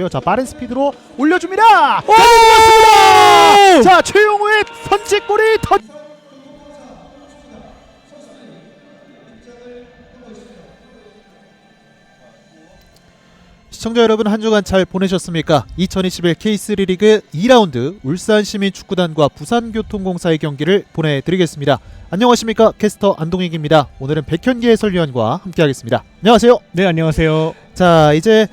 자, 빠른 스피드로 올려줍니다. 오! 자, 최용우의 선제골이 터. 시청자 여러분, 한 주간 잘 보내셨습니까? 2021 K3 리그 2라운드 울산시민축구단과 부산교통공사의 경기를 보내드리겠습니다. 안녕하십니까? 캐스터 안동익입니다. 오늘은 백현기 해설위원과 함께하겠습니다. 안녕하세요. 네, 안녕하세요. 자, 이제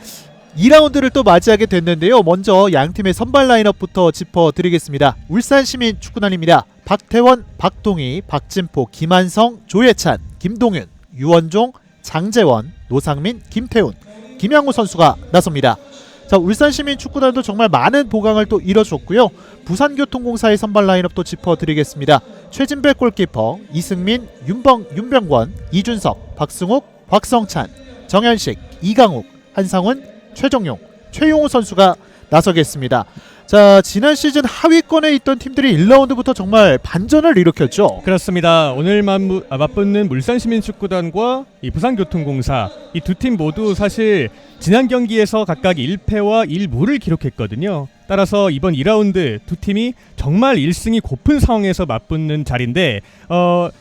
2라운드를 또 맞이하게 됐는데요. 먼저 양팀의 선발 라인업부터 짚어드리겠습니다. 울산시민축구단입니다. 박태원, 박동희, 박진포, 김한성, 조예찬, 김동윤, 유원종, 장재원, 노상민, 김태훈, 김양우 선수가 나섭니다. 자, 울산시민축구단도 정말 많은 보강을 또 이뤄줬고요. 부산교통공사의 선발 라인업도 짚어드리겠습니다. 최진백 골키퍼, 이승민, 윤병권, 이준석, 박승욱, 박성찬, 정현식, 이강욱, 한상훈, 최정용, 최용우 선수가 나서겠습니다. 자, 지난 시즌 하위권에 있던 팀들이 1라운드부터 정말 반전을 일으켰죠. 그렇습니다. 오늘 맞붙는 울산시민축구단과 이 부산교통공사, 이 두 팀 모두 사실 지난 경기에서 각각 1패와 1무를 기록했거든요. 따라서 이번 2라운드 두 팀이 정말 1승이 고픈 상황에서 맞붙는 자리인데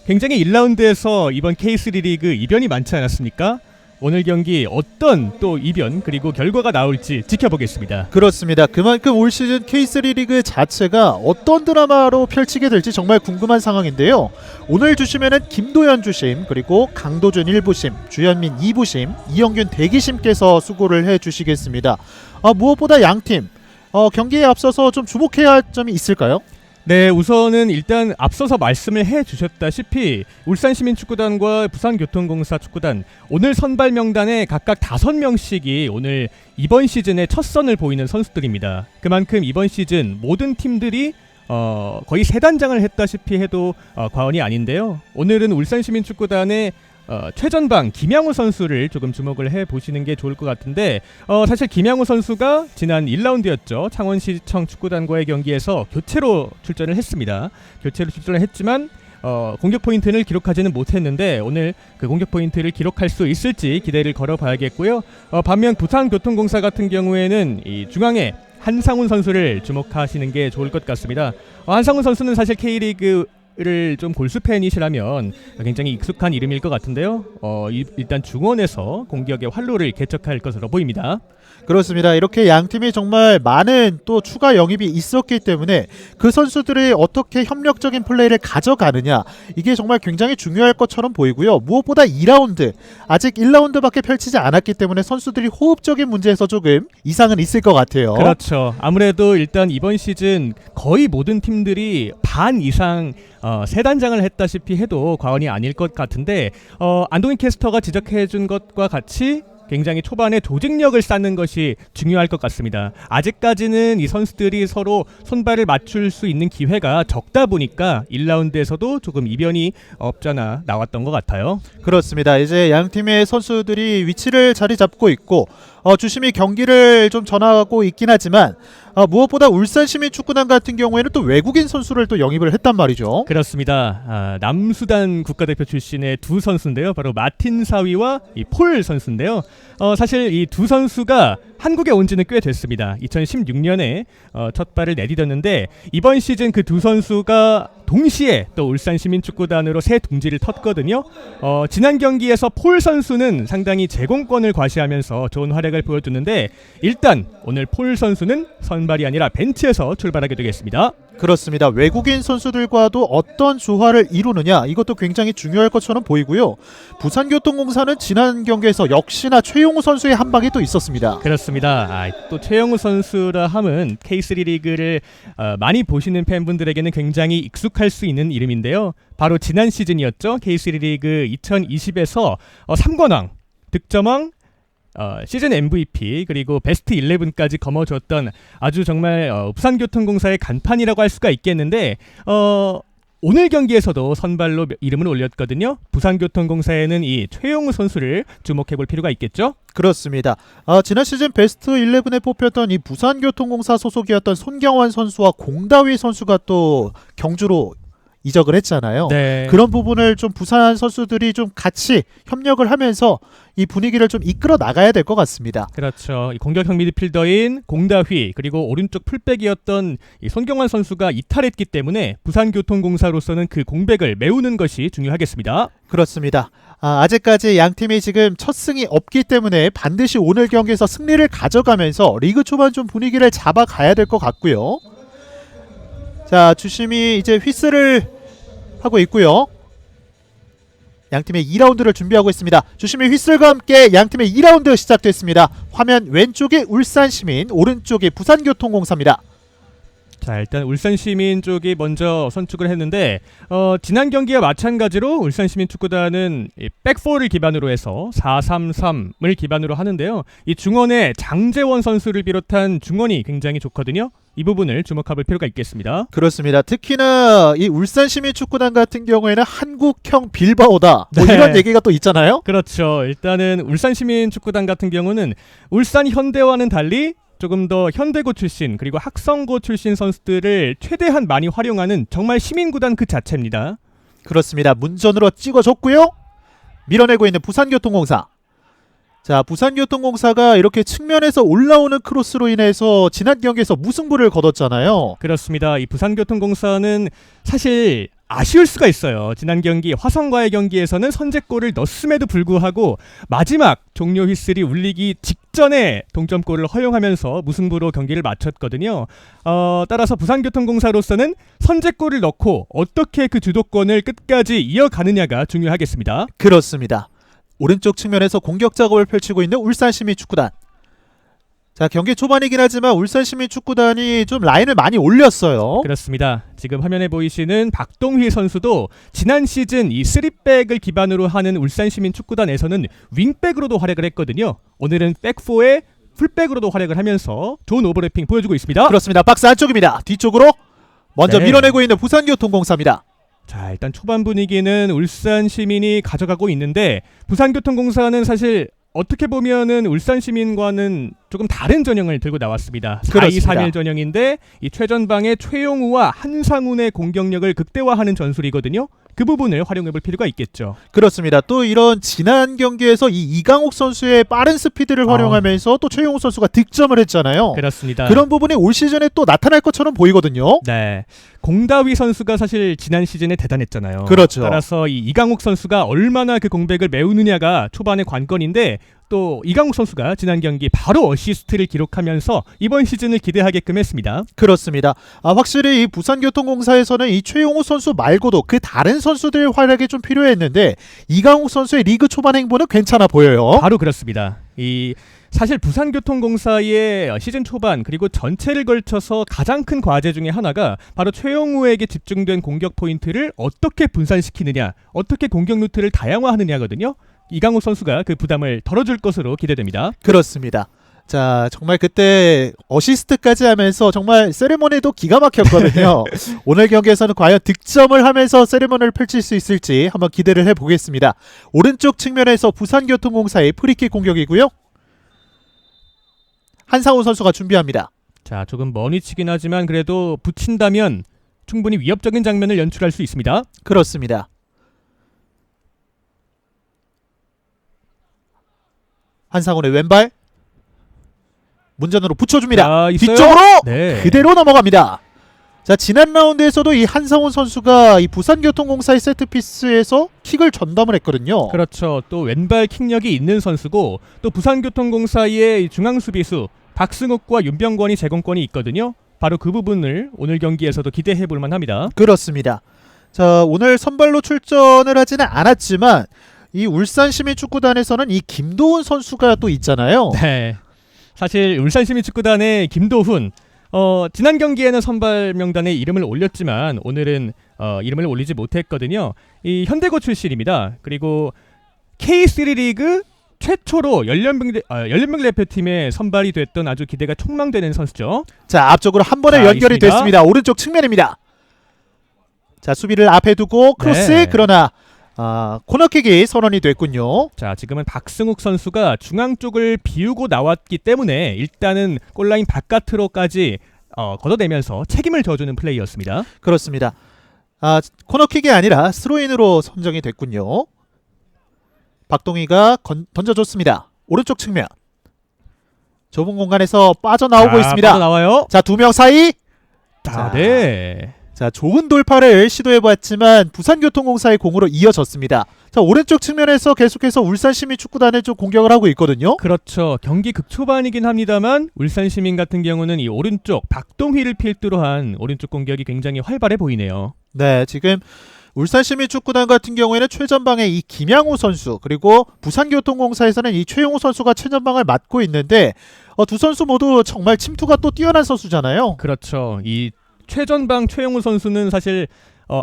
굉장히 1라운드에서 이번 K3 리그 이변이 많지 않았습니까? 오늘 경기 어떤 또 이변 그리고 결과가 나올지 지켜보겠습니다. 그렇습니다. 그만큼 올 시즌 K3 리그 자체가 어떤 드라마로 펼치게 될지 정말 궁금한 상황인데요. 오늘 주심에는 김도현 주심, 그리고 강도준 1부심, 주현민 2부심, 이영균 대기심께서 수고를 해주시겠습니다. 무엇보다 양팀 경기에 앞서서 좀 주목해야 할 점이 있을까요? 네, 우선은 일단 앞서서 말씀을 해주셨다시피 울산시민축구단과 부산교통공사 축구단 오늘 선발 명단에 각각 5명씩이 오늘 이번 시즌의 첫 선을 보이는 선수들입니다. 그만큼 이번 시즌 모든 팀들이 거의 세 단장을 했다시피 해도 과언이 아닌데요. 오늘은 울산시민축구단의 최전방 김양우 선수를 조금 주목을 해보시는 게 좋을 것 같은데 사실 김양우 선수가 지난 1라운드였죠. 창원시청 축구단과의 경기에서 교체로 출전을 했습니다. 교체로 출전을 했지만 공격 포인트를 기록하지는 못했는데 오늘 그 공격 포인트를 기록할 수 있을지 기대를 걸어봐야겠고요. 반면 부산교통공사 같은 경우에는 이 중앙에 한상훈 선수를 주목하시는 게 좋을 것 같습니다. 한상훈 선수는 사실 K리그 를 좀 골수 팬이시라면 굉장히 익숙한 이름일 것 같은데요. 일단 중원에서 공격의 활로를 개척할 것으로 보입니다. 그렇습니다. 이렇게 양 팀이 정말 많은 또 추가 영입이 있었기 때문에 그 선수들이 어떻게 협력적인 플레이를 가져가느냐, 이게 정말 굉장히 중요할 것처럼 보이고요. 무엇보다 2라운드, 아직 1라운드밖에 펼치지 않았기 때문에 선수들이 호흡적인 문제에서 조금 이상은 있을 것 같아요. 그렇죠. 아무래도 일단 이번 시즌 거의 모든 팀들이 반 이상 세 단장을 했다시피 해도 과언이 아닐 것 같은데 안동희 캐스터가 지적해준 것과 같이 굉장히 초반에 조직력을 쌓는 것이 중요할 것 같습니다. 아직까지는 이 선수들이 서로 손발을 맞출 수 있는 기회가 적다 보니까 1라운드에서도 조금 이변이 없잖아 나왔던 것 같아요. 그렇습니다. 이제 양 팀의 선수들이 위치를 자리 잡고 있고 주심이 경기를 좀 전하고 있긴 하지만 무엇보다 울산시민축구단 같은 경우에는 또 외국인 선수를 또 영입을 했단 말이죠. 그렇습니다. 남수단 국가대표 출신의 두 선수인데요. 바로 마틴 사위와 이 폴 선수인데요. 사실 이 두 선수가 한국에 온 지는 꽤 됐습니다. 2016년에 첫 발을 내디뎠는데 이번 시즌 그 두 선수가 동시에 또 울산시민축구단으로 새 둥지를 텄거든요. 지난 경기에서 폴 선수는 상당히 제공권을 과시하면서 좋은 활약을 보여주는데 일단 오늘 폴 선수는 선발이 아니라 벤치에서 출발하게 되겠습니다. 그렇습니다. 외국인 선수들과도 어떤 조화를 이루느냐, 이것도 굉장히 중요할 것처럼 보이고요. 부산교통공사는 지난 경기에서 역시나 최용우 선수의 한 방이 또 있었습니다. 그렇습니다. 또 최용우 선수라 함은 K3 리그를 많이 보시는 팬분들에게는 굉장히 익숙할 수 있는 이름인데요. 바로 지난 시즌이었죠. K3 리그 2020에서 3관왕, 득점왕, 시즌 MVP 그리고 베스트 11까지 거머쥐었던 아주 정말 부산교통공사의 간판이라고 할 수가 있겠는데 오늘 경기에서도 선발로 이름을 올렸거든요. 부산교통공사에는 이 최용우 선수를 주목해볼 필요가 있겠죠? 그렇습니다. 지난 시즌 베스트 11에 뽑혔던 이 부산교통공사 소속이었던 손경환 선수와 공다위 선수가 또 경주로 이적을 했잖아요. 네. 그런 부분을 좀 부산 선수들이 좀 같이 협력을 하면서 이 분위기를 좀 이끌어 나가야 될 것 같습니다. 그렇죠. 이 공격형 미드필더인 공다휘 그리고 오른쪽 풀백이었던 이 손경환 선수가 이탈했기 때문에 부산교통공사로서는 그 공백을 메우는 것이 중요하겠습니다. 그렇습니다. 아직까지 양 팀이 지금 첫 승이 없기 때문에 반드시 오늘 경기에서 승리를 가져가면서 리그 초반 좀 분위기를 잡아가야 될 것 같고요. 자, 주심이 이제 휘슬을 하고 있고요. 양팀의 2라운드를 준비하고 있습니다. 주심의 휘슬과 함께 양팀의 2라운드 시작됐습니다. 화면 왼쪽이 울산시민, 오른쪽이 부산교통공사입니다. 자, 일단 울산시민 쪽이 먼저 선축을 했는데 지난 경기와 마찬가지로 울산시민 축구단은 이 백포를 기반으로 해서 4-3-3을 기반으로 하는데요. 이 중원에 장재원 선수를 비롯한 중원이 굉장히 좋거든요. 이 부분을 주목해볼 필요가 있겠습니다. 그렇습니다. 특히나 이 울산시민 축구단 같은 경우에는 한국형 빌바오다. 뭐 네. 이런 얘기가 또 있잖아요. 그렇죠. 일단은 울산시민 축구단 같은 경우는 울산 현대와는 달리 조금 더 현대고 출신 그리고 학성고 출신 선수들을 최대한 많이 활용하는 정말 시민구단 그 자체입니다. 그렇습니다. 문전으로 찍어줬고요. 밀어내고 있는 부산교통공사. 자, 부산교통공사가 이렇게 측면에서 올라오는 크로스로 인해서 지난 경기에서 무승부를 거뒀잖아요. 그렇습니다. 이 부산교통공사는 사실 아쉬울 수가 있어요. 지난 경기 화성과의 경기에서는 선제골을 넣었음에도 불구하고 마지막 종료 휘슬이 울리기 직전에 동점골을 허용하면서 무승부로 경기를 마쳤거든요. 따라서 부산교통공사로서는 선제골을 넣고 어떻게 그 주도권을 끝까지 이어가느냐가 중요하겠습니다. 그렇습니다. 오른쪽 측면에서 공격 작업을 펼치고 있는 울산시민 축구단. 자, 경기 초반이긴 하지만 울산시민 축구단이 좀 라인을 많이 올렸어요. 그렇습니다. 지금 화면에 보이시는 박동휘 선수도 지난 시즌 이 3백을 기반으로 하는 울산시민 축구단에서는 윙백으로도 활약을 했거든요. 오늘은 백포에 풀백으로도 활약을 하면서 좋은 오버래핑 보여주고 있습니다. 그렇습니다. 박스 안쪽입니다. 뒤쪽으로 먼저 네. 밀어내고 있는 부산교통공사입니다. 자, 일단 초반 분위기는 울산시민이 가져가고 있는데 부산교통공사는 사실 어떻게 보면은 울산시민과는 조금 다른 전형을 들고 나왔습니다. 4-2-3-1 전형인데 이 최전방에 최용우와 한상훈의 공격력을 극대화하는 전술이거든요. 그 부분을 활용해볼 필요가 있겠죠. 그렇습니다. 또 이런 지난 경기에서 이 이강욱 선수의 빠른 스피드를 활용하면서 또 최용우 선수가 득점을 했잖아요. 그렇습니다. 그런 부분이 올 시즌에 또 나타날 것처럼 보이거든요. 네, 공다위 선수가 사실 지난 시즌에 대단했잖아요. 그렇죠. 따라서 이 이강욱 선수가 얼마나 그 공백을 메우느냐가 초반의 관건인데 또 이강욱 선수가 지난 경기 바로 어시스트를 기록하면서 이번 시즌을 기대하게끔 했습니다. 그렇습니다. 확실히 이 부산교통공사에서는 이 최용우 선수 말고도 그 다른 선수들의 활약이 좀 필요했는데 이강욱 선수의 리그 초반 행보는 괜찮아 보여요. 바로 그렇습니다. 이 사실 부산교통공사의 시즌 초반 그리고 전체를 걸쳐서 가장 큰 과제 중에 하나가 바로 최용우에게 집중된 공격 포인트를 어떻게 분산시키느냐, 어떻게 공격 루트를 다양화하느냐거든요. 이강욱 선수가 그 부담을 덜어줄 것으로 기대됩니다. 그렇습니다. 자, 정말 그때 어시스트까지 하면서 정말 세리머니도 기가 막혔거든요. 오늘 경기에서는 과연 득점을 하면서 세리머니를 펼칠 수 있을지 한번 기대를 해보겠습니다. 오른쪽 측면에서 부산교통공사의 프리킥 공격이고요. 한상훈 선수가 준비합니다. 자, 조금 먼 위치긴 하지만 그래도 붙인다면 충분히 위협적인 장면을 연출할 수 있습니다. 그렇습니다. 한상훈의 왼발 문전으로 붙여줍니다. 자, 있어요? 뒤쪽으로 네. 그대로 넘어갑니다. 자, 지난 라운드에서도 이 한상훈 선수가 이 부산교통공사의 세트피스에서 킥을 전담을 했거든요. 그렇죠. 또 왼발 킥력이 있는 선수고 또 부산교통공사의 이 중앙 수비수 박승욱과 윤병권이 제공권이 있거든요. 바로 그 부분을 오늘 경기에서도 기대해 볼 만합니다. 그렇습니다. 자, 오늘 선발로 출전을 하지는 않았지만 이 울산시민축구단에서는 이 김도훈 선수가 또 있잖아요. 네. 사실 울산시민축구단의 김도훈 지난 경기에는 선발 명단에 이름을 올렸지만 오늘은 이름을 올리지 못했거든요. 이 현대고 출신입니다. 그리고 K3 리그 최초로 연령병 대표팀에 선발이 됐던 아주 기대가 촉망되는 선수죠. 자, 앞쪽으로 한 번에 자, 연결이 있습니다. 됐습니다. 오른쪽 측면입니다. 자, 수비를 앞에 두고 크로스. 네. 그러나 코너킥이 선언이 됐군요. 자, 지금은 박승욱 선수가 중앙 쪽을 비우고 나왔기 때문에 일단은 골라인 바깥으로까지 걷어내면서 책임을 져주는 플레이였습니다. 그렇습니다. 코너킥이 아니라 스로인으로 선정이 됐군요. 박동희가 던져줬습니다. 오른쪽 측면. 좁은 공간에서 빠져나오고 있습니다. 나와요. 자, 두 명 사이. 네. 자, 좋은 돌파를 시도해봤지만 부산교통공사의 공으로 이어졌습니다. 자, 오른쪽 측면에서 계속해서 울산시민축구단을 좀 공격을 하고 있거든요. 그렇죠. 경기 극초반이긴 합니다만 울산시민 같은 경우는 이 오른쪽 박동희를 필두로 한 오른쪽 공격이 굉장히 활발해 보이네요. 네, 지금 울산시민축구단 같은 경우에는 최전방에 이 김양호 선수, 그리고 부산교통공사에서는 이 최용호 선수가 최전방을 맡고 있는데 두 선수 모두 정말 침투가 또 뛰어난 선수잖아요. 그렇죠. 이 최전방 최용우 선수는 사실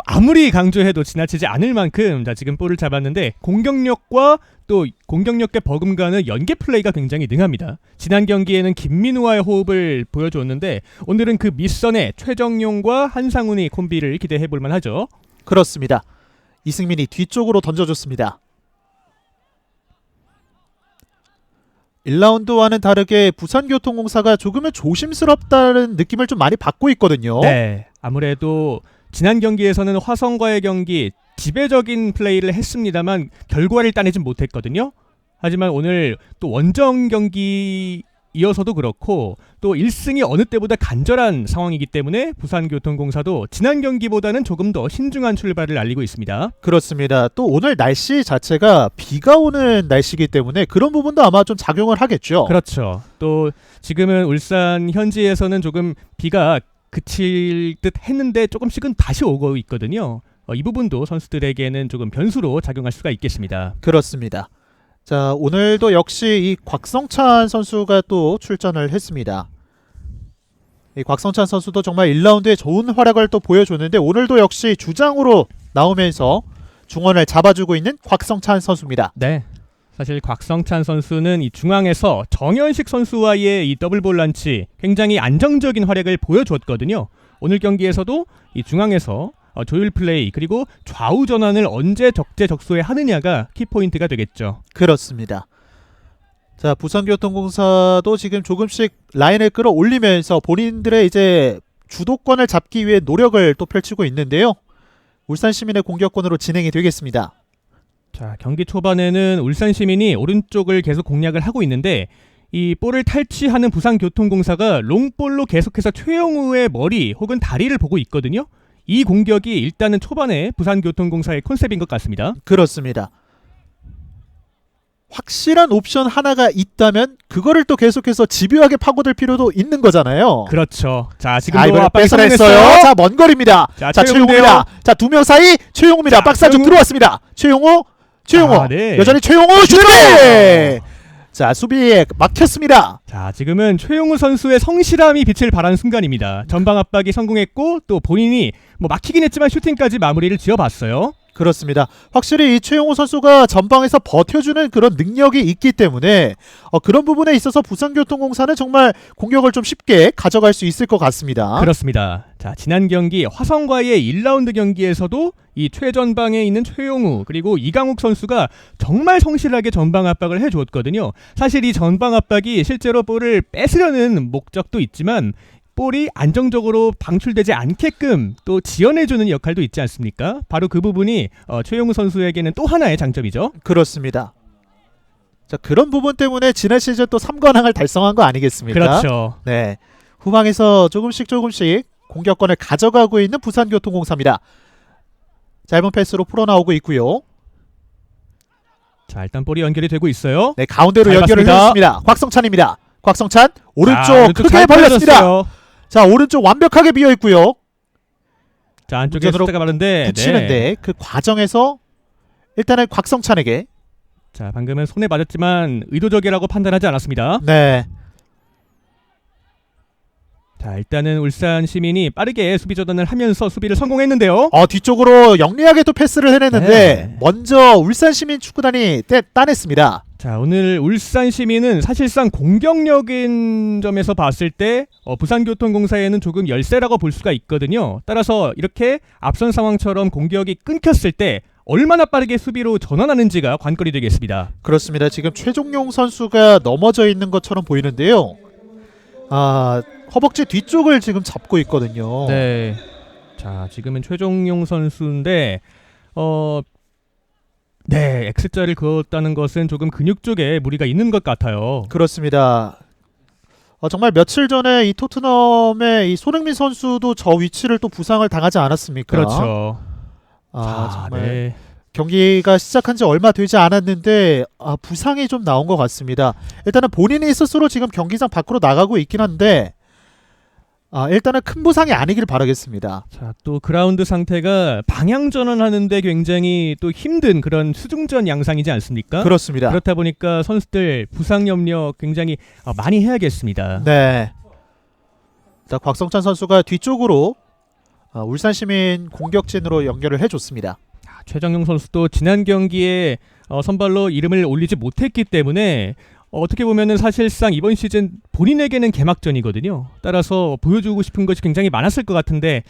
아무리 강조해도 지나치지 않을 만큼 지금 볼을 잡았는데 공격력과 또 공격력에 버금가는 연계 플레이가 굉장히 능합니다. 지난 경기에는 김민우와의 호흡을 보여줬는데 오늘은 그 밑선에 최정용과 한상훈이 콤비를 기대해볼 만하죠. 그렇습니다. 이승민이 뒤쪽으로 던져줬습니다. 1라운드와는 다르게 부산교통공사가 조금은 조심스럽다는 느낌을 좀 많이 받고 있거든요. 네, 아무래도 지난 경기에서는 화성과의 경기 지배적인 플레이를 했습니다만 결과를 따내진 못했거든요. 하지만 오늘 또 원정 경기이어서도 그렇고 또 1승이 어느 때보다 간절한 상황이기 때문에 부산교통공사도 지난 경기보다는 조금 더 신중한 출발을 알리고 있습니다. 그렇습니다. 또 오늘 날씨 자체가 비가 오는 날씨이기 때문에 그런 부분도 아마 좀 작용을 하겠죠. 그렇죠. 또 지금은 울산 현지에서는 조금 비가 그칠 듯 했는데 조금씩은 다시 오고 있거든요. 이 부분도 선수들에게는 조금 변수로 작용할 수가 있겠습니다. 그렇습니다. 자, 오늘도 역시 이 곽성찬 선수가 또 출전을 했습니다. 이 곽성찬 선수도 정말 1라운드에 좋은 활약을 또 보여줬는데 오늘도 역시 주장으로 나오면서 중원을 잡아주고 있는 곽성찬 선수입니다. 네. 사실 곽성찬 선수는 이 중앙에서 정현식 선수와의 이 더블 볼란치 굉장히 안정적인 활약을 보여줬거든요. 오늘 경기에서도 이 중앙에서 조율 플레이 그리고 좌우 전환을 언제 적재적소에 하느냐가 키포인트가 되겠죠. 그렇습니다. 자, 부산교통공사도 지금 조금씩 라인을 끌어올리면서 본인들의 이제 주도권을 잡기 위해 노력을 또 펼치고 있는데요. 울산시민의 공격권으로 진행이 되겠습니다. 자, 경기 초반에는 울산시민이 오른쪽을 계속 공략을 하고 있는데 이 볼을 탈취하는 부산교통공사가 롱볼로 계속해서 최영우의 머리 혹은 다리를 보고 있거든요. 이 공격이 일단은 초반에 부산교통공사의 컨셉인 것 같습니다. 그렇습니다. 확실한 옵션 하나가 있다면 그거를 또 계속해서 집요하게 파고들 필요도 있는 거잖아요. 그렇죠. 자, 지금도 이번에 압박이 뺏을 성공했어요. 했어요. 자, 먼 거리입니다. 자, 자, 최용우인데요. 최용우입니다. 자, 두 명 사이 최용우입니다. 자, 박스 안쪽 최용우. 들어왔습니다. 최용우 네. 여전히 최용우 슈팅! 자, 수비에 막혔습니다. 자, 지금은 최용우 선수의 성실함이 빛을 발한 순간입니다. 전방 압박이 성공했고 또 본인이 막히긴 했지만 슈팅까지 마무리를 지어봤어요. 그렇습니다. 확실히 이 최용우 선수가 전방에서 버텨주는 그런 능력이 있기 때문에 그런 부분에 있어서 부산교통공사는 정말 공격을 좀 쉽게 가져갈 수 있을 것 같습니다. 그렇습니다. 자, 지난 경기 화성과의 1라운드 경기에서도 이 최전방에 있는 최용우 그리고 이강욱 선수가 정말 성실하게 전방 압박을 해주었거든요. 사실 이 전방 압박이 실제로 볼을 뺏으려는 목적도 있지만 볼이 안정적으로 방출되지 않게끔 또 지연해주는 역할도 있지 않습니까? 바로 그 부분이 최용우 선수에게는 또 하나의 장점이죠. 그렇습니다. 자, 그런 부분 때문에 지난 시즌 또 3관왕을 달성한 거 아니겠습니까? 그렇죠. 네, 후방에서 조금씩 공격권을 가져가고 있는 부산교통공사입니다. 짧은 패스로 풀어나오고 있고요. 자, 일단 볼이 연결이 되고 있어요. 네, 가운데로 잘 연결을 봤습니다. 해줬습니다. 곽성찬입니다. 곽성찬 오른쪽 자, 크게 잘 벌렸습니다. 벌려졌어요. 자, 오른쪽 완벽하게 비어 있고요. 자, 안쪽에 무전으로 숫자가 많은데 붙이는데 그 과정에서 일단은 곽성찬에게 자, 방금은 손에 맞았지만 의도적이라고 판단하지 않았습니다. 네, 자, 일단은 울산 시민이 빠르게 수비 전환을 하면서 수비를 성공했는데요. 뒤쪽으로 영리하게 또 패스를 해냈는데 네. 먼저 울산시민축구단이 따냈습니다. 자, 오늘 울산 시민은 사실상 공격력인 점에서 봤을 때 부산교통공사에는 조금 열세라고 볼 수가 있거든요. 따라서 이렇게 앞선 상황처럼 공격이 끊겼을 때 얼마나 빠르게 수비로 전환하는지가 관건이 되겠습니다. 그렇습니다. 지금 최종용 선수가 넘어져 있는 것처럼 보이는데요. 허벅지 뒤쪽을 지금 잡고 있거든요. 네. 자, 지금은 최종용 선수인데 네, X자를 그었다는 것은 조금 근육 쪽에 무리가 있는 것 같아요. 그렇습니다. 정말 며칠 전에 이 토트넘의 이 손흥민 선수도 저 위치를 또 부상을 당하지 않았습니까? 그렇죠. 정말 네. 경기가 시작한 지 얼마 되지 않았는데 부상이 좀 나온 것 같습니다. 일단은 본인이 스스로 지금 경기장 밖으로 나가고 있긴 한데 일단은 큰 부상이 아니길 바라겠습니다. 자, 또 그라운드 상태가 방향 전환하는데 굉장히 또 힘든 그런 수중전 양상이지 않습니까? 그렇습니다. 그렇다 보니까 선수들 부상 염려 굉장히 많이 해야겠습니다. 네. 자, 곽성찬 선수가 뒤쪽으로 울산시민 공격진으로 연결을 해줬습니다. 최정용 선수도 지난 경기에 선발로 이름을 올리지 못했기 때문에 어떻게 보면은 사실상 이번 시즌 본인에게는 개막전이거든요. 따라서 보여주고 싶은 것이 굉장히 많았을 것 같은데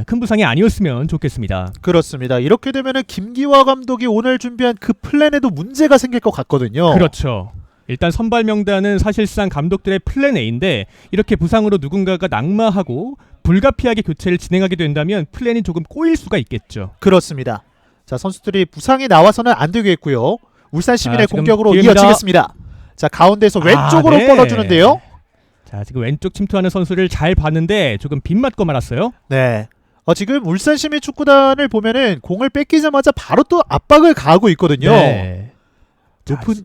큰 부상이 아니었으면 좋겠습니다. 그렇습니다. 이렇게 되면은 김기화 감독이 오늘 준비한 그 플랜에도 문제가 생길 것 같거든요. 그렇죠. 일단 선발 명단은 사실상 감독들의 플랜 A인데 이렇게 부상으로 누군가가 낙마하고 불가피하게 교체를 진행하게 된다면 플랜이 조금 꼬일 수가 있겠죠. 그렇습니다. 자, 선수들이 부상이 나와서는 안 되겠고요. 울산 시민의 지금 공격으로 기회입니다. 이어지겠습니다. 자, 가운데서 왼쪽으로 네. 뻗어주는데요. 자, 지금 왼쪽 침투하는 선수를 잘 봤는데 조금 빗맞고 말았어요. 네. 지금 울산 시민 축구단을 보면은 공을 뺏기자마자 바로 또 압박을 가하고 있거든요. 네.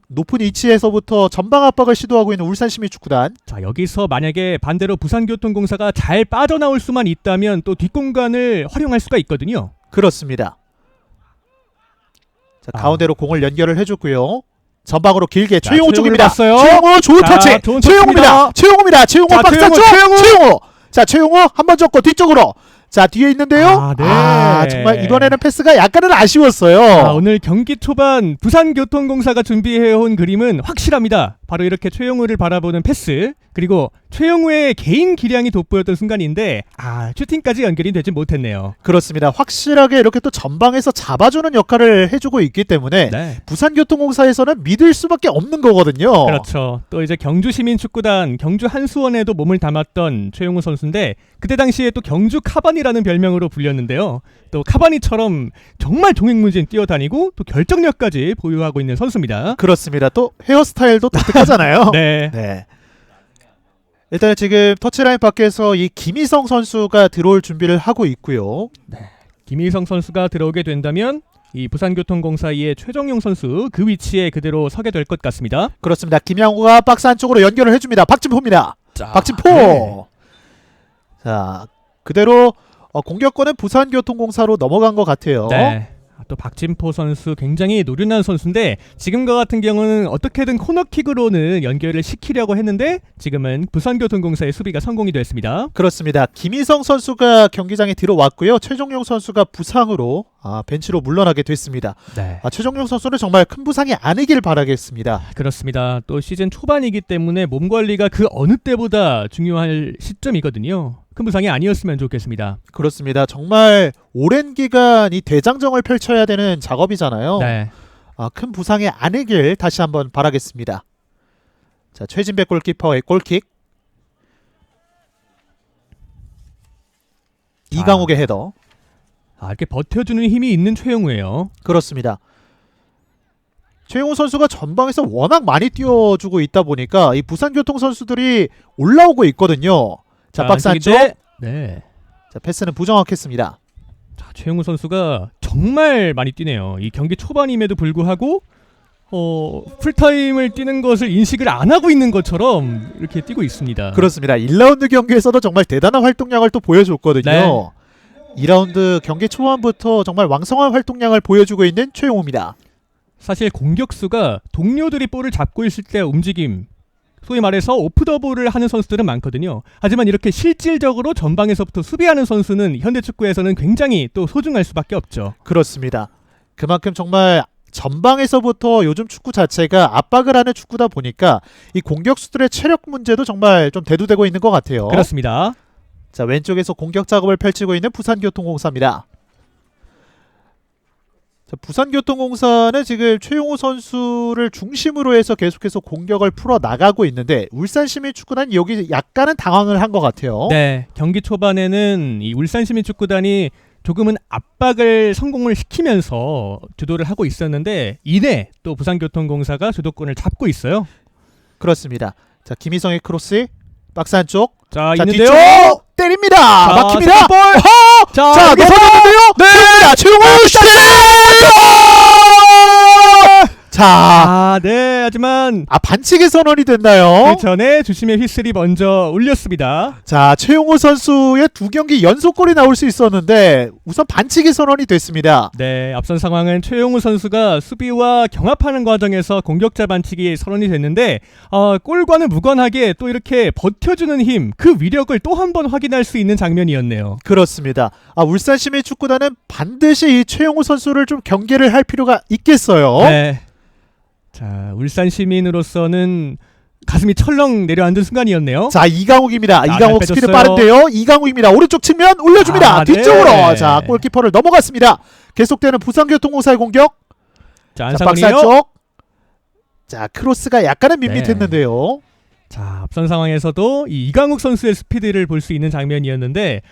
높은 위치에서부터 전방 압박을 시도하고 있는 울산 시민 축구단. 자, 여기서 만약에 반대로 부산교통공사가 잘 빠져나올 수만 있다면 또 뒷공간을 활용할 수가 있거든요. 그렇습니다. 자, 가운데로 공을 연결을 해줬고요. 전방으로 길게 최용호 쪽입니다. 최용호 좋은 자, 터치. 좋은 최용호입니다. 최용호입니다. 최용호 자, 박스 쪽. 최용호. 최용호. 자, 최용호 한 번 줬고 뒤쪽으로. 자, 뒤에 있는데요. 네. 정말 이번에는 패스가 약간은 아쉬웠어요. 오늘 경기 초반 부산교통공사가 준비해온 그림은 확실합니다. 바로 이렇게 최용우를 바라보는 패스, 그리고 최용우의 개인 기량이 돋보였던 순간인데 슈팅까지 연결이 되지 못했네요. 그렇습니다. 확실하게 이렇게 또 전방에서 잡아주는 역할을 해주고 있기 때문에 네. 부산교통공사에서는 믿을 수밖에 없는 거거든요. 그렇죠. 또 이제 경주시민축구단 경주 한수원에도 몸을 담았던 최용우 선수인데 그때 당시에 또 경주 카바니라는 별명으로 불렸는데요. 또 카바니처럼 정말 종횡무진 뛰어다니고 또 결정력까지 보유하고 있는 선수입니다. 그렇습니다. 또 헤어스타일도 독특하잖아요. 네. 네. 일단 지금 터치라인 밖에서 이 김희성 선수가 들어올 준비를 하고 있고요. 김희성 선수가 들어오게 된다면 이 부산교통공사의 최정용 선수 그 위치에 그대로 서게 될 것 같습니다. 그렇습니다. 김양호가 박스 안쪽으로 연결을 해줍니다. 박진포입니다. 박진포. 네. 자, 그대로 공격권은 부산교통공사로 넘어간 것 같아요. 네. 또 박진포 선수 굉장히 노련한 선수인데 지금과 같은 경우는 어떻게든 코너킥으로는 연결을 시키려고 했는데 지금은 부산교통공사의 수비가 성공이 됐습니다. 그렇습니다. 김희성 선수가 경기장에 들어왔고요. 최종용 선수가 부상으로 벤치로 물러나게 됐습니다. 네. 최종용 선수는 정말 큰 부상이 아니길 바라겠습니다. 그렇습니다. 또 시즌 초반이기 때문에 몸 관리가 그 어느 때보다 중요할 시점이거든요. 큰 부상이 아니었으면 좋겠습니다. 그렇습니다. 정말 오랜 기간 이 대장정을 펼쳐야 되는 작업이잖아요. 네. 큰 부상이 아니길 다시 한번 바라겠습니다. 자, 최진백 골키퍼의 골킥. 이강욱의 헤더. 이렇게 버텨주는 힘이 있는 최용우예요. 그렇습니다. 최용우 선수가 전방에서 워낙 많이 뛰어주고 있다 보니까 이 부산교통 선수들이 올라오고 있거든요. 자, 박스 안쪽. 네. 자, 패스는 부정확했습니다. 자, 최용우 선수가 정말 많이 뛰네요. 이 경기 초반임에도 불구하고 풀타임을 뛰는 것을 인식을 안 하고 있는 것처럼 이렇게 뛰고 있습니다. 그렇습니다. 1라운드 경기에서도 정말 대단한 활동량을 또 보여줬거든요. 네. 2라운드 경기 초반부터 정말 왕성한 활동량을 보여주고 있는 최용우입니다. 사실 공격수가 동료들이 볼을 잡고 있을 때 움직임, 소위 말해서 오프 더 볼을 하는 선수들은 많거든요. 하지만 이렇게 실질적으로 전방에서부터 수비하는 선수는 현대축구에서는 굉장히 또 소중할 수밖에 없죠. 그렇습니다. 그만큼 정말 전방에서부터 요즘 축구 자체가 압박을 하는 축구다 보니까 이 공격수들의 체력 문제도 정말 좀 대두되고 있는 것 같아요. 그렇습니다. 자, 왼쪽에서 공격 작업을 펼치고 있는 부산교통공사입니다. 자, 부산교통공사는 지금 최용호 선수를 중심으로 해서 계속해서 공격을 풀어 나가고 있는데 울산시민축구단 여기 약간은 당황을 한 것 같아요. 네, 경기 초반에는 이 울산시민축구단이 조금은 압박을 성공을 시키면서 주도를 하고 있었는데 이내 또 부산교통공사가 주도권을 잡고 있어요. 그렇습니다. 자, 김희성의 크로스 박스 안쪽. 자, 자, 있는데요. 뒤쪽 때립니다. 자, 막힙니다. 볼. 자, 자, 여기서 넘어졌는데요. 네. 최용호 슛! 자, 네, 하지만 반칙의 선언이 됐나요? 그 전에 주심의 휘슬이 먼저 울렸습니다. 자, 최용호 선수의 2경기 연속골이 나올 수 있었는데 우선 반칙의 선언이 됐습니다. 네, 앞선 상황은 최용우 선수가 수비와 경합하는 과정에서 공격자 반칙이 선언이 됐는데 골과는 무관하게 또 이렇게 버텨주는 힘, 그 위력을 또 한 번 확인할 수 있는 장면이었네요. 그렇습니다. 울산시민축구단은 반드시 이 최용호 선수를 좀 경계를 할 필요가 있겠어요. 네. 자, 울산 시민으로서는 가슴이 철렁 내려앉은 순간이었네요. 자, 이강욱입니다. 자, 이강욱 잘 스피드 빼줬어요. 빠른데요. 이강욱입니다. 오른쪽 측면 올려줍니다. 뒤쪽으로. 네. 자, 골키퍼를 넘어갔습니다. 계속되는 부산교통공사의 공격. 자, 자, 박스 안상훈이요. 안쪽. 자, 크로스가 약간은 밋밋했는데요. 자, 앞선 상황에서도 이 이강욱 선수의 스피드를 볼 수 있는 장면이었는데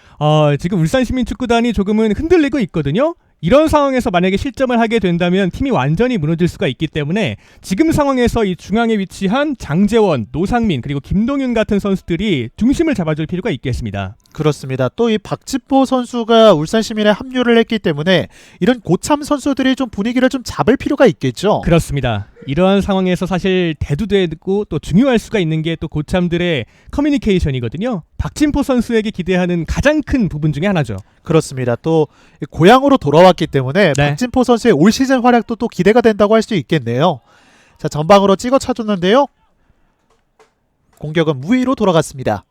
지금 울산시민축구단이 조금은 흔들리고 있거든요. 이런 상황에서 만약에 실점을 하게 된다면 팀이 완전히 무너질 수가 있기 때문에 지금 상황에서 이 중앙에 위치한 장재원, 노상민 그리고 김동윤 같은 선수들이 중심을 잡아줄 필요가 있겠습니다. 그렇습니다. 또 이 박지포 선수가 울산시민에 합류를 했기 때문에 이런 고참 선수들이 좀 분위기를 좀 잡을 필요가 있겠죠. 그렇습니다. 이러한 상황에서 사실 대두되고 또 중요할 수가 있는 게 또 고참들의 커뮤니케이션이거든요. 박진포 선수에게 기대하는 가장 큰 부분 중에 하나죠. 그렇습니다. 또 고향으로 돌아왔기 때문에 네. 박진포 선수의 올 시즌 활약도 또 기대가 된다고 할 수 있겠네요. 자, 전방으로 찍어 차줬는데요. 공격은 무위로 돌아갔습니다.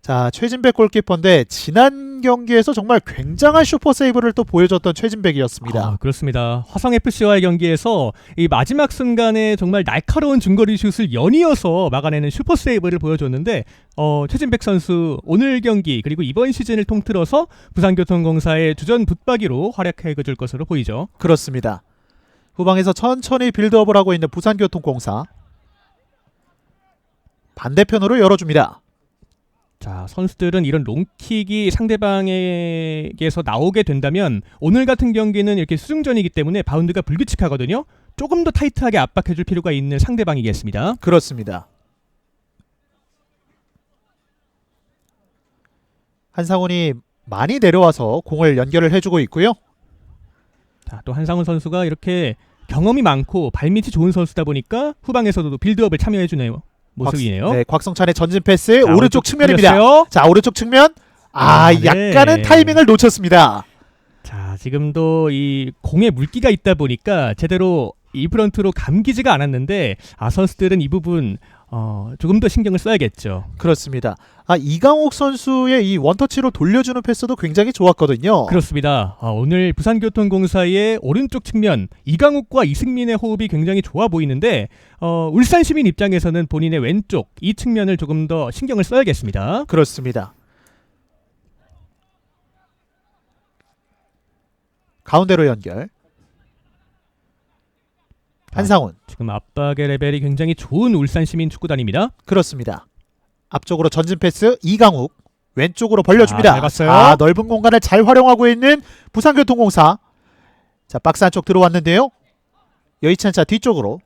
자, 최진백 골키퍼인데 지난 경기에서 정말 굉장한 슈퍼 세이브를 또 보여줬던 최진백이었습니다. 그렇습니다. 화성FC와의 경기에서 이 마지막 순간에 정말 날카로운 중거리 슛을 연이어서 막아내는 슈퍼 세이브를 보여줬는데 최진백 선수 오늘 경기 그리고 이번 시즌을 통틀어서 부산교통공사의 주전 붙박이로 활약해줄 것으로 보이죠. 그렇습니다. 후방에서 천천히 빌드업을 하고 있는 부산교통공사. 반대편으로 열어줍니다. 자, 선수들은 이런 롱킥이 상대방에게서 나오게 된다면 오늘 같은 경기는 이렇게 수중전이기 때문에 바운드가 불규칙하거든요. 조금 더 타이트하게 압박해줄 필요가 있는 상대방이겠습니다. 그렇습니다. 한상훈이 많이 내려와서 공을 연결을 해주고 있고요. 자, 또 한상훈 선수가 이렇게 경험이 많고 발밑이 좋은 선수다 보니까 후방에서도 빌드업을 참여해주네요. 모습이네요. 네, 곽성찬의 전진 패스 자, 오른쪽 측면입니다. 돌렸어요. 자, 오른쪽 측면. 네. 약간은 타이밍을 놓쳤습니다. 자, 지금도 이 공에 물기가 있다 보니까 제대로 이 프런트로 감기지가 않았는데 선수들은 이 부분 조금 더 신경을 써야겠죠. 그렇습니다. 이강욱 선수의 이 원터치로 돌려주는 패스도 굉장히 좋았거든요. 그렇습니다. 오늘 부산교통공사의 오른쪽 측면 이강욱과 이승민의 호흡이 굉장히 좋아 보이는데 울산 시민 입장에서는 본인의 왼쪽 이 측면을 조금 더 신경을 써야겠습니다. 그렇습니다. 가운데로 연결. 한상훈. 지금 압박의 레벨이 굉장히 좋은 울산 시민 축구단입니다. 그렇습니다. 앞쪽으로 전진 패스 이강욱. 왼쪽으로 벌려줍니다. 잘 봤어요. 넓은 공간을 잘 활용하고 있는 부산교통공사. 자, 박스 안쪽 들어왔는데요. 여의치 않자 뒤쪽으로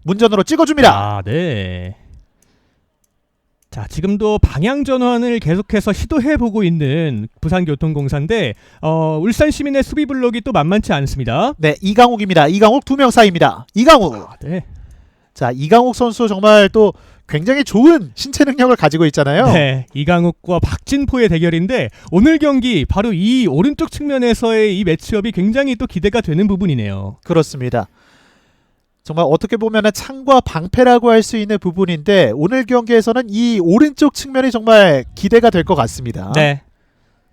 문전으로 찍어줍니다. 네. 자, 지금도 방향 전환을 계속해서 시도해보고 있는 부산교통공사인데 울산 시민의 수비 블록이 또 만만치 않습니다. 네, 이강욱입니다. 이강욱 2명 사이입니다. 이강욱. 네. 자, 이강욱 선수 정말 또 굉장히 좋은 신체 능력을 가지고 있잖아요. 네, 이강욱과 박진포의 대결인데 오늘 경기 바로 이 오른쪽 측면에서의 이 매치업이 굉장히 또 기대가 되는 부분이네요. 그렇습니다. 정말 어떻게 보면 창과 방패라고 할 수 있는 부분인데 오늘 경기에서는 이 오른쪽 측면이 정말 기대가 될 것 같습니다. 네.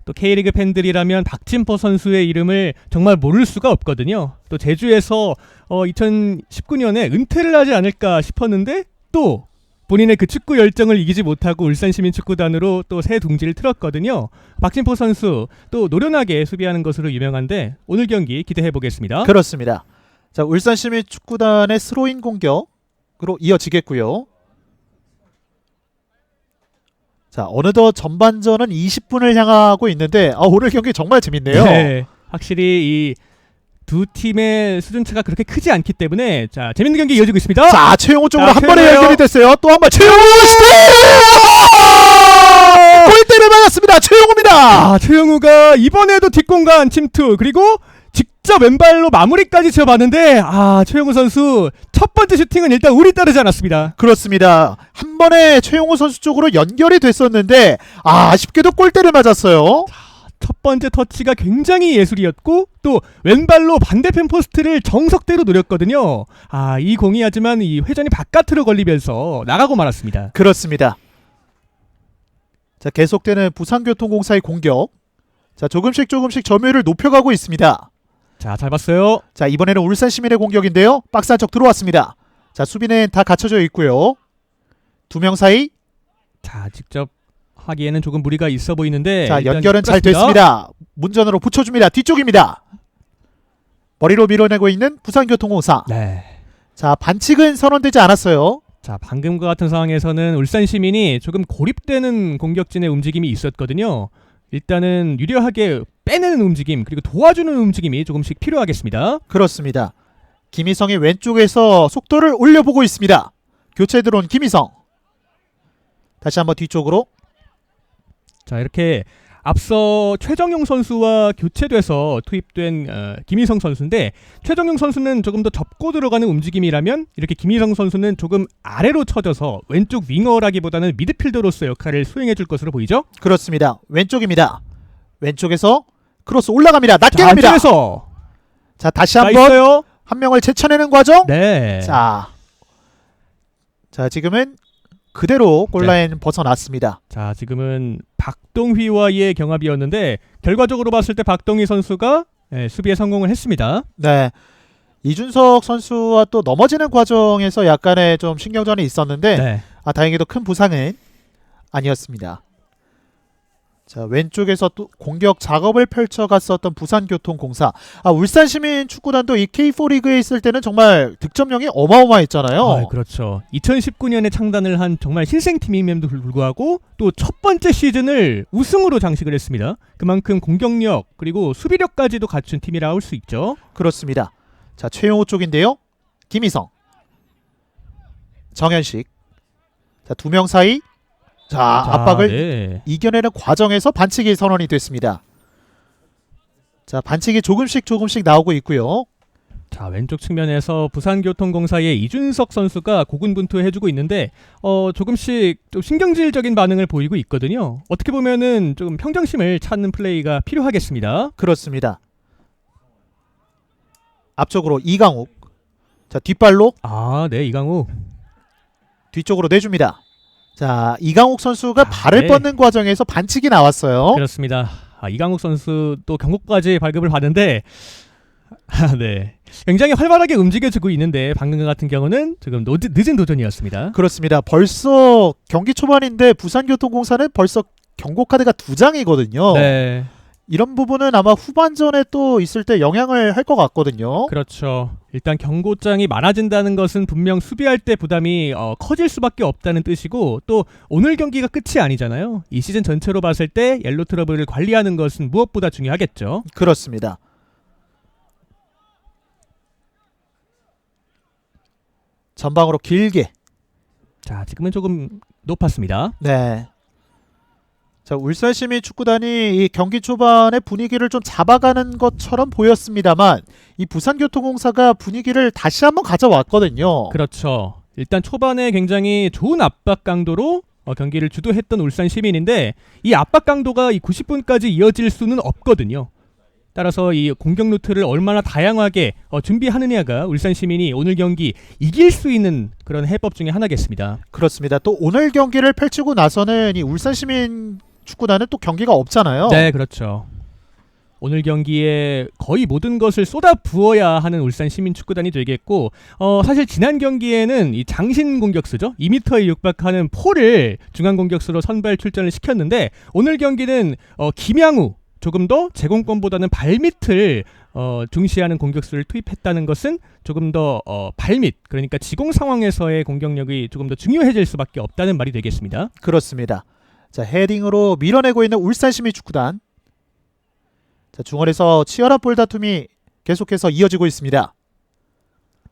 또 K리그 팬들이라면 박진포 선수의 이름을 정말 모를 수가 없거든요. 또 제주에서 2019년에 은퇴를 하지 않을까 싶었는데 또 본인의 그 축구 열정을 이기지 못하고 울산시민축구단으로 또 새 둥지를 틀었거든요. 박진포 선수 또 노련하게 수비하는 것으로 유명한데 오늘 경기 기대해 보겠습니다. 그렇습니다. 자, 울산시민축구단의 스로인 공격으로 이어지겠고요. 자, 어느덧 전반전은 20분을 향하고 있는데 오늘 경기 정말 재밌네요. 네, 확실히 이 두 팀의 수준차가 그렇게 크지 않기 때문에 자 재밌는 경기 이어지고 있습니다. 자, 최용호 쪽으로 자, 한 번에 최용호요. 연결이 됐어요. 또 한 번 최용호 슈팅! 골대를 맞았습니다. 최용호입니다. 최영우가 이번에도 뒷공간 침투 그리고 직접 왼발로 마무리까지 지어봤는데 최영우 선수 첫 번째 슈팅은 일단 운이 따르지 않았습니다. 그렇습니다. 한 번에 최용호 선수 쪽으로 연결이 됐었는데 아쉽게도 골대를 맞았어요. 첫 번째 터치가 굉장히 예술이었고 또 왼발로 반대편 포스트를 정석대로 노렸거든요. 이 공이 하지만 이 회전이 바깥으로 걸리면서 나가고 말았습니다. 그렇습니다. 자, 계속되는 부산교통공사의 공격. 자, 조금씩 점유율을 높여가고 있습니다. 자, 잘 봤어요. 자, 이번에는 울산시민의 공격인데요. 박스 안쪽 들어왔습니다. 자, 수비는 다 갖춰져 있고요. 두 명 사이. 자, 직접 하기에는 조금 무리가 있어 보이는데 자, 일단 연결은 잘 끌었습니다. 됐습니다. 문전으로 붙여줍니다. 뒤쪽입니다. 머리로 밀어내고 있는 부산교통공사. 네. 자, 반칙은 선언되지 않았어요. 자, 방금과 같은 상황에서는 울산 시민이 조금 고립되는 공격진의 움직임이 있었거든요. 일단은 유려하게 빼내는 움직임 그리고 도와주는 움직임이 조금씩 필요하겠습니다. 그렇습니다. 김희성이 왼쪽에서 속도를 올려보고 있습니다. 교체 들어온 김희성. 다시 한번 뒤쪽으로. 자, 이렇게 앞서 최정용 선수와 교체돼서 투입된 김희성 선수인데 최정용 선수는 조금 더 접고 들어가는 움직임이라면 이렇게 김희성 선수는 조금 아래로 쳐져서 왼쪽 윙어라기보다는 미드필더로서 역할을 수행해 줄 것으로 보이죠? 그렇습니다. 왼쪽입니다. 왼쪽에서 크로스 올라갑니다. 낮게 자, 갑니다. 안쪽에서 자, 다시 자, 한번 있어요. 한 명을 제쳐내는 과정. 네. 자, 지금은 그대로 골라인 벗어났습니다. 자, 지금은 박동휘와의 경합이었는데 결과적으로 봤을 때 박동휘 선수가 수비에 성공을 했습니다. 네, 이준석 선수와 또 넘어지는 과정에서 약간의 좀 신경전이 있었는데 네. 다행히도 큰 부상은 아니었습니다. 자, 왼쪽에서 또 공격 작업을 펼쳐갔었던 부산교통공사. 울산시민 축구단도 이 K4 리그에 있을 때는 정말 득점력이 어마어마했잖아요. 그렇죠. 2019년에 창단을 한 정말 신생팀임에도 불구하고 또 첫 번째 시즌을 우승으로 장식을 했습니다. 그만큼 공격력 그리고 수비력까지도 갖춘 팀이라 할 수 있죠. 그렇습니다. 자, 최용호 쪽인데요. 김희성, 정현식. 자, 두 명 사이. 자, 압박을 네. 이겨내는 과정에서 반칙이 선언이 됐습니다. 자, 반칙이 조금씩 나오고 있고요. 자, 왼쪽 측면에서 부산교통공사의 이준석 선수가 고군분투해주고 있는데 조금씩 좀 신경질적인 반응을 보이고 있거든요. 어떻게 보면은 조금 평정심을 찾는 플레이가 필요하겠습니다. 그렇습니다. 앞쪽으로 이강욱. 자, 뒷발로 네, 이강우. 뒤쪽으로 내줍니다. 자, 이강욱 선수가 발을 네. 뻗는 과정에서 반칙이 나왔어요. 그렇습니다. 이강욱 선수 또 경고까지 발급을 받는데 네, 굉장히 활발하게 움직여주고 있는데 방금 같은 경우는 지금 늦은 도전이었습니다. 그렇습니다. 벌써 경기 초반인데 부산교통공사는 벌써 경고 카드가 2장이거든요. 네, 이런 부분은 아마 후반전에 또 있을 때 영향을 할 것 같거든요. 그렇죠. 일단 경고장이 많아진다는 것은 분명 수비할 때 부담이 커질 수밖에 없다는 뜻이고 또 오늘 경기가 끝이 아니잖아요. 이 시즌 전체로 봤을 때 옐로 트러블을 관리하는 것은 무엇보다 중요하겠죠. 그렇습니다. 전방으로 길게. 자, 지금은 조금 높았습니다. 네. 자, 울산시민 축구단이 이 경기 초반에 분위기를 좀 잡아가는 것처럼 보였습니다만 이 부산교통공사가 분위기를 다시 한번 가져왔거든요. 그렇죠. 일단 초반에 굉장히 좋은 압박 강도로 경기를 주도했던 울산 시민인데 이 압박 강도가 이 90분까지 이어질 수는 없거든요. 따라서 이 공격 루트를 얼마나 다양하게 준비하느냐가 울산 시민이 오늘 경기 이길 수 있는 그런 해법 중에 하나겠습니다. 그렇습니다. 또 오늘 경기를 펼치고 나서는 이 울산시민 축구단은 또 경기가 없잖아요. 네, 그렇죠. 오늘 경기에 거의 모든 것을 쏟아 부어야 하는 울산 시민축구단이 되겠고 사실 지난 경기에는 이 장신 공격수죠. 2m에 육박하는 폴을 중앙 공격수로 선발 출전을 시켰는데 오늘 경기는 김양우 조금 더 제공권보다는 발밑을 중시하는 공격수를 투입했다는 것은 조금 더 발밑 그러니까 지공 상황에서의 공격력이 조금 더 중요해질 수밖에 없다는 말이 되겠습니다. 그렇습니다. 자, 헤딩으로 밀어내고 있는 울산 시민축구단. 자, 중원에서 치열한 볼 다툼이 계속해서 이어지고 있습니다.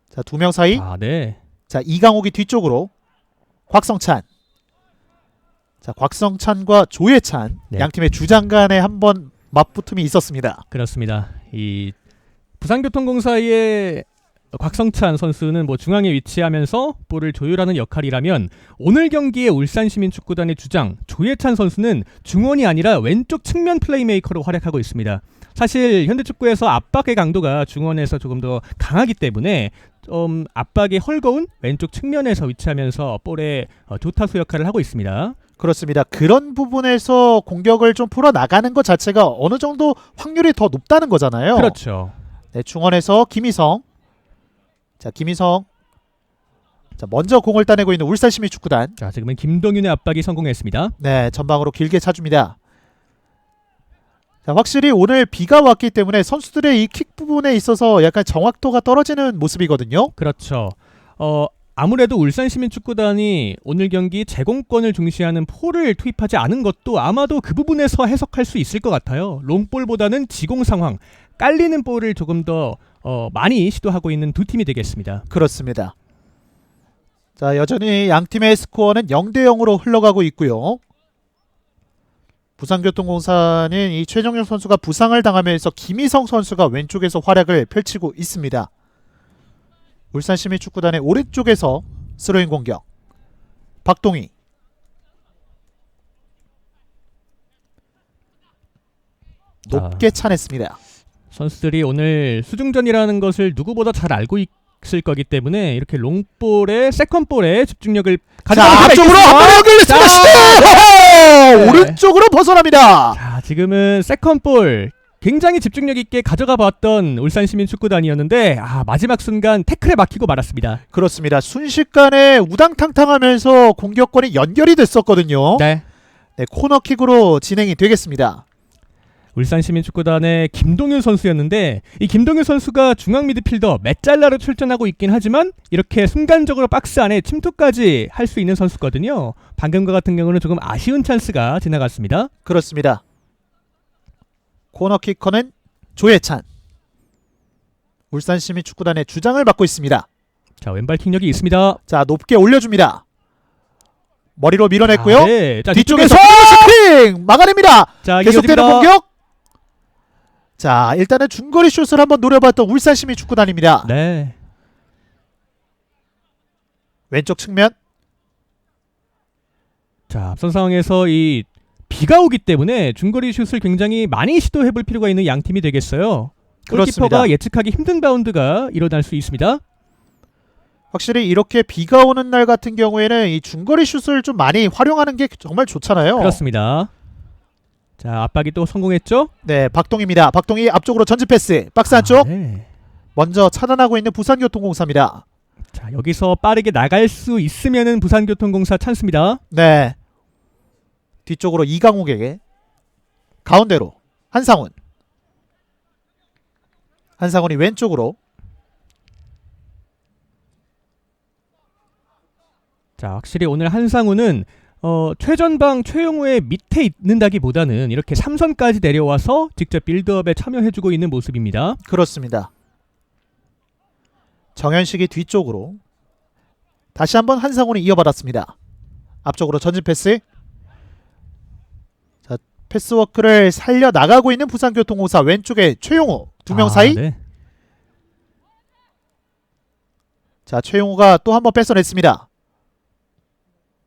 자, 두 명 사이. 네. 자, 이강욱이 뒤쪽으로. 곽성찬. 자, 곽성찬과 조예찬. 네. 양 팀의 주장 간에 한번 맞붙음이 있었습니다. 그렇습니다. 이 부산교통공사의 곽성찬 선수는 뭐 중앙에 위치하면서 볼을 조율하는 역할이라면 오늘 경기의 울산시민축구단의 주장 조예찬 선수는 중원이 아니라 왼쪽 측면 플레이메이커로 활약하고 있습니다. 사실 현대축구에서 압박의 강도가 중원에서 조금 더 강하기 때문에 압박이 헐거운 왼쪽 측면에서 위치하면서 볼의 조타수 역할을 하고 있습니다. 그렇습니다. 그런 부분에서 공격을 좀 풀어나가는 것 자체가 어느 정도 확률이 더 높다는 거잖아요. 그렇죠. 네, 중원에서 김희성. 자, 김희성. 자, 먼저 공을 따내고 있는 울산시민축구단. 자, 지금은 김동윤의 압박이 성공했습니다. 네, 전방으로 길게 차줍니다. 자, 확실히 오늘 비가 왔기 때문에 선수들의 이 킥 부분에 있어서 약간 정확도가 떨어지는 모습이거든요. 그렇죠. 아무래도 울산시민축구단이 오늘 경기 제공권을 중시하는 폴을 투입하지 않은 것도 아마도 그 부분에서 해석할 수 있을 것 같아요. 롱볼보다는 지공 상황, 깔리는 볼을 조금 더 많이 시도하고 있는 두 팀이 되겠습니다. 그렇습니다. 자, 여전히 양 팀의 스코어는 0대0으로 흘러가고 있고요. 부산교통공사는 이 최정용 선수가 부상을 당하면서 김희성 선수가 왼쪽에서 활약을 펼치고 있습니다. 울산시민축구단의 오른쪽에서 스로잉 공격. 박동희. 높게 차냈습니다. 선수들이 오늘 수중전이라는 것을 누구보다 잘 알고 있을 거기 때문에 이렇게 롱볼에 세컨볼에 집중력을 자, 앞쪽으로 한번 연결했습니다. 시대! 오른쪽으로 벗어납니다. 자, 지금은 세컨볼 굉장히 집중력 있게 가져가 봤던 울산시민축구단이었는데 마지막 순간 태클에 막히고 말았습니다. 그렇습니다. 순식간에 우당탕탕하면서 공격권이 연결이 됐었거든요. 네. 네, 코너킥으로 진행이 되겠습니다. 울산시민축구단의 김동윤 선수였는데 이 김동윤 선수가 중앙 미드필더 메짤라로 출전하고 있긴 하지만 이렇게 순간적으로 박스 안에 침투까지 할 수 있는 선수거든요. 방금과 같은 경우는 조금 아쉬운 찬스가 지나갔습니다. 그렇습니다. 코너킥커는 조예찬. 울산시민축구단의 주장을 맡고 있습니다. 자, 왼발 킥력이 있습니다. 자, 높게 올려줍니다. 머리로 밀어냈고요. 네. 자, 뒤쪽에서 슈팅! 막아냅니다. 자, 계속되는 이어집니다. 공격. 자, 일단은 중거리 슛을 한번 노려봤던 울산시민축구단입니다. 네. 왼쪽 측면. 자, 앞선 상황에서 이 비가 오기 때문에 중거리 슛을 굉장히 많이 시도해볼 필요가 있는 양 팀이 되겠어요. 그렇습니다. 골키퍼가 예측하기 힘든 바운드가 일어날 수 있습니다. 확실히 이렇게 비가 오는 날 같은 경우에는 이 중거리 슛을 좀 많이 활용하는 게 정말 좋잖아요. 그렇습니다. 자, 압박이 또 성공했죠? 네, 박동희입니다. 박동희 앞쪽으로 전진 패스. 박스 안쪽. 네. 먼저 차단하고 있는 부산교통공사입니다. 자, 여기서 빠르게 나갈 수 있으면은 부산교통공사 찬스입니다. 네. 뒤쪽으로 이강욱에게. 가운데로 한상훈. 한상훈이 왼쪽으로. 자, 확실히 오늘 한상우는 최전방 최용우의 밑에 있는다기보다는 이렇게 3선까지 내려와서 직접 빌드업에 참여해주고 있는 모습입니다. 그렇습니다. 정현식이 뒤쪽으로. 다시 한번 한상훈이 이어받았습니다. 앞쪽으로 전진 패스. 자, 패스워크를 살려나가고 있는 부산교통공사 왼쪽에 최용우. 두 명 사이. 네. 자, 최용우가 또 한번 뺏어냈습니다.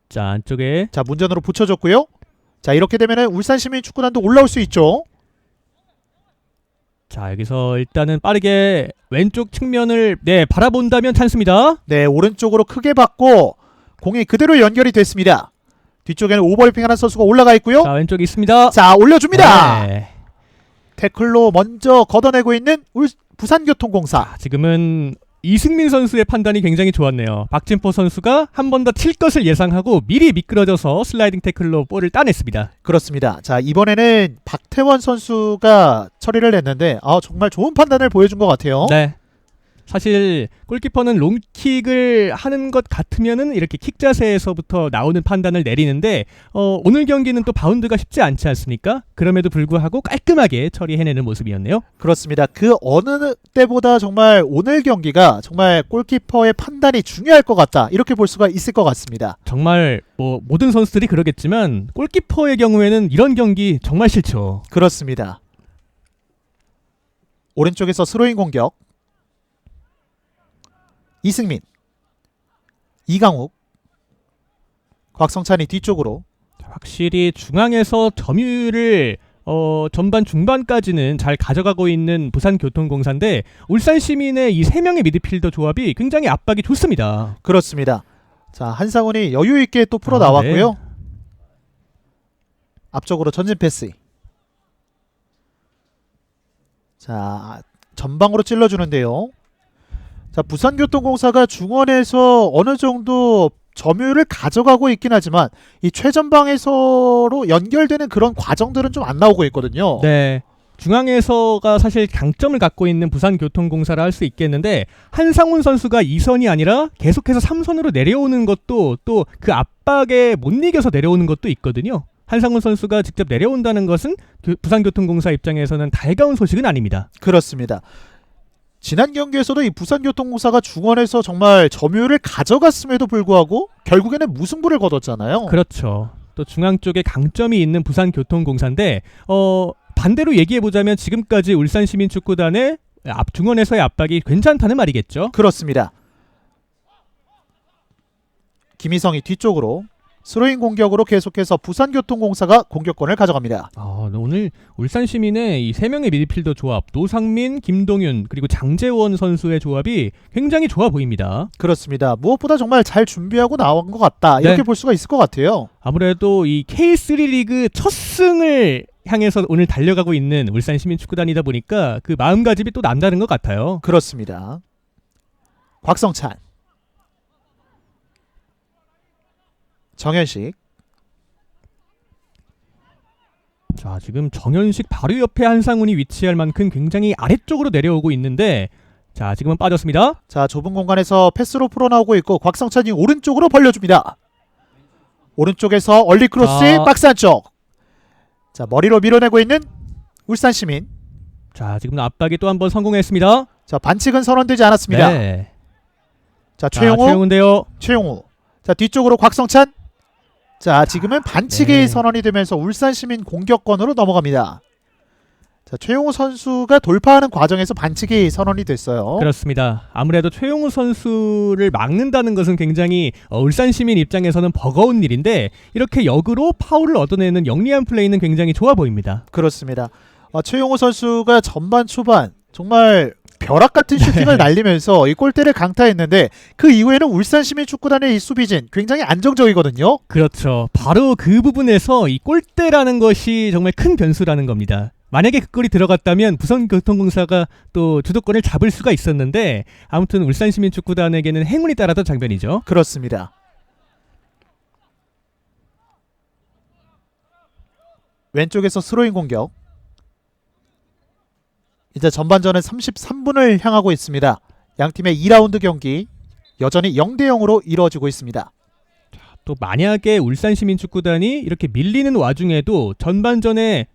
자, 안쪽에 자, 문전으로 붙여줬고요. 자, 이렇게 되면 울산시민축구단도 올라올 수 있죠. 자, 여기서 일단은 빠르게 왼쪽 측면을 바라본다면 찬스입니다. 네, 오른쪽으로 크게 받고 공이 그대로 연결이 됐습니다. 뒤쪽에는 오버래핑 하는 선수가 올라가 있고요. 자, 왼쪽에 있습니다. 자, 올려줍니다. 네. 태클로 먼저 걷어내고 있는 부산교통공사. 지금은 이승민 선수의 판단이 굉장히 좋았네요. 박진포 선수가 한 번 더 칠 것을 예상하고 미리 미끄러져서 슬라이딩 태클로 볼을 따냈습니다. 그렇습니다. 자, 이번에는 박태원 선수가 처리를 했는데 정말 좋은 판단을 보여준 것 같아요. 네. 사실 골키퍼는 롱킥을 하는 것 같으면은 이렇게 킥 자세에서부터 나오는 판단을 내리는데 오늘 경기는 또 바운드가 쉽지 않지 않습니까? 그럼에도 불구하고 깔끔하게 처리해내는 모습이었네요. 그렇습니다. 그 어느 때보다 정말 오늘 경기가 정말 골키퍼의 판단이 중요할 것 같다. 이렇게 볼 수가 있을 것 같습니다. 정말 뭐 모든 선수들이 그러겠지만 골키퍼의 경우에는 이런 경기 정말 싫죠. 그렇습니다. 오른쪽에서 스로잉 공격. 이승민, 이강욱, 곽성찬이 뒤쪽으로. 확실히 중앙에서 점유율을 전반 중반까지는 잘 가져가고 있는 부산교통공사인데 울산 시민의 이 세 명의 미드필더 조합이 굉장히 압박이 좋습니다. 그렇습니다. 자, 한상훈이 여유 있게 또 풀어 나왔고요. 네. 앞쪽으로 전진 패스. 자, 전방으로 찔러주는데요. 자, 부산교통공사가 중원에서 어느 정도 점유율을 가져가고 있긴 하지만 이 최전방에서로 연결되는 그런 과정들은 좀 안 나오고 있거든요. 네. 중앙에서가 사실 강점을 갖고 있는 부산교통공사라 할 수 있겠는데 한상훈 선수가 2선이 아니라 계속해서 3선으로 내려오는 것도 또 그 압박에 못 이겨서 내려오는 것도 있거든요. 한상훈 선수가 직접 내려온다는 것은 부산교통공사 입장에서는 달가운 소식은 아닙니다. 그렇습니다. 지난 경기에서도 이 부산교통공사가 중원에서 정말 점유율을 가져갔음에도 불구하고 결국에는 무승부를 거뒀잖아요. 그렇죠. 또 중앙 쪽에 강점이 있는 부산교통공사인데 반대로 얘기해보자면 지금까지 울산시민축구단의 중원에서의 압박이 괜찮다는 말이겠죠. 그렇습니다. 김희성이 뒤쪽으로 스로잉 공격으로 계속해서 부산교통공사가 공격권을 가져갑니다. 오늘 울산시민의 이 세 명의 미드필더 조합 노상민, 김동윤 그리고 장재원 선수의 조합이 굉장히 좋아 보입니다. 그렇습니다. 무엇보다 정말 잘 준비하고 나온 것 같다. 이렇게 네. 볼 수가 있을 것 같아요. 아무래도 이 K3 리그 첫 승을 향해서 오늘 달려가고 있는 울산시민축구단이다 보니까 그 마음가짐이 또 남다른 것 같아요. 그렇습니다. 곽성찬, 정현식. 자, 지금 정현식 바로 옆에 한상훈이 위치할 만큼 굉장히 아래쪽으로 내려오고 있는데 자, 지금은 빠졌습니다. 자, 좁은 공간에서 패스로 풀어나오고 있고 곽성찬이 오른쪽으로 벌려줍니다. 오른쪽에서 얼리 크로스 박스 안쪽. 자, 머리로 밀어내고 있는 울산시민. 자, 지금 압박이 또 한번 성공했습니다. 자, 반칙은 선언되지 않았습니다. 네. 자, 자, 최용우. 최용우인데요. 최용우. 자, 뒤쪽으로 곽성찬. 자, 지금은 반칙이 네. 선언이 되면서 울산시민 공격권으로 넘어갑니다. 자, 최용우 선수가 돌파하는 과정에서 반칙이 선언이 됐어요. 그렇습니다. 아무래도 최용우 선수를 막는다는 것은 굉장히 울산 시민 입장에서는 버거운 일인데 이렇게 역으로 파울을 얻어내는 영리한 플레이는 굉장히 좋아 보입니다. 그렇습니다. 최용우 선수가 전반 초반 정말 벼락 같은 슈팅을 날리면서 이 골대를 강타했는데 그 이후에는 울산 시민축구단의 이 수비진 굉장히 안정적이거든요. 그렇죠. 바로 그 부분에서 이 골대라는 것이 정말 큰 변수라는 겁니다. 만약에 그 골이 들어갔다면 부산교통공사가 또 주도권을 잡을 수가 있었는데 아무튼 울산시민축구단에게는 행운이 따랐던 장면이죠. 그렇습니다. 왼쪽에서 스로잉 공격. 이제 전반전은 33분을 향하고 있습니다. 양팀의 2라운드 경기 여전히 0대0으로 이루어지고 있습니다. 또 만약에 울산시민축구단이 이렇게 밀리는 와중에도 전반전에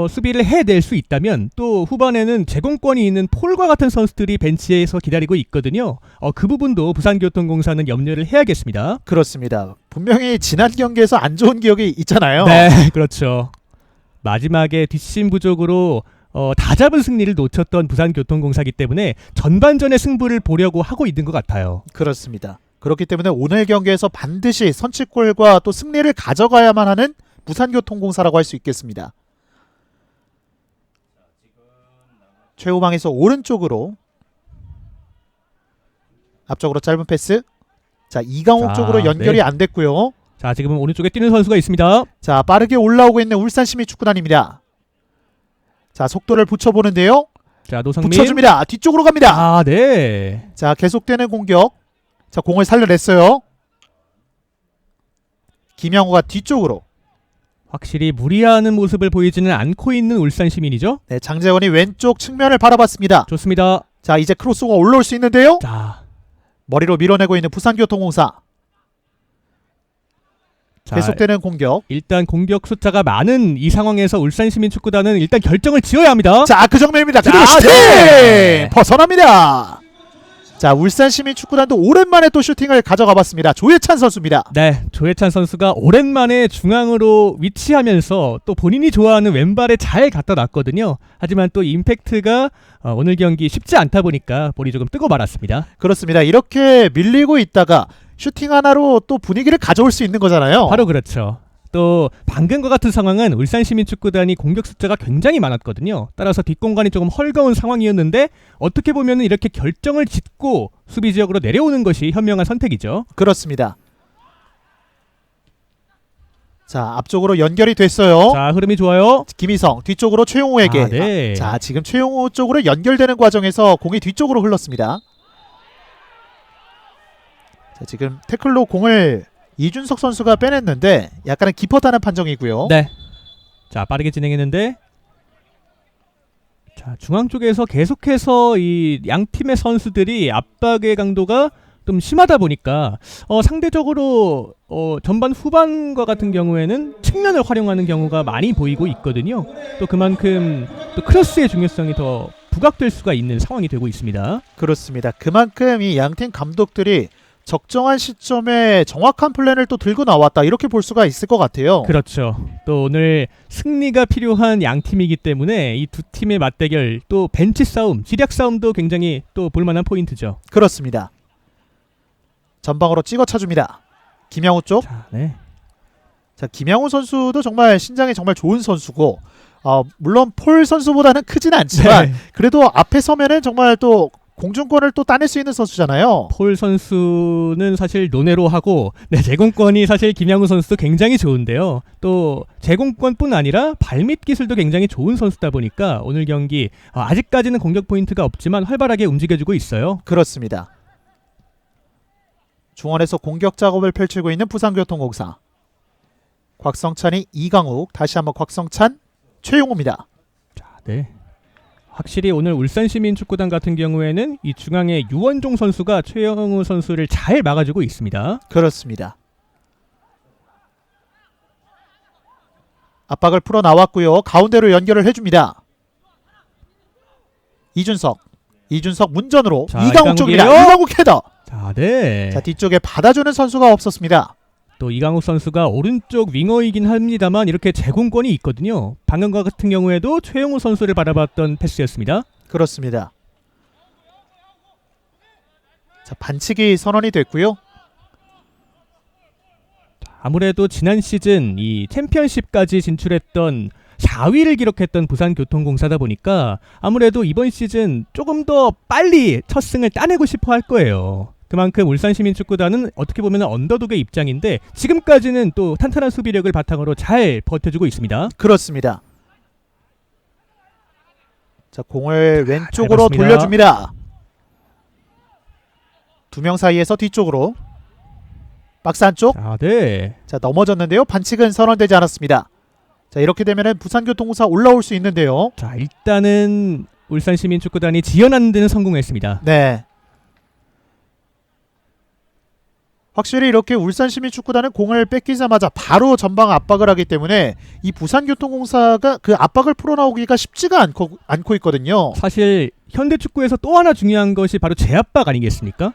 수비를 해낼 수 있다면 또 후반에는 제공권이 있는 폴과 같은 선수들이 벤치에서 기다리고 있거든요. 그 부분도 부산교통공사는 염려를 해야겠습니다. 그렇습니다. 분명히 지난 경기에서 안 좋은 기억이 있잖아요. 네, 그렇죠. 마지막에 뒷심 부족으로 다 잡은 승리를 놓쳤던 부산교통공사이기 때문에 전반전의 승부를 보려고 하고 있는 것 같아요. 그렇습니다. 그렇기 때문에 오늘 경기에서 반드시 선취골과 또 승리를 가져가야만 하는 부산교통공사라고 할 수 있겠습니다. 최후방에서 오른쪽으로 앞쪽으로 짧은 패스. 자, 이강욱 쪽으로 연결이 안 됐고요. 자, 지금은 오른쪽에 뛰는 선수가 있습니다. 자, 빠르게 올라오고 있는 울산시민축구단입니다. 자, 속도를 붙여보는데요. 자, 노성민. 붙여줍니다. 뒤쪽으로 갑니다. 아, 네. 자, 계속되는 공격. 자, 공을 살려냈어요. 김영호가 뒤쪽으로. 확실히 무리하는 모습을 보이지는 않고 있는 울산 시민이죠. 네, 장재원이 왼쪽 측면을 바라봤습니다. 좋습니다. 자, 이제 크로스가 올라올 수 있는데요. 자, 머리로 밀어내고 있는 부산교통공사. 자, 계속되는 공격. 일단 공격 숫자가 많은 이 상황에서 울산 시민 축구단은 일단 결정을 지어야 합니다. 자, 그 정면입니다. 그대로 자, 슈팅! 네. 벗어납니다. 자, 울산 시민 축구단도 오랜만에 또 슈팅을 가져가 봤습니다. 조예찬 선수입니다. 네, 조혜찬 선수가 오랜만에 중앙으로 위치하면서 또 본인이 좋아하는 왼발에 잘 갖다 놨거든요. 하지만 또 임팩트가 오늘 경기 쉽지 않다 보니까 볼이 조금 뜨고 말았습니다. 그렇습니다. 이렇게 밀리고 있다가 슈팅 하나로 또 분위기를 가져올 수 있는 거잖아요. 바로 그렇죠. 또 방금과 같은 상황은 울산 시민 축구단이 공격 숫자가 굉장히 많았거든요. 따라서 뒷공간이 조금 헐거운 상황이었는데 어떻게 보면 이렇게 결정을 짓고 수비 지역으로 내려오는 것이 현명한 선택이죠. 그렇습니다. 자, 앞쪽으로 연결이 됐어요. 자, 흐름이 좋아요. 김희성 뒤쪽으로 최용호에게. 아, 네. 자, 지금 최용호 쪽으로 연결되는 과정에서 공이 뒤쪽으로 흘렀습니다. 자, 지금 태클로 공을 이준석 선수가 빼냈는데 약간은 깊었다는 판정이고요. 네. 자, 빠르게 진행했는데 자, 중앙 쪽에서 계속해서 이 양 팀의 선수들이 압박의 강도가 좀 심하다 보니까 상대적으로 전반 후반과 같은 경우에는 측면을 활용하는 경우가 많이 보이고 있거든요. 또 그만큼 또 크로스의 중요성이 더 부각될 수가 있는 상황이 되고 있습니다. 그렇습니다. 그만큼 이 양팀 감독들이 적정한 시점에 정확한 플랜을 또 들고 나왔다, 이렇게 볼 수가 있을 것 같아요. 그렇죠. 또 오늘 승리가 필요한 양 팀이기 때문에 이 두 팀의 맞대결, 또 벤치 싸움, 지략 싸움도 굉장히 또 볼만한 포인트죠. 그렇습니다. 전방으로 찍어 차줍니다. 김양호 쪽. 자, 네. 자, 김양호 선수도 정말 신장이 정말 좋은 선수고, 물론 폴 선수보다는 크진 않지만 네. 그래도 앞에 서면은 정말 또 공중권을 또 따낼 수 있는 선수잖아요. 폴 선수는 사실 논외로 하고, 네, 제공권이 사실 김양우 선수도 굉장히 좋은데요. 또 제공권뿐 아니라 발밑 기술도 굉장히 좋은 선수다 보니까 오늘 경기 아직까지는 공격 포인트가 없지만 활발하게 움직여주고 있어요. 그렇습니다. 중원에서 공격 작업을 펼치고 있는 부산교통공사. 곽성찬이 이강욱, 다시 한번 곽성찬, 최용호입니다. 자, 네. 확실히 오늘 울산 시민 축구단 같은 경우에는 이 중앙에 유원종 선수가 최영우 선수를 잘 막아주고 있습니다. 그렇습니다. 압박을 풀어 나왔고요. 가운데로 연결을 해줍니다. 이준석 문전으로. 자, 이강욱 쪽입니다. 이강욱이에요. 이강욱 헤더. 자, 네. 자, 뒤쪽에 받아주는 선수가 없었습니다. 또 이강욱 선수가 오른쪽 윙어이긴 합니다만 이렇게 제공권이 있거든요. 방금과 같은 경우에도 최용우 선수를 바라봤던 패스였습니다. 그렇습니다. 자, 반칙이 선언이 됐고요. 아무래도 지난 시즌 이 챔피언십까지 진출했던 4위를 기록했던 부산교통공사다 보니까 아무래도 이번 시즌 조금 더 빨리 첫 승을 따내고 싶어 할 거예요. 그만큼 울산시민축구단은 어떻게 보면 언더독의 입장인데 지금까지는 또 탄탄한 수비력을 바탕으로 잘 버텨주고 있습니다. 그렇습니다. 자, 공을 왼쪽으로 밟았습니다. 돌려줍니다. 두 명 사이에서 뒤쪽으로. 박스 안쪽. 자, 네. 자, 넘어졌는데요. 반칙은 선언되지 않았습니다. 자, 이렇게 되면은 부산교통공사 올라올 수 있는데요. 자, 일단은 울산시민축구단이 지연하는 데는 성공했습니다. 네. 확실히 이렇게 울산시민축구단은 공을 뺏기자마자 바로 전방 압박을 하기 때문에 이 부산교통공사가 그 압박을 풀어나오기가 쉽지가 않고 있거든요. 사실 현대축구에서 또 하나 중요한 것이 바로 제압박 아니겠습니까?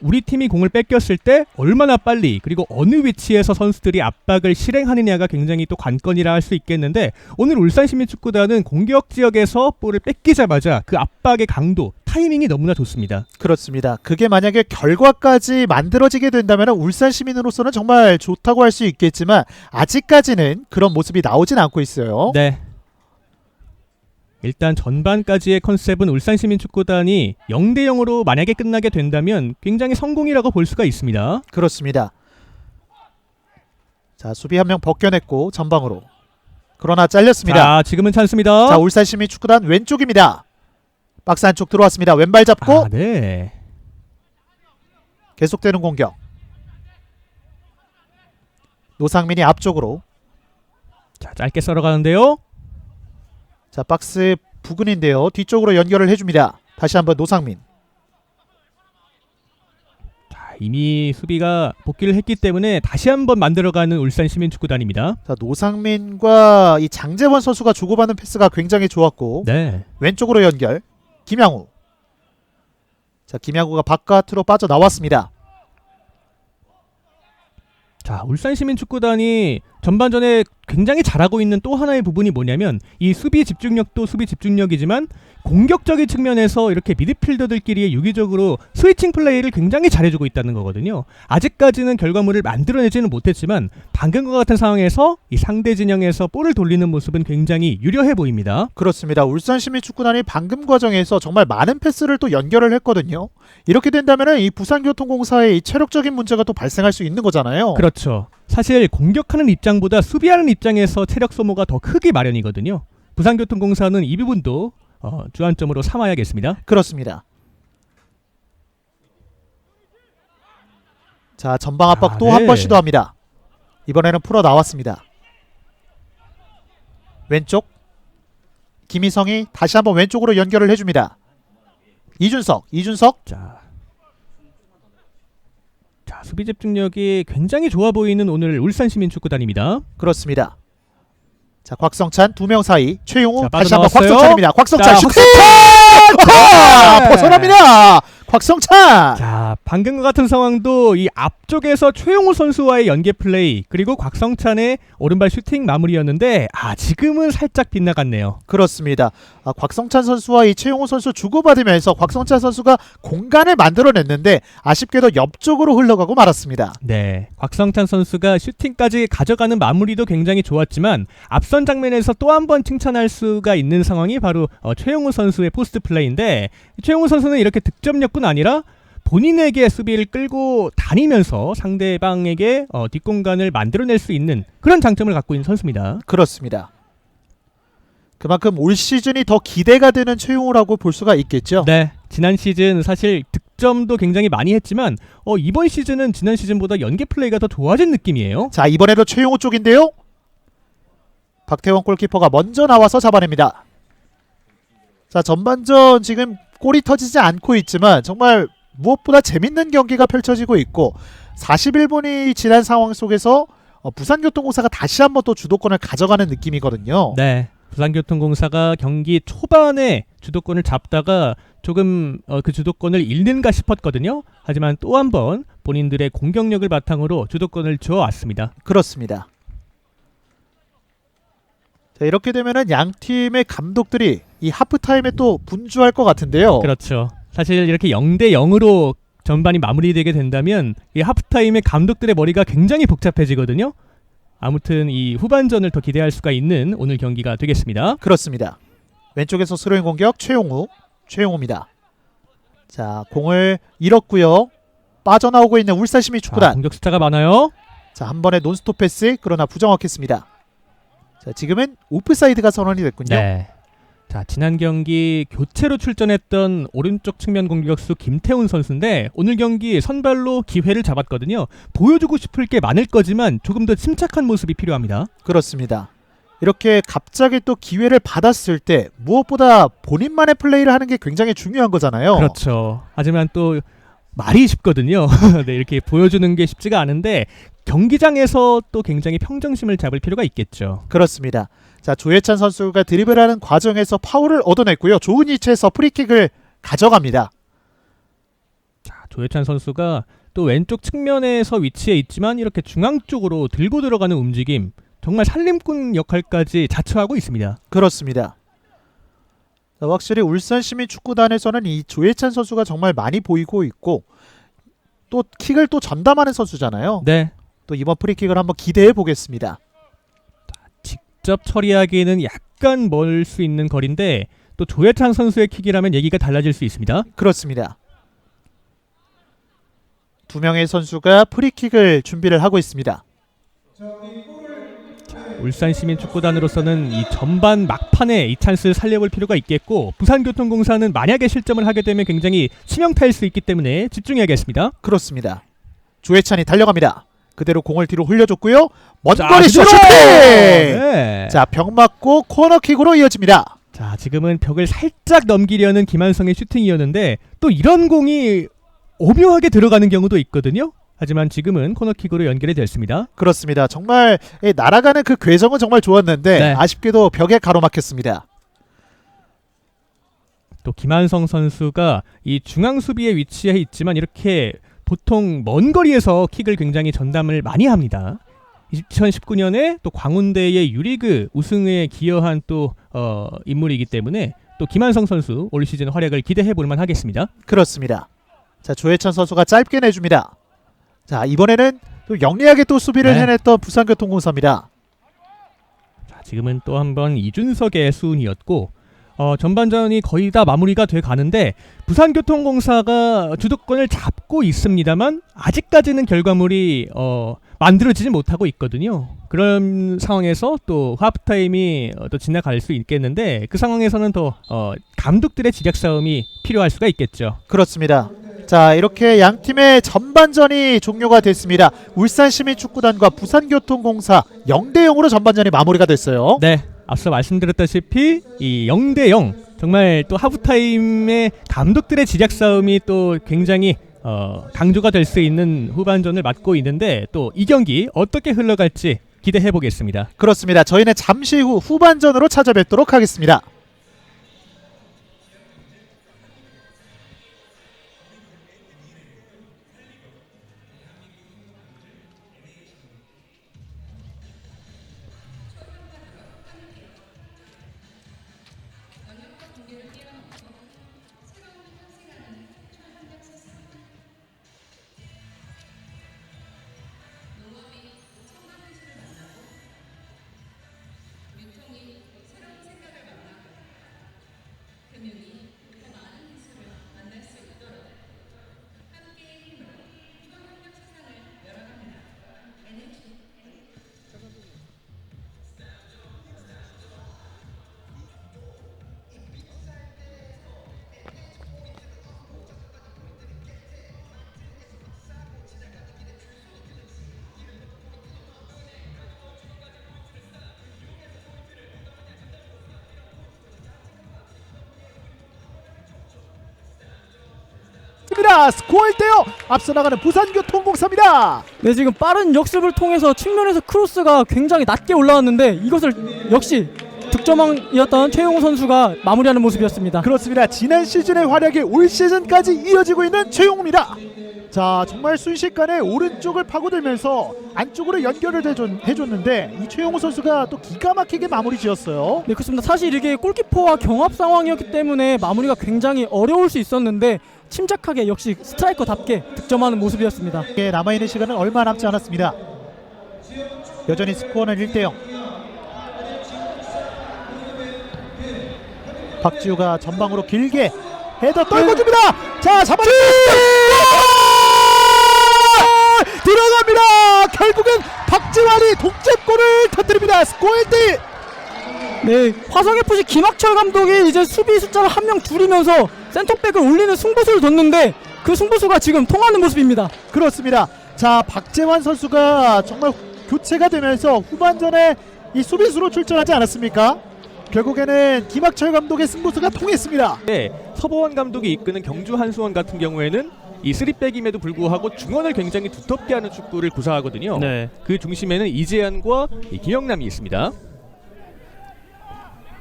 우리 팀이 공을 뺏겼을 때 얼마나 빨리 그리고 어느 위치에서 선수들이 압박을 실행하느냐가 굉장히 또 관건이라 할 수 있겠는데 오늘 울산시민축구단은 공격 지역에서 볼을 뺏기자마자 그 압박의 강도, 타이밍이 너무나 좋습니다. 그렇습니다. 그게 만약에 결과까지 만들어지게 된다면 울산 시민으로서는 정말 좋다고 할 수 있겠지만 아직까지는 그런 모습이 나오진 않고 있어요. 네. 일단 전반까지의 컨셉은 울산시민축구단이 0대0으로 만약에 끝나게 된다면 굉장히 성공이라고 볼 수가 있습니다. 그렇습니다. 자, 수비 한 명 벗겨냈고 전방으로. 그러나 잘렸습니다. 자, 지금은 찬스입니다. 자, 울산시민축구단 왼쪽입니다. 박스 안쪽 들어왔습니다. 왼발 잡고 네. 계속되는 공격. 노상민이 앞쪽으로. 자, 짧게 썰어가는데요. 자, 박스 부근인데요. 뒤쪽으로 연결을 해줍니다. 다시 한번 노상민. 자, 이미 수비가 복귀를 했기 때문에 다시 한번 만들어가는 울산시민축구단입니다. 자, 노상민과 이 장재원 선수가 주고받는 패스가 굉장히 좋았고 네. 왼쪽으로 연결. 김양우. 자, 김양우가 바깥으로 빠져나왔습니다. 자, 울산시민축구단이 전반전에 굉장히 잘하고 있는 또 하나의 부분이 뭐냐면 이 수비 집중력도 수비 집중력이지만 공격적인 측면에서 이렇게 미드필더들끼리 유기적으로 스위칭 플레이를 굉장히 잘해주고 있다는 거거든요. 아직까지는 결과물을 만들어내지는 못했지만 방금과 같은 상황에서 이 상대 진영에서 볼을 돌리는 모습은 굉장히 유려해 보입니다. 그렇습니다. 울산시민축구단이 방금 과정에서 정말 많은 패스를 또 연결을 했거든요. 이렇게 된다면 이 부산교통공사의 이 체력적인 문제가 또 발생할 수 있는 거잖아요. 그렇죠. 사실 공격하는 입장보다 수비하는 입장에서 체력 소모가 더 크기 마련이거든요. 부산교통공사는 이 부분도 주안점으로 삼아야겠습니다. 그렇습니다. 자, 전방 압박 또 한 번 시도합니다. 이번에는 풀어 나왔습니다. 왼쪽 김희성이 다시 한번 왼쪽으로 연결을 해줍니다. 이준석 자, 수비 집중력이 굉장히 좋아 보이는 오늘 울산시민축구단입니다. 그렇습니다. 자, 곽성찬 두 명 사이 최용우 자, 다시 한번 빠져나왔어요. 곽성찬입니다. 곽성찬 자, 슈팅! 자, 벗어납니다. 곽성찬. 자, 방금과 같은 상황도 이 앞쪽에서 최용우 선수와의 연계 플레이 그리고 곽성찬의 오른발 슈팅 마무리였는데 지금은 살짝 빗나갔네요. 그렇습니다. 곽성찬 선수와 이 최용우 선수 주고받으면서 곽성찬 선수가 공간을 만들어냈는데 아쉽게도 옆쪽으로 흘러가고 말았습니다. 네, 곽성찬 선수가 슈팅까지 가져가는 마무리도 굉장히 좋았지만 앞선 장면에서 또 한 번 칭찬할 수가 있는 상황이 바로 최용우 선수의 포스트 플레이인데 최용우 선수는 이렇게 득점력뿐 아니라 본인에게 수비를 끌고 다니면서 상대방에게 뒷공간을 만들어낼 수 있는 그런 장점을 갖고 있는 선수입니다. 그렇습니다. 그만큼 올 시즌이 더 기대가 되는 최용우라고 볼 수가 있겠죠. 네, 지난 시즌 사실 득점도 굉장히 많이 했지만 이번 시즌은 지난 시즌보다 연계 플레이가 더 좋아진 느낌이에요. 자, 이번에도 최용우 쪽인데요. 박태원 골키퍼가 먼저 나와서 잡아냅니다. 자, 전반전 지금 골이 터지지 않고 있지만 정말 무엇보다 재밌는 경기가 펼쳐지고 있고 41분이 지난 상황 속에서 부산교통공사가 다시 한번 또 주도권을 가져가는 느낌이거든요. 네, 부산교통공사가 경기 초반에 주도권을 잡다가 조금 그 주도권을 잃는가 싶었거든요. 하지만 또 한 번 본인들의 공격력을 바탕으로 주도권을 주어왔습니다. 그렇습니다. 자, 이렇게 되면은 양 팀의 감독들이 이 하프타임에 또 분주할 것 같은데요. 그렇죠. 사실 이렇게 0대 0으로 전반이 마무리되게 된다면 이 하프타임의 감독들의 머리가 굉장히 복잡해지거든요. 아무튼 이 후반전을 더 기대할 수가 있는 오늘 경기가 되겠습니다. 그렇습니다. 왼쪽에서 스로잉 공격 최용우입니다. 자, 공을 잃었고요. 빠져나오고 있는 울산시민축구단. 공격 숫자가 많아요. 자, 한 번의 논스톱 패스 그러나 부정확했습니다. 자, 지금은 오프사이드가 선언이 됐군요. 네. 자, 지난 경기 교체로 출전했던 오른쪽 측면 공격수 김태훈 선수인데 오늘 경기 선발로 기회를 잡았거든요. 보여주고 싶을 게 많을 거지만 조금 더 침착한 모습이 필요합니다. 그렇습니다. 이렇게 갑자기 또 기회를 받았을 때 무엇보다 본인만의 플레이를 하는 게 굉장히 중요한 거잖아요. 그렇죠. 하지만 또 말이 쉽거든요. 네, 이렇게 보여주는 게 쉽지가 않은데 경기장에서 또 굉장히 평정심을 잡을 필요가 있겠죠. 그렇습니다. 자, 조예찬 선수가 드리블하는 과정에서 파울을 얻어냈고요. 좋은 위치에서 프리킥을 가져갑니다. 자, 조예찬 선수가 또 왼쪽 측면에서 위치해 있지만 이렇게 중앙 쪽으로 들고 들어가는 움직임, 정말 살림꾼 역할까지 자처하고 있습니다. 그렇습니다. 자, 확실히 울산시민축구단에서는 이 조예찬 선수가 정말 많이 보이고 있고 또 킥을 또 전담하는 선수잖아요. 네. 또 이번 프리킥을 한번 기대해 보겠습니다. 직접 처리하기에는 약간 멀 수 있는 거리인데 또 조예찬 선수의 킥이라면 얘기가 달라질 수 있습니다. 그렇습니다. 두 명의 선수가 프리킥을 준비를 하고 있습니다. 울산 시민축구단으로서는 이 전반 막판에 이 찬스를 살려볼 필요가 있겠고 부산교통공사는 만약에 실점을 하게 되면 굉장히 치명타일 수 있기 때문에 집중해야겠습니다. 그렇습니다. 조혜찬이 달려갑니다. 그대로 공을 뒤로 흘려줬고요. 먼 자, 거리 슛! 그대로! 슈팅! 네. 자, 벽 맞고 코너킥으로 이어집니다. 자, 지금은 벽을 살짝 넘기려는 김한성의 슈팅이었는데 또 이런 공이 오묘하게 들어가는 경우도 있거든요. 하지만 지금은 코너킥으로 연결이 됐습니다. 그렇습니다. 정말 날아가는 그 궤적은 정말 좋았는데 네. 아쉽게도 벽에 가로막혔습니다. 또 김한성 선수가 이 중앙 수비에 위치해 있지만 이렇게 보통 먼 거리에서 킥을 굉장히 전담을 많이 합니다. 2019년에 또 광운대의 유리그 우승에 기여한 또 인물이기 때문에 또 김한성 선수 올 시즌 활약을 기대해 볼 만하겠습니다. 그렇습니다. 자, 조혜찬 선수가 짧게 내줍니다. 자, 이번에는 또 영리하게 또 수비를 네. 해냈던 부산교통공사입니다. 자, 지금은 또 한번 이준석의 수운이었고 전반전이 거의 다 마무리가 돼 가는데 부산교통공사가 주도권을 잡고 있습니다만 아직까지는 결과물이 만들어지지 못하고 있거든요. 그런 상황에서 또 하프타임이 또 지나갈 수 있겠는데 그 상황에서는 더 감독들의 지략 싸움이 필요할 수가 있겠죠. 그렇습니다. 자, 이렇게 양 팀의 전반전이 종료가 됐습니다. 울산시민축구단과 부산교통공사 0대0으로 전반전이 마무리가 됐어요. 네, 앞서 말씀드렸다시피 이 0대0 정말 또 하프타임에 감독들의 지략 싸움이 또 굉장히 강조가 될 수 있는 후반전을 맞고 있는데 또 이 경기 어떻게 흘러갈지 기대해 보겠습니다. 그렇습니다. 저희는 잠시 후 후반전으로 찾아뵙도록 하겠습니다. 스코어 1대0 앞서 나가는 부산교통공사입니다. 네, 지금 빠른 역습을 통해서 측면에서 크로스가 굉장히 낮게 올라왔는데 이것을 역시 득점왕이었던 최용우 선수가 마무리하는 모습이었습니다. 그렇습니다. 지난 시즌의 활약이 올 시즌까지 이어지고 있는 최용우입니다. 자, 정말 순식간에 오른쪽을 파고들면서 안쪽으로 연결을 해줬는데 이 최용우 선수가 또 기가 막히게 마무리 지었어요. 네, 그렇습니다. 사실 이게 골키퍼와 경합 상황이었기 때문에 마무리가 굉장히 어려울 수 있었는데 침착하게 역시 스트라이커답게 득점하는 모습이었습니다. 남아있는 시간은 얼마 남지 않았습니다. 여전히 스코어는 1대0. 박지우가 전방으로 길게 헤더 떨궈줍니다. 자, 잡아내 들어갑니다. 결국은 박지환이 동점골을 터뜨립니다. 스코어 1대1. 네, 화성FC 김학철 감독이 이제 수비 숫자를 한 명 줄이면서 센터백을 올리는 승부수를 뒀는데 그 승부수가 지금 통하는 모습입니다. 그렇습니다. 자, 박재환 선수가 정말 교체가 되면서 후반전에 이 수비수로 출전하지 않았습니까? 결국에는 김학철 감독의 승부수가 통했습니다. 네, 서보원 감독이 이끄는 경주 한수원 같은 경우에는 이 3백임에도 불구하고 중원을 굉장히 두텁게 하는 축구를 구사하거든요. 네. 그 중심에는 이재한과 이 김영남이 있습니다.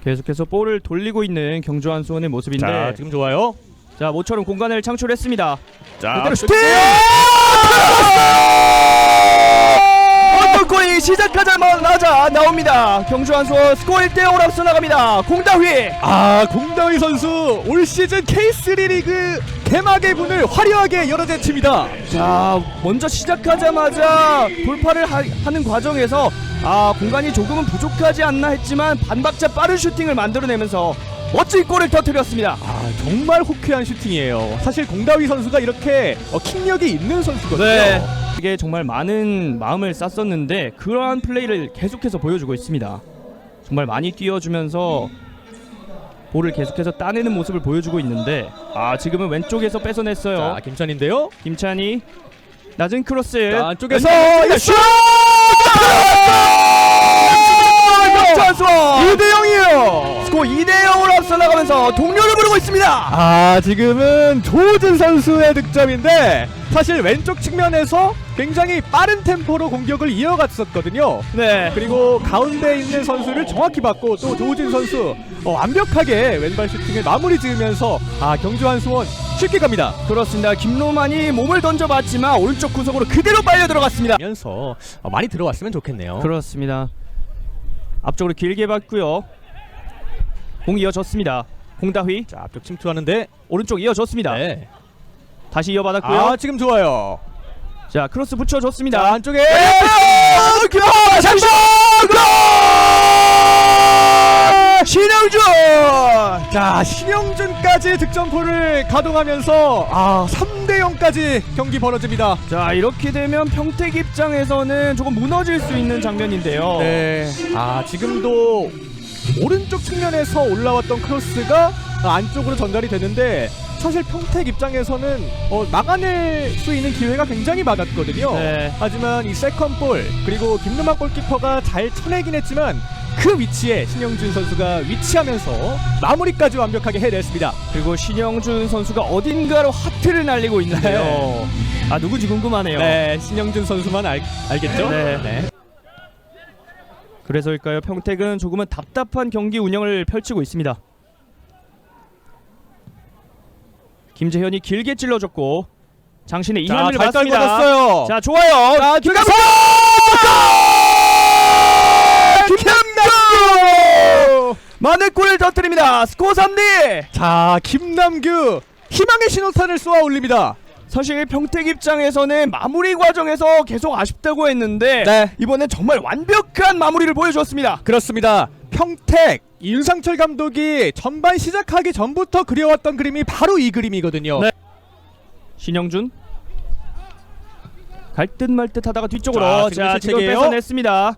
계속해서 볼을 돌리고 있는 경주 한수원의 모습인데 자, 지금 좋아요. 자, 모처럼 공간을 창출했습니다. 자, 그대로 슈팅! 어떤 골이 시작하자마자 나옵니다. 경주 한수원 스코어 1대0으로 앞서 나갑니다. 공다휘! 공다위 선수 올 시즌 K3 리그 개막의 문을 화려하게 열어제칩니다. 자, 먼저 시작하자마자 돌파를 하는 과정에서 공간이 조금은 부족하지 않나 했지만 반박자 빠른 슈팅을 만들어내면서 멋진 골을 터뜨렸습니다. 정말 호쾌한 슈팅이에요. 사실 공다위 선수가 이렇게 킥력이 있는 선수거든요. 네. 이게 정말 많은 마음을 쌌었는데 그러한 플레이를 계속해서 보여주고 있습니다. 정말 많이 뛰어주면서 볼을 계속해서 따내는 모습을 보여주고 있는데 지금은 왼쪽에서 뺏어냈어요. 자, 김찬인데요. 김찬이 낮은 크로스 자, 안쪽에서 슛! 찬스! 2대0이에요. 스코어 2대0으로 앞서 나가면서 동료를 부르고 있습니다. 지금은 조우진 선수의 득점인데 사실 왼쪽 측면에서 굉장히 빠른 템포로 공격을 이어갔었거든요. 네. 그리고 가운데 있는 선수를 정확히 봤고 또 조우진 선수 완벽하게 왼발 슈팅을 마무리 지으면서 경주한 수원 쉽게 갑니다. 그렇습니다. 김로만이 몸을 던져봤지만 오른쪽 구석으로 그대로 빨려 들어갔습니다. 면서 많이 들어왔으면 좋겠네요. 그렇습니다. 앞쪽으로 길게 봤고요. 공 이어졌습니다. 공다휘 자, 앞쪽 침투하는데 오른쪽 이어졌습니다. 네. 다시 이어받았고요. 지금 좋아요. 자 크로스 붙여줬습니다. 자, 안쪽에 잠시만! 신영준! 자, 신영준까지 득점포를 가동하면서 3대0까지 경기 벌어집니다. 자 이렇게 되면 평택 입장에서는 조금 무너질 수 있는 장면인데요. 네. 지금도 오른쪽 측면에서 올라왔던 크로스가 안쪽으로 전달이 되는데 사실 평택 입장에서는 막아낼 수 있는 기회가 굉장히 많았거든요. 네. 하지만 이 세컨볼 그리고 김르만 골키퍼가 잘 쳐내긴 했지만 그 위치에 신영준 선수가 위치하면서 마무리까지 완벽하게 해냈습니다. 그리고 신영준 선수가 어딘가로 하트를 날리고 있는데요. 누구지 궁금하네요. 네, 신영준 선수만 알겠죠? 네. 그래서일까요? 평택은 조금은 답답한 경기 운영을 펼치고 있습니다. 김재현이 길게 찔러줬고 장신의 이현을 잘 맞습니다. 떨궈졌어요. 자 좋아요. 자, 들어가서 김남규 만회골을 터뜨립니다. 스코어 3대. 자, 김남규 희망의 신호탄을 쏘아 올립니다. 사실 평택 입장에서는 마무리 과정에서 계속 아쉽다고 했는데 네. 이번엔 정말 완벽한 마무리를 보여주었습니다. 그렇습니다. 평택 윤상철 감독이 전반 시작하기 전부터 그려왔던 그림이 바로 이 그림이거든요. 네. 신영준 갈 듯 말 듯 하다가 뒤쪽으로 자, 지금 실책이에요. 뺏어냈습니다.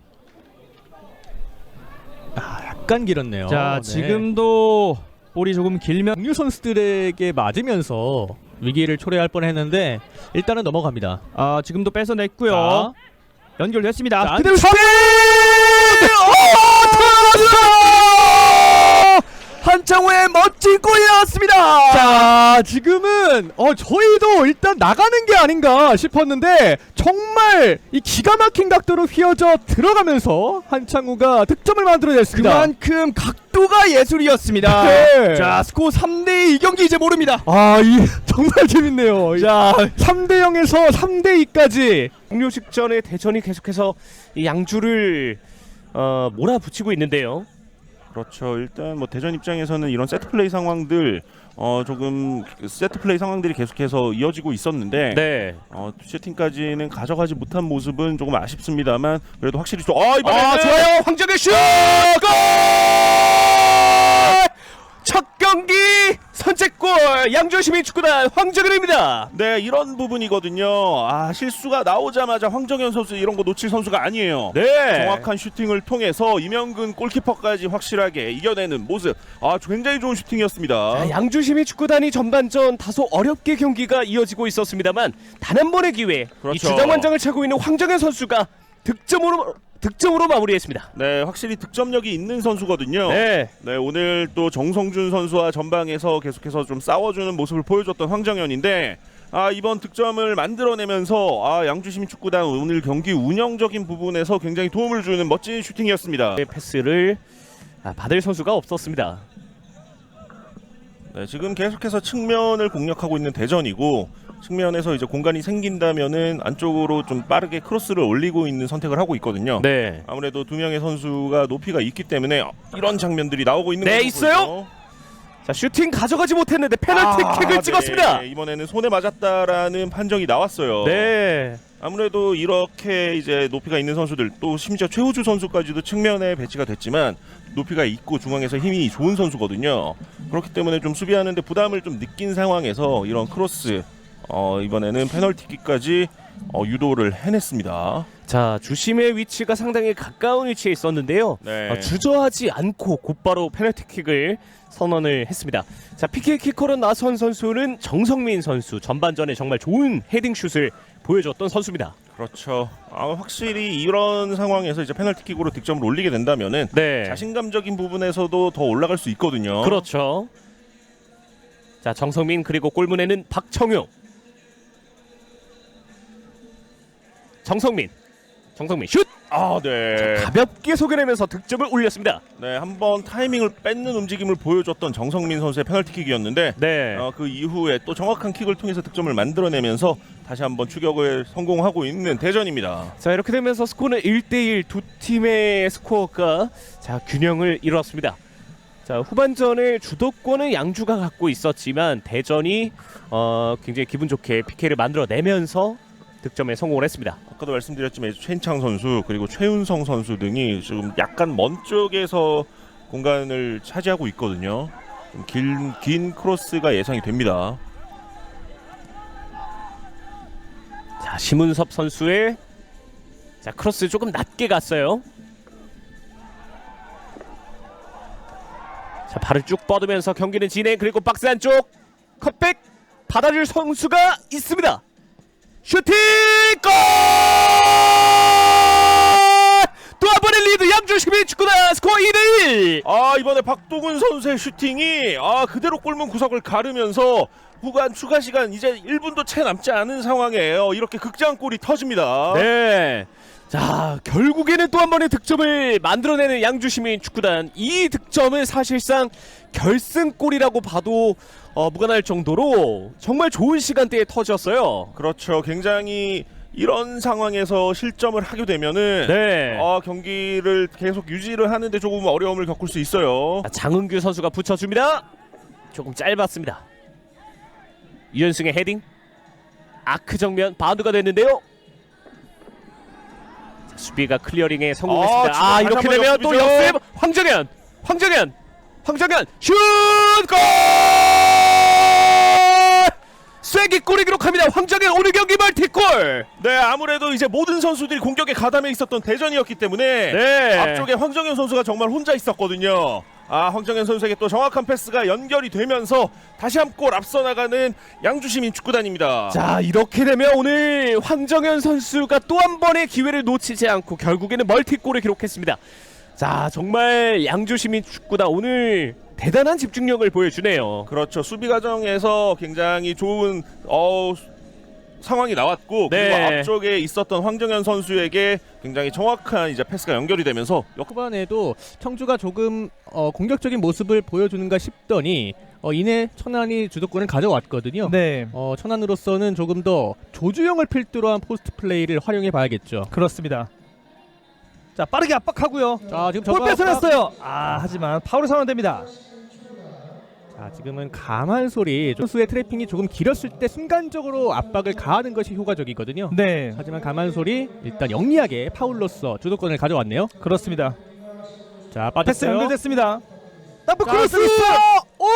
약간 길었네요. 자 네. 지금도 볼이 조금 길면 동료 선수들에게 맞으면서 위기를 초래할 뻔했는데 일단은 넘어갑니다. 지금도 뺏어냈고요. 자, 연결됐습니다. 자, 그대로 참- 슈팅! 한창호의 멋진 골이 나왔습니다. 자, 지금은 저희도 일단 나가는 게 아닌가 싶었는데 정말 이 기가 막힌 각도로 휘어져 들어가면서 한창우가 득점을 만들어냈습니다. 그만큼 각도가 예술이었습니다. 네. 자 스코어 3대2 이 경기 이제 모릅니다. 정말 재밌네요. 자, 3대0에서 3대2까지 종료 직전에 대전이 계속해서 이 양주를 몰아붙이고 있는데요. 그렇죠. 일단 뭐 대전 입장에서는 이런 세트 플레이 상황들 조금 세트 플레이 상황들이 계속해서 이어지고 있었는데 네. 슈팅까지는 가져가지 못한 모습은 조금 아쉽습니다만 그래도 확실히 이번에는 좋아요. 황정의 슛! 골! 첫 경기 선제골 양주시민축구단 황정현입니다. 네, 이런 부분이거든요. 실수가 나오자마자 황정현 선수 이런 거 놓칠 선수가 아니에요. 네. 정확한 슈팅을 통해서 이명근 골키퍼까지 확실하게 이겨내는 모습. 굉장히 좋은 슈팅이었습니다. 양주시민축구단이 전반전 다소 어렵게 경기가 이어지고 있었습니다만 단 한 번의 기회 그렇죠. 이 주장만장을 차고 있는 황정현 선수가 득점으로 마무리했습니다. 네, 확실히 득점력이 있는 선수거든요. 네. 네, 오늘 또 정성준 선수와 전방에서 계속해서 좀 싸워주는 모습을 보여줬던 황정현인데 이번 득점을 만들어내면서 양주시민축구단 오늘 경기 운영적인 부분에서 굉장히 도움을 주는 멋진 슈팅이었습니다. 패스를 받을 선수가 없었습니다. 네, 지금 계속해서 측면을 공략하고 있는 대전이고 측면에서 이제 공간이 생긴다면은 안쪽으로 좀 빠르게 크로스를 올리고 있는 선택을 하고 있거든요. 네. 아무래도 두 명의 선수가 높이가 있기 때문에 이런 장면들이 나오고 있는 네, 것으로 있어요? 보이죠. 자, 슈팅 가져가지 못했는데 페널티킥을 찍었습니다. 네, 이번에는 손에 맞았다라는 판정이 나왔어요. 네. 아무래도 이렇게 이제 높이가 있는 선수들 또 심지어 최우주 선수까지도 측면에 배치가 됐지만 높이가 있고 중앙에서 힘이 좋은 선수거든요. 그렇기 때문에 좀 수비하는데 부담을 좀 느낀 상황에서 이런 크로스 이번에는 페널티킥까지 유도를 해냈습니다. 자, 주심의 위치가 상당히 가까운 위치에 있었는데요. 네. 주저하지 않고 곧바로 페널티킥을 선언을 했습니다. 자, PK 키커로 나선 선수는 정성민 선수. 전반전에 정말 좋은 헤딩슛을 보여줬던 선수입니다. 그렇죠. 확실히 이런 상황에서 이제 페널티킥으로 득점을 올리게 된다면은 네. 자신감적인 부분에서도 더 올라갈 수 있거든요. 그렇죠. 자, 정성민 그리고 골문에는 박청용. 정성민 슛! 네. 가볍게 속여내면서 득점을 올렸습니다. 네, 한번 타이밍을 뺏는 움직임을 보여줬던 정성민 선수의 페널티킥이었는데 네. 그 이후에 또 정확한 킥을 통해서 득점을 만들어내면서 다시 한번 추격을 성공하고 있는 대전입니다. 자, 이렇게 되면서 스코어는 1대1 두 팀의 스코어가 자, 균형을 이뤘습니다. 자, 후반전에 주도권은 양주가 갖고 있었지만 대전이 굉장히 기분 좋게 PK를 만들어내면서 득점에 성공을 했습니다. 아까도 말씀드렸지만 최인창 선수 그리고 최윤성 선수 등이 지금 약간 먼 쪽에서 공간을 차지하고 있거든요. 좀 긴 크로스가 예상이 됩니다. 자, 심은섭 선수의 자, 크로스 조금 낮게 갔어요. 자, 발을 쭉 뻗으면서 경기는 진행. 그리고 박스 안쪽 컷백 받아줄 선수가 있습니다. 슈팅 골! 또 한 번의 리드 양주시민 축구단 스코어 2대1. 이번에 박동훈 선수의 슈팅이 그대로 골문 구석을 가르면서 후반 추가 시간 이제 1분도 채 남지 않은 상황이에요. 이렇게 극장골이 터집니다. 네. 자, 결국에는 또 한 번의 득점을 만들어내는 양주시민 축구단. 이 득점은 사실상 결승골이라고 봐도 무관할 정도로 정말 좋은 시간대에 터졌어요. 그렇죠. 굉장히 이런 상황에서 실점을 하게 되면은 네. 경기를 계속 유지를 하는데 조금 어려움을 겪을 수 있어요. 자, 장은규 선수가 붙여줍니다. 조금 짧았습니다. 유현승의 헤딩. 아크 정면 바운드가 됐는데요. 자, 수비가 클리어링에 성공했습니다. 지금 이렇게 다시 되면 한번 또 역습이죠. 역습. 황정현 슛! 골! 쐐기골을 기록합니다. 황정현 오늘 경기 멀티골. 네, 아무래도 이제 모든 선수들이 공격에 가담해 있었던 대전이었기 때문에 네. 앞쪽에 황정현 선수가 정말 혼자 있었거든요. 황정현 선수에게 또 정확한 패스가 연결이 되면서 다시 한 골 앞서 나가는 양주시민 축구단입니다. 자, 이렇게 되면 오늘 황정현 선수가 또 한 번의 기회를 놓치지 않고 결국에는 멀티골을 기록했습니다. 자, 정말 양주시민 축구단 오늘 대단한 집중력을 보여주네요. 그렇죠. 수비 과정에서 굉장히 좋은 상황이 나왔고 네. 그리고 앞쪽에 있었던 황정현 선수에게 굉장히 정확한 이제 패스가 연결이 되면서 후반에도 청주가 조금 공격적인 모습을 보여주는가 싶더니 이내 천안이 주도권을 가져왔거든요. 네, 천안으로서는 조금 더 조주영을 필두로 한 포스트 플레이를 활용해 봐야겠죠. 그렇습니다. 자, 빠르게 압박하고요. 자, 지금 골 저거 뺏어냈어요. 하지만 파울이 선언됩니다. 자, 지금은 가만솔이 선수의 트래핑이 조금 길었을 때 순간적으로 압박을 가하는 것이 효과적이거든요. 네, 하지만 가만솔이 일단 영리하게 파울로서 주도권을 가져왔네요. 그렇습니다. 자, 패스 빠졌어요. 연결됐습니다. 더블 자, 크로스! 오!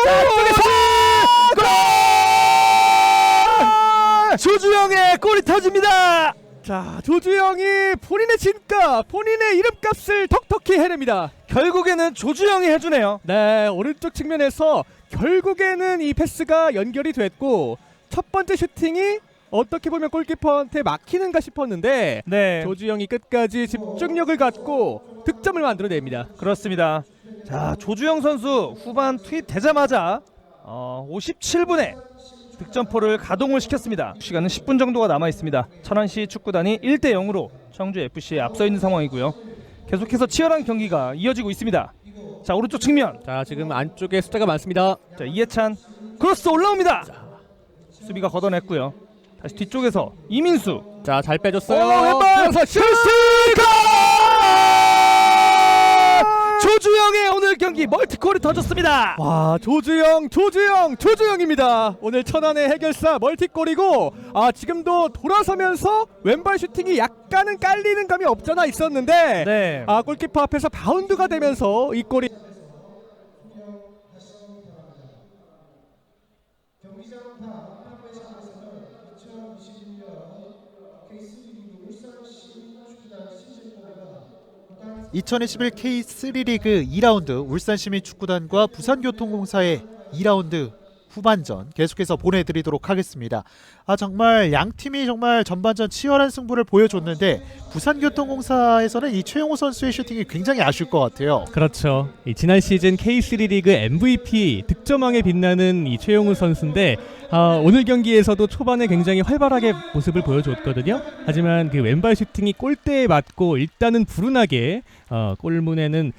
조주영의 골이 터집니다. 자, 조주영이 본인의 진값, 본인의 이름값을 톡톡히 해냅니다. 결국에는 조주영이 해주네요. 네, 오른쪽 측면에서 결국에는 이 패스가 연결이 됐고 첫 번째 슈팅이 어떻게 보면 골키퍼한테 막히는가 싶었는데 네, 조주영이 끝까지 집중력을 갖고 득점을 만들어냅니다. 그렇습니다. 자, 조주영 선수 후반 투입되자마자 57분에 득점포를 가동을 시켰습니다. 시간은 10분 정도가 남아 있습니다. 천안시 축구단이 1대 0으로 청주 FC에 앞서 있는 상황이고요. 계속해서 치열한 경기가 이어지고 있습니다. 자, 오른쪽 측면. 자, 지금 안쪽에 숫자가 많습니다. 자, 이해찬 크로스 올라옵니다. 수비가 걷어냈고요. 다시 뒤쪽에서 이민수. 자, 잘 빼줬어요. 왼발 슈팅! 조주영의 오늘 경기 멀티골이 터졌습니다. 와, 조주영입니다. 오늘 천안의 해결사 멀티골이고 지금도 돌아서면서 왼발 슈팅이 약간은 깔리는 감이 없잖아 있었는데 네. 골키퍼 앞에서 바운드가 되면서 이 골이 2021 K3 리그 2라운드 울산시민축구단과 부산교통공사의 2라운드 후반전 계속해서 보내드리도록 하겠습니다. 정말 양 팀이 정말 전반전 치열한 승부를 보여줬는데 부산교통공사에서는 이 최용호 선수의 슈팅이 굉장히 아쉬울 것 같아요. 그렇죠. 이 지난 시즌 K3 리그 MVP 득점왕에 빛나는 이 최용우 선수인데 오늘 경기에서도 초반에 굉장히 활발하게 모습을 보여줬거든요. 하지만 그 왼발 슈팅이 골대에 맞고 일단은 불운하게 골문에는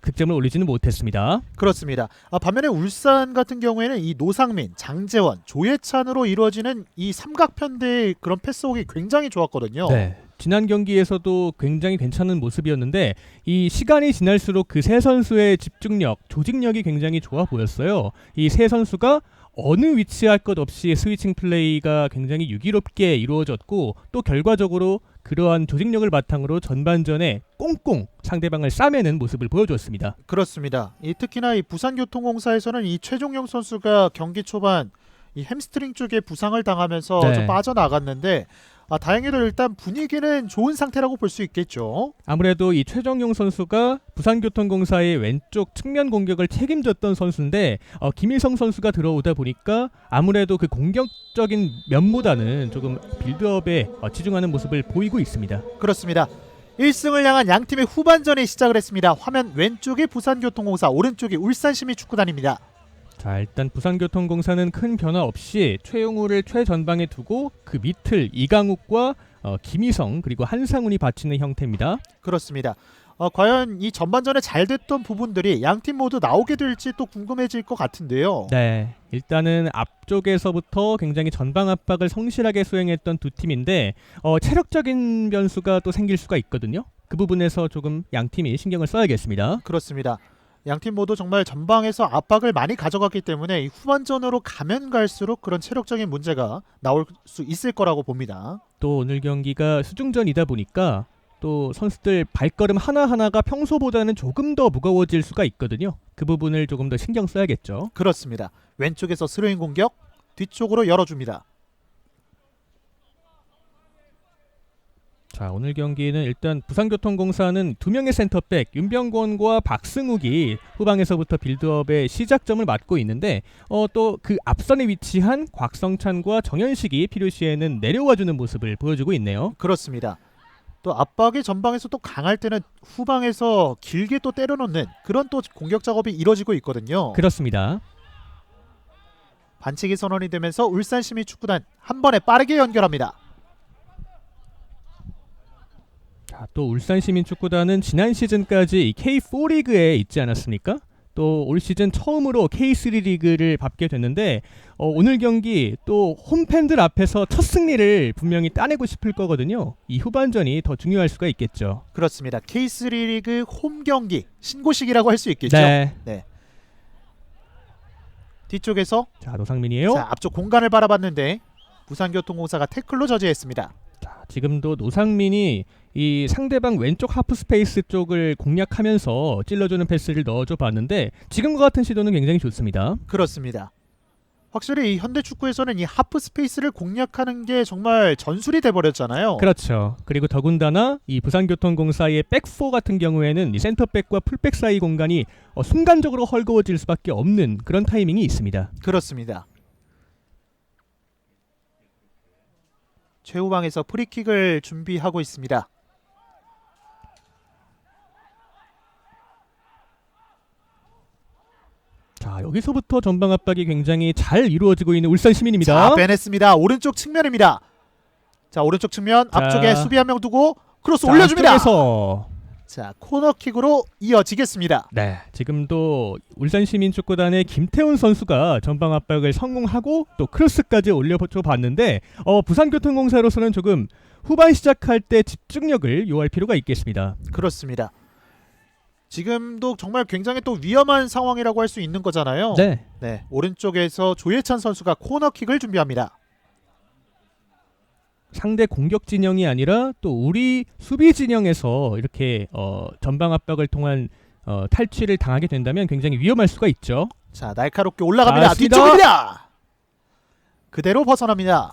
득점을 올리지는 못했습니다. 그렇습니다. 반면에 울산 같은 경우에는 이 노상민, 장재원, 조예찬으로 이루어지는 이 삼각편대의 그런 패스웍이 굉장히 좋았거든요. 네. 지난 경기에서도 굉장히 괜찮은 모습이었는데 이 시간이 지날수록 그 세 선수의 집중력, 조직력이 굉장히 좋아 보였어요. 이 세 선수가 어느 위치에 할 것 없이 스위칭 플레이가 굉장히 유기롭게 이루어졌고 또 결과적으로 그러한 조직력을 바탕으로 전반전에 꽁꽁 상대방을 싸매는 모습을 보여줬습니다. 그렇습니다. 특히나 이 부산교통공사에서는 이 최종영 선수가 경기 초반 이 햄스트링 쪽에 부상을 당하면서 네. 좀 빠져나갔는데 다행히도 일단 분위기는 좋은 상태라고 볼 수 있겠죠. 아무래도 이 최정용 선수가 부산교통공사의 왼쪽 측면 공격을 책임졌던 선수인데 김일성 선수가 들어오다 보니까 아무래도 그 공격적인 면보다는 조금 빌드업에 치중하는 모습을 보이고 있습니다. 그렇습니다. 1승을 향한 양팀의 후반전이 시작을 했습니다. 화면 왼쪽이 부산교통공사, 오른쪽이 울산시민축구단입니다. 자, 일단 부산교통공사는 큰 변화 없이 최용우를 최전방에 두고 그 밑을 이강욱과 김희성 그리고 한상훈이 받치는 형태입니다. 그렇습니다. 과연 이 전반전에 잘 됐던 부분들이 양팀 모두 나오게 될지 또 궁금해질 것 같은데요. 네, 일단은 앞쪽에서부터 굉장히 전방 압박을 성실하게 수행했던 두 팀인데 체력적인 변수가 또 생길 수가 있거든요. 그 부분에서 조금 양팀이 신경을 써야겠습니다. 그렇습니다. 양팀 모두 정말 전방에서 압박을 많이 가져갔기 때문에 이 후반전으로 가면 갈수록 그런 체력적인 문제가 나올 수 있을 거라고 봅니다. 또 오늘 경기가 수중전이다 보니까 또 선수들 발걸음 하나하나가 평소보다는 조금 더 무거워질 수가 있거든요. 그 부분을 조금 더 신경 써야겠죠. 그렇습니다. 왼쪽에서 스로잉 공격, 뒤쪽으로 열어줍니다. 자, 오늘 경기는 일단 부산교통공사는 두 명의 센터백 윤병권과 박승욱이 후방에서부터 빌드업의 시작점을 맡고 있는데 또 그 앞선에 위치한 곽성찬과 정현식이 필요시에는 내려와주는 모습을 보여주고 있네요. 그렇습니다. 또 압박이 전방에서 또 강할 때는 후방에서 길게 또 때려놓는 그런 또 공격 작업이 이루어지고 있거든요. 그렇습니다. 반칙이 선언이 되면서 울산시민축구단 한 번에 빠르게 연결합니다. 자, 또 울산시민축구단은 지난 시즌까지 이 K4 리그에 있지 않았습니까? 또 올 시즌 처음으로 K3 리그를 밟게 됐는데 오늘 경기 또 홈팬들 앞에서 첫 승리를 분명히 따내고 싶을 거거든요. 이 후반전이 더 중요할 수가 있겠죠. 그렇습니다. K3 리그 홈 경기 신고식이라고 할 수 있겠죠. 네. 뒤쪽에서 자, 노상민이에요. 자, 앞쪽 공간을 바라봤는데 부산교통공사가 태클로 저지했습니다. 자, 지금도 노상민이 이 상대방 왼쪽 하프 스페이스 쪽을 공략하면서 찔러주는 패스를 넣어줘 봤는데 지금과 같은 시도는 굉장히 좋습니다. 그렇습니다. 확실히 이 현대 축구에서는 이 하프 스페이스를 공략하는 게 정말 전술이 돼버렸잖아요. 그렇죠. 그리고 더군다나 이 부산교통공사의 백포 같은 경우에는 이 센터백과 풀백 사이 공간이 순간적으로 헐거워질 수밖에 없는 그런 타이밍이 있습니다. 그렇습니다. 최후방에서 프리킥을 준비하고 있습니다. 자, 여기서부터 전방 압박이 굉장히 잘 이루어지고 있는 울산 시민입니다. 자, 빼냈습니다. 오른쪽 측면입니다. 자, 오른쪽 측면 자, 앞쪽에 수비 한 명 두고 크로스 자, 올려줍니다. 앞쪽에서 자, 코너킥으로 이어지겠습니다. 네, 지금도 울산시민축구단의 김태훈 선수가 전방 압박을 성공하고 또 크로스까지 올려줘 봤는데 부산교통공사로서는 조금 후반 시작할 때 집중력을 요할 필요가 있겠습니다. 그렇습니다. 지금도 정말 굉장히 또 위험한 상황이라고 할 수 있는 거잖아요. 네. 오른쪽에서 조예찬 선수가 코너킥을 준비합니다. 상대 공격 진영이 아니라 또 우리 수비 진영에서 이렇게 전방 압박을 통한 탈취를 당하게 된다면 굉장히 위험할 수가 있죠. 자, 날카롭게 올라갑니다. 맞습니다. 뒤쪽입니다. 그대로 벗어납니다.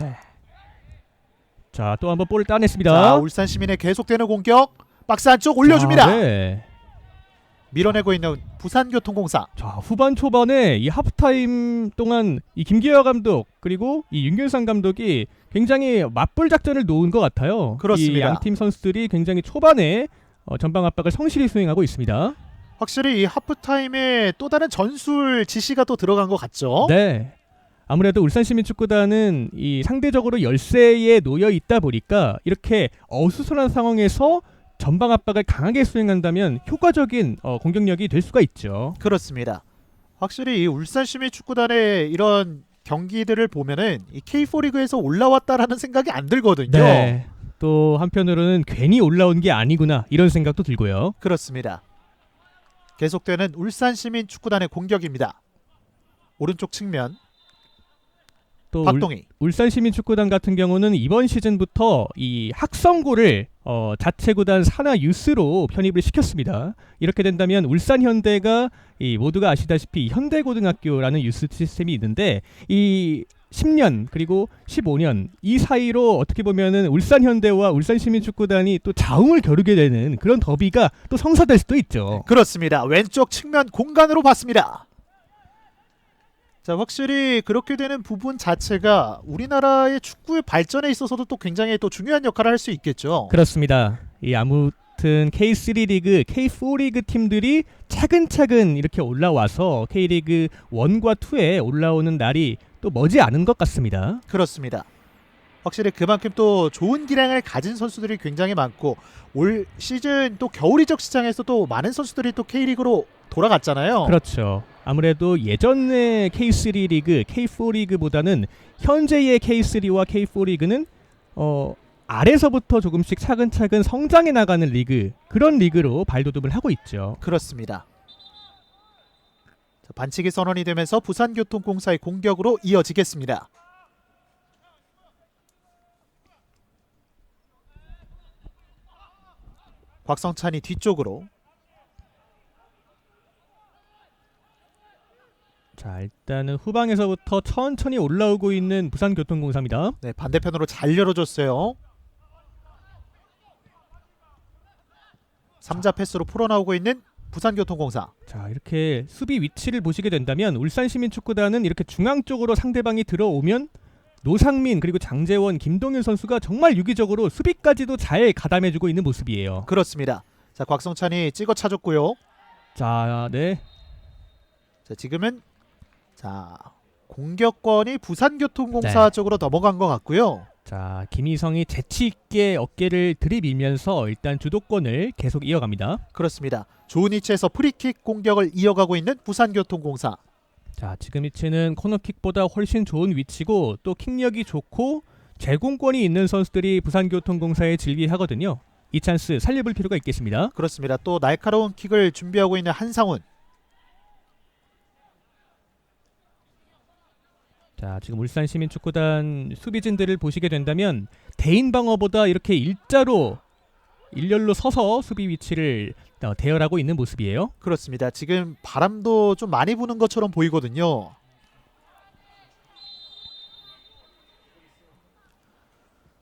자, 또 한번 볼을 따냈습니다. 자, 울산 시민의 계속되는 공격. 박스 안쪽 올려줍니다. 네. 밀어내고 있는 부산교통공사. 자, 후반 초반에 이 하프타임 동안 이 김기화 감독 그리고 이 윤균상 감독이 굉장히 맞불 작전을 놓은 것 같아요. 그렇습니다. 이 양팀 선수들이 굉장히 초반에 전방 압박을 성실히 수행하고 있습니다. 확실히 이 하프타임에 또 다른 전술 지시가 또 들어간 것 같죠. 네. 아무래도 울산시민축구단은 이 상대적으로 열세에 놓여 있다 보니까 이렇게 어수선한 상황에서 전방 압박을 강하게 수행한다면 효과적인 공격력이 될 수가 있죠. 그렇습니다. 확실히 이 울산시민축구단의 이런 경기들을 보면은 이 K4 리그에서 올라왔다라는 생각이 안 들거든요. 네. 또 한편으로는 괜히 올라온 게 아니구나 이런 생각도 들고요. 그렇습니다. 계속되는 울산시민축구단의 공격입니다. 오른쪽 측면 또 박동희. 울산시민축구단 같은 경우는 이번 시즌부터 이 학성고를 자체 구단 산하 유스로 편입을 시켰습니다. 이렇게 된다면 울산현대가 이 모두가 아시다시피 이 현대고등학교라는 유스 시스템이 있는데 이 10년 그리고 15년 이 사이로 어떻게 보면은 울산현대와 울산시민축구단이 또 자웅을 겨루게 되는 그런 더비가 또 성사될 수도 있죠. 그렇습니다. 왼쪽 측면 공간으로 봤습니다. 자, 확실히 그렇게 되는 부분 자체가 우리나라의 축구의 발전에 있어서도 또 굉장히 또 중요한 역할을 할 수 있겠죠. 그렇습니다. 이 아무튼 K3 리그, K4 리그 팀들이 차근차근 이렇게 올라와서 K리그 1과 2에 올라오는 날이 또 머지 않은 것 같습니다. 그렇습니다. 확실히 그만큼 또 좋은 기량을 가진 선수들이 굉장히 많고 올 시즌 또 겨울 이적 시장에서 또 많은 선수들이 또 K리그로 돌아갔잖아요. 그렇죠. 아무래도 예전의 K3 리그, K4 리그보다는 현재의 K3와 K4 리그는 아래서부터 조금씩 차근차근 성장해 나가는 리그, 그런 리그로 발돋움을 하고 있죠. 그렇습니다. 자, 반칙이 선언이 되면서 부산교통공사의 공격으로 이어지겠습니다. 곽성찬이 뒤쪽으로. 자, 일단은 후방에서부터 천천히 올라오고 있는 부산교통공사입니다. 네, 반대편으로 잘 열어줬어요. 3자 패스로 풀어나오고 있는 부산교통공사. 자, 이렇게 수비 위치를 보시게 된다면 울산시민축구단은 이렇게 중앙 쪽으로 상대방이 들어오면 노상민 그리고 장재원, 김동윤 선수가 정말 유기적으로 수비까지도 잘 가담해주고 있는 모습이에요. 그렇습니다. 자, 곽성찬이 찍어 차줬고요. 자, 네. 자, 지금은 공격권이 부산교통공사 네. 쪽으로 넘어간 것 같고요. 자, 김희성이 재치있게 어깨를 들이밀면서 일단 주도권을 계속 이어갑니다. 그렇습니다. 좋은 위치에서 프리킥 공격을 이어가고 있는 부산교통공사. 자, 지금 위치는 코너킥보다 훨씬 좋은 위치고 또 킥력이 좋고 제공권이 있는 선수들이 부산교통공사에 질비하거든요. 이 찬스 살려볼 필요가 있겠습니다. 그렇습니다. 또 날카로운 킥을 준비하고 있는 한상훈. 자, 지금 울산시민축구단 수비진들을 보시게 된다면 대인 방어보다 이렇게 일렬로 서서 수비 위치를 대열하고 있는 모습이에요. 그렇습니다. 지금 바람도 좀 많이 부는 것처럼 보이거든요.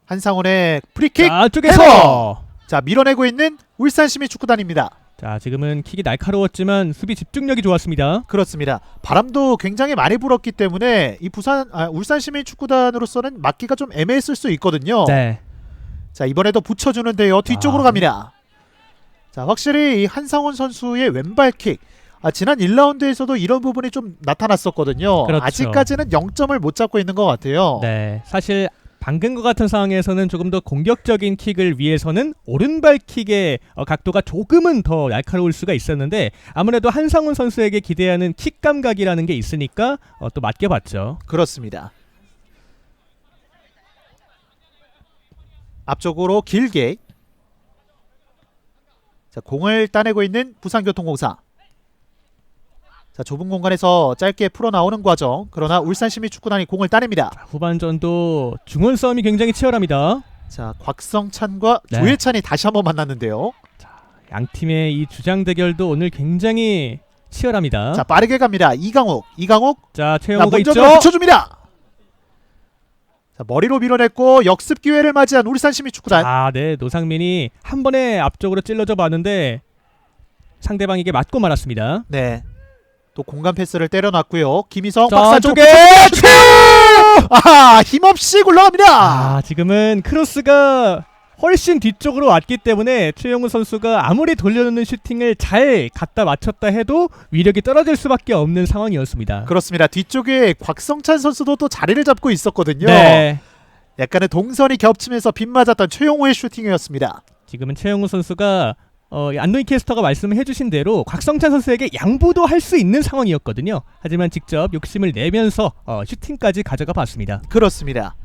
한상훈의 프리킥. 자, 안쪽에서 자, 밀어내고 있는 울산시민축구단입니다. 자, 지금은 킥이 날카로웠지만 수비 집중력이 좋았습니다. 그렇습니다. 바람도 굉장히 많이 불었기 때문에 이 울산시민축구단으로서는 막기가 좀 애매했을 수 있거든요. 네. 자, 이번에도 붙여주는데요. 뒤쪽으로 갑니다. 자, 확실히 이 한상훈 선수의 왼발킥, 지난 1라운드에서도 이런 부분이 좀 나타났었거든요. 그렇죠. 아직까지는 0점을 못 잡고 있는 것 같아요. 네. 사실 방금과 같은 상황에서는 조금 더 공격적인 킥을 위해서는 오른발 킥의 각도가 조금은 더 날카로울 수가 있었는데 아무래도 한상훈 선수에게 기대하는 킥 감각이라는 게 있으니까 또 맡겨봤죠. 그렇습니다. 앞쪽으로 길게. 자, 공을 따내고 있는 부산교통공사. 자, 좁은 공간에서 짧게 풀어나오는 과정. 그러나 울산시민축구단이 공을 따냅니다. 자, 후반전도 중원 싸움이 굉장히 치열합니다. 자, 곽성찬과 네. 조예찬이 다시 한번 만났는데요. 양 팀의 이 주장 대결도 오늘 굉장히 치열합니다. 자, 빠르게 갑니다. 이강욱. 자, 자, 최영호가 먼저 있죠. 붙여줍니다. 자, 머리로 밀어냈고 역습 기회를 맞이한 울산 시민축구단. 아, 네. 노상민이 한 번에 앞쪽으로 찔러져 봤는데 상대방에게 맞고 말았습니다. 네. 또 공간 패스를 때려놨고요. 김희성 자, 박스 안쪽에 슈팅! 아, 힘없이 굴러갑니다. 아, 지금은 크로스가 훨씬 뒤쪽으로 왔기 때문에 최용우 선수가 아무리 돌려놓는 슈팅을 잘 갖다 맞췄다 해도 위력이 떨어질 수밖에 없는 상황이었습니다. 그렇습니다. 뒤쪽에 곽성찬 선수도 또 자리를 잡고 있었거든요. 네. 약간의 동선이 겹치면서 빗맞았던 최용우의 슈팅이었습니다. 지금은 최용우 선수가 안노이 캐스터가 말씀을 해주신 대로 곽성찬 선수에게 양보도 할 수 있는 상황이었거든요. 하지만 직접 욕심을 내면서 슈팅까지 가져가 봤습니다. 그렇습니다.